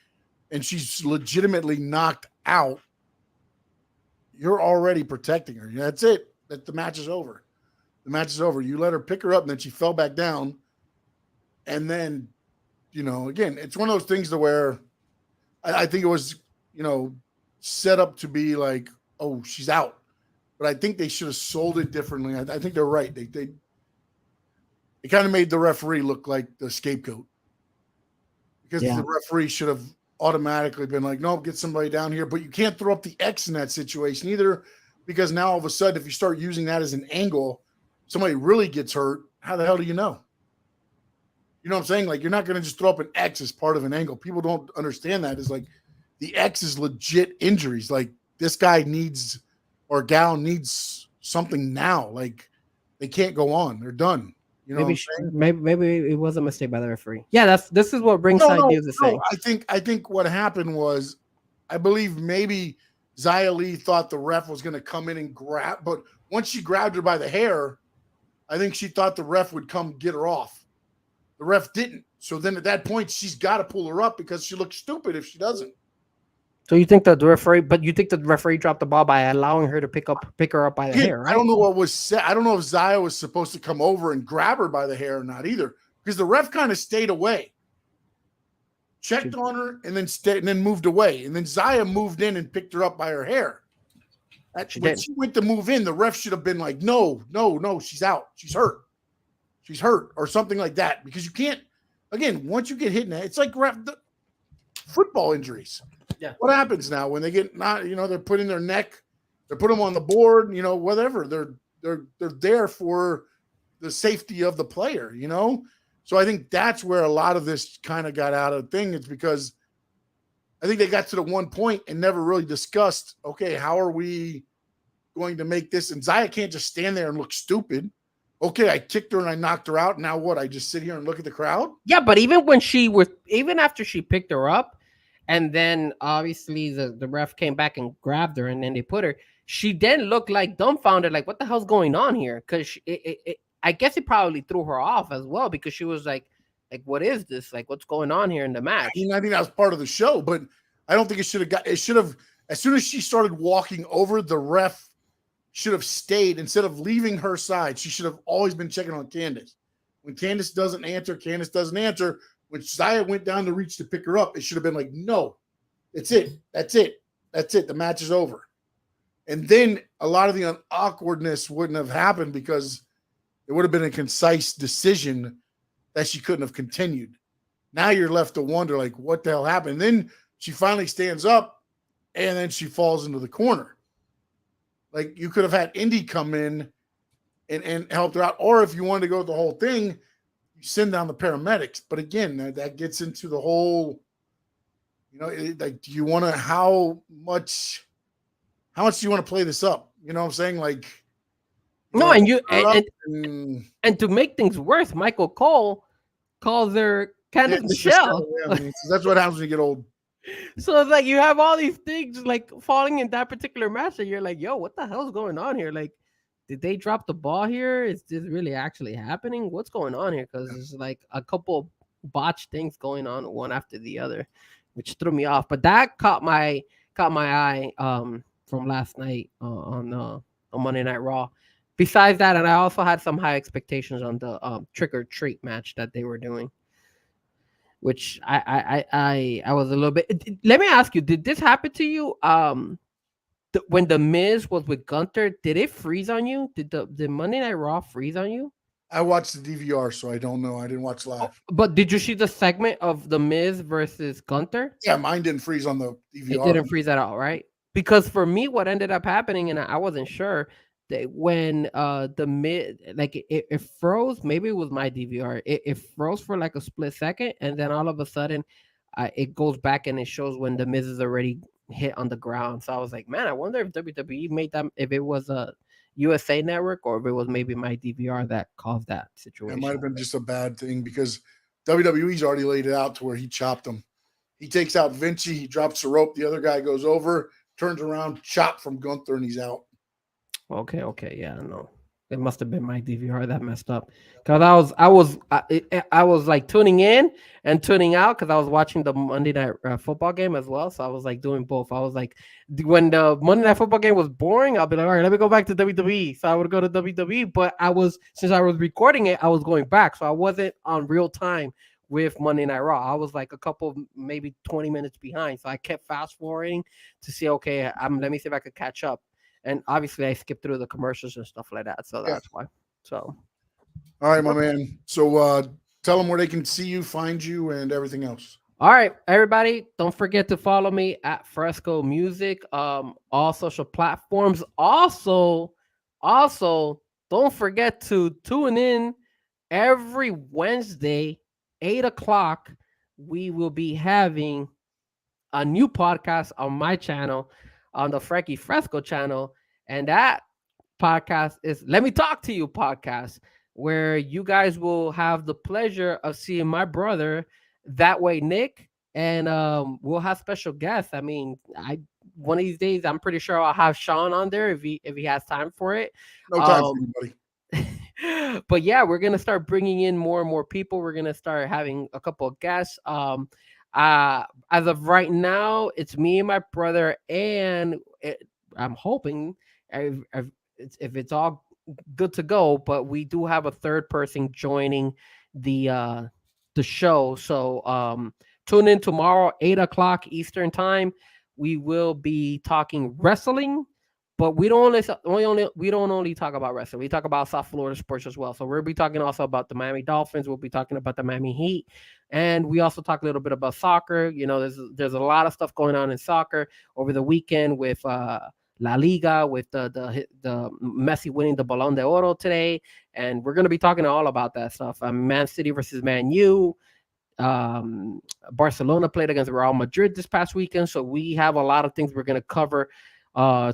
and she's legitimately knocked out, you're already protecting her. That's it. The match is over. The match is over. You let her pick her up, and then she fell back down. And then, again, it's one of those things to where I think it was, set up to be like, oh, she's out. But I think they should have sold it differently. I think they're right. They kind of made the referee look like the scapegoat, because the referee should have automatically been like, no, get somebody down here. But you can't throw up the X in that situation either, because now all of a sudden, if you start using that as an angle, somebody really gets hurt. How the hell do you know? You know what I'm saying? Like, you're not going to just throw up an X as part of an angle. People don't understand that. It's like the X is legit injuries. Like, this guy needs or gal needs something now. Like, they can't go on. They're done. You know, maybe it was a mistake by the referee. Yeah, this is what ringside news is saying. I think what happened was, I believe maybe Xia Li thought the ref was going to come in and grab, but once she grabbed her by the hair, I think she thought the ref would come get her off. The ref didn't. So then at that point, she's got to pull her up, because she looks stupid if she doesn't. So you think that the referee dropped the ball by allowing her to pick her up by the hair, right? I don't know what was said. I don't know if Xia was supposed to come over and grab her by the hair or not either, because the ref kind of stayed away, checked on her, and then moved away. And then Xia moved in and picked her up by her hair. When she went to move in, the ref should have been like, no, she's out. She's hurt, or something like that. Because you can't, again, once you get hit in that, it's like football injuries. Yeah. What happens now when they get they're putting their neck, they put them on the board, whatever. They're there for the safety of the player, So I think that's where a lot of this kind of got out of the thing. It's because I think they got to the one point and never really discussed, okay, how are we going to make this? And Xia can't just stand there and look stupid. okay, I kicked her and I knocked her out. Now what? I just sit here and look at the crowd? Yeah, but even after she picked her up, and then obviously the ref came back and grabbed her, and then they put her. She then looked like dumbfounded, like what the hell's going on here? Because I guess it probably threw her off as well because she was like what is this? Like what's going on here in the match? I mean, I think that was part of the show, but I don't think it should have got. It should have, as soon as she started walking over, the ref should have stayed instead of leaving her side. She should have always been checking on Candace. When Candace doesn't answer, Candace doesn't answer. When Zaya went down to reach to pick her up, it should have been like, no, it's it. That's it. That's it. The match is over. And then a lot of the awkwardness wouldn't have happened because it would have been a concise decision that she couldn't have continued. Now you're left to wonder, like, what the hell happened? And then she finally stands up and then she falls into the corner. Like, you could have had Indy come in and helped her out. Or if you wanted to go with the whole thing, you send down the paramedics. But again, that gets into the whole, like, do you want to, how much do you want to play this up? You know what I'm saying? Like, no, and to make things worse, Michael Cole calls her Candice Michelle. Yeah, so that's what happens when you get old. So it's like you have all these things like falling in that particular match, and you're like, yo, what the hell's going on here? Like, did they drop the ball here? Is this really actually happening? What's going on here? Because there's like a couple botched things going on one after the other, which threw me off. But that caught my eye from last night on Monday Night Raw. Besides that, and I also had some high expectations on the trick or treat match that they were doing, which I was a little bit. Let me ask you: did this happen to you? When the Miz was with Gunther, did it freeze on you? Did Monday Night Raw freeze on you? I watched the DVR, so I don't know. I didn't watch live. But did you see the segment of the Miz versus Gunther? Yeah, mine didn't freeze on the DVR. It didn't freeze at all, right? Because for me, what ended up happening, and I wasn't sure, that when the Miz, like it froze. Maybe it was my DVR. It froze for like a split second, and then all of a sudden, it goes back and it shows when the Miz is already hit on the ground. So I was like, man, I wonder if WWE made that, if it was a USA Network or if it was maybe my DVR that caused that situation. It might have been just a bad thing because WWE's already laid it out to where he chopped him. He takes out Vinci, he drops the rope, the other guy goes over, turns around, chop from Gunther, and he's out. Okay, yeah, no. It must have been my DVR that messed up, because I was like tuning in and tuning out because I was watching the Monday Night Football game as well. So I was like doing both. I was like, when the Monday Night Football game was boring, I'll be like, all right, let me go back to WWE. So I would go to WWE, but since I was recording it, I was going back, so I wasn't on real time with Monday Night Raw. I was like a couple, maybe 20 minutes behind, so I kept fast forwarding to see, okay, let me see if I could catch up. And obviously, I skipped through the commercials and stuff like that. So that's why. So, all right, my man. So tell them where they can see you, find you, and everything else. All right, everybody. Don't forget to follow me at Frezko Music. All social platforms. Also, don't forget to tune in every Wednesday, 8:00. We will be having a new podcast on my channel, on the Frankie Frezko channel, and that podcast is Let Me Talk to You podcast, where you guys will have the pleasure of seeing my brother, That Way Nick, and we'll have special guests. I mean, one of these days, I'm pretty sure I'll have Sean on there if he has time for it. No time for anybody. But yeah, we're gonna start bringing in more and more people. We're gonna start having a couple of guests. As of right now, it's me and my brother, and I'm hoping if it's all good to go, but we do have a third person joining the show. So tune in tomorrow, 8:00 Eastern time. We will be talking wrestling, but we don't only talk about wrestling. We talk about South Florida sports as well. So we'll be talking also about the Miami Dolphins. We'll be talking about the Miami Heat, and we also talk a little bit about soccer. You know, there's a lot of stuff going on in soccer over the weekend with La Liga, with the Messi winning the Ballon d'Oro today, and we're going to be talking all about that stuff. Man City versus Man U. Barcelona played against Real Madrid this past weekend, so we have a lot of things we're going to cover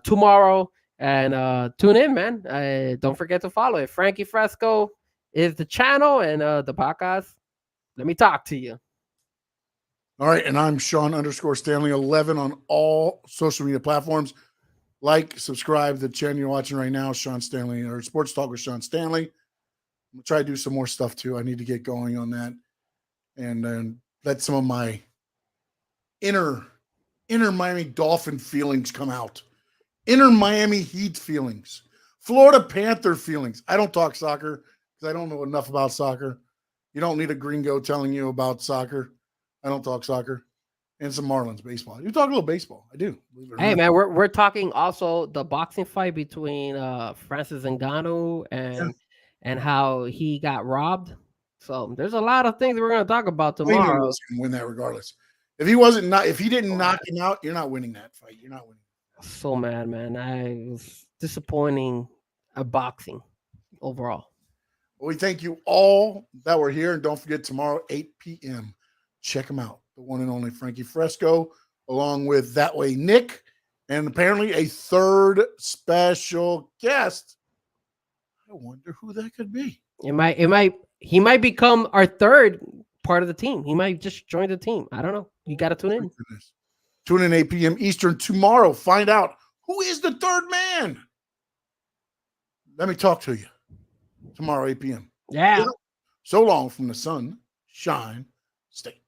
tomorrow. And tune in, man. Don't forget to follow it. Frankie Frezko is the channel, and the podcast. Let me talk to you. All right, and I'm Sean_Stanley11 on all social media platforms. Like, subscribe to the channel you're watching right now, Sean Stanley, or Sports Talk with Sean Stanley. I'm gonna try to do some more stuff too. I need to get going on that, and then let some of my inner Miami Dolphin feelings come out. Inner Miami Heat feelings. Florida Panther feelings. I don't talk soccer because I don't know enough about soccer. You don't need a gringo telling you about soccer. I don't talk soccer. And some Marlins baseball. You talk a little baseball. I do. Hey, man, we're talking also the boxing fight between Francis Ngannou and how he got robbed. So there's a lot of things we're going to talk about tomorrow. Was going to win that regardless. If he didn't knock him out, you're not winning that fight. You're not winning. So mad, man. I was disappointing at boxing overall. Well, we thank you all that were here. And don't forget, tomorrow, 8 p.m., check them out. The one and only Frankie Frezko, along with That Way Nick, and apparently a third special guest. I wonder who that could be. He might become our third part of the team. He might just join the team. I don't know. You got to tune in. Tune in 8 p.m. Eastern tomorrow. Find out who is the third man. Let me talk to you tomorrow, 8 p.m. Yeah. So long from the Sunshine State.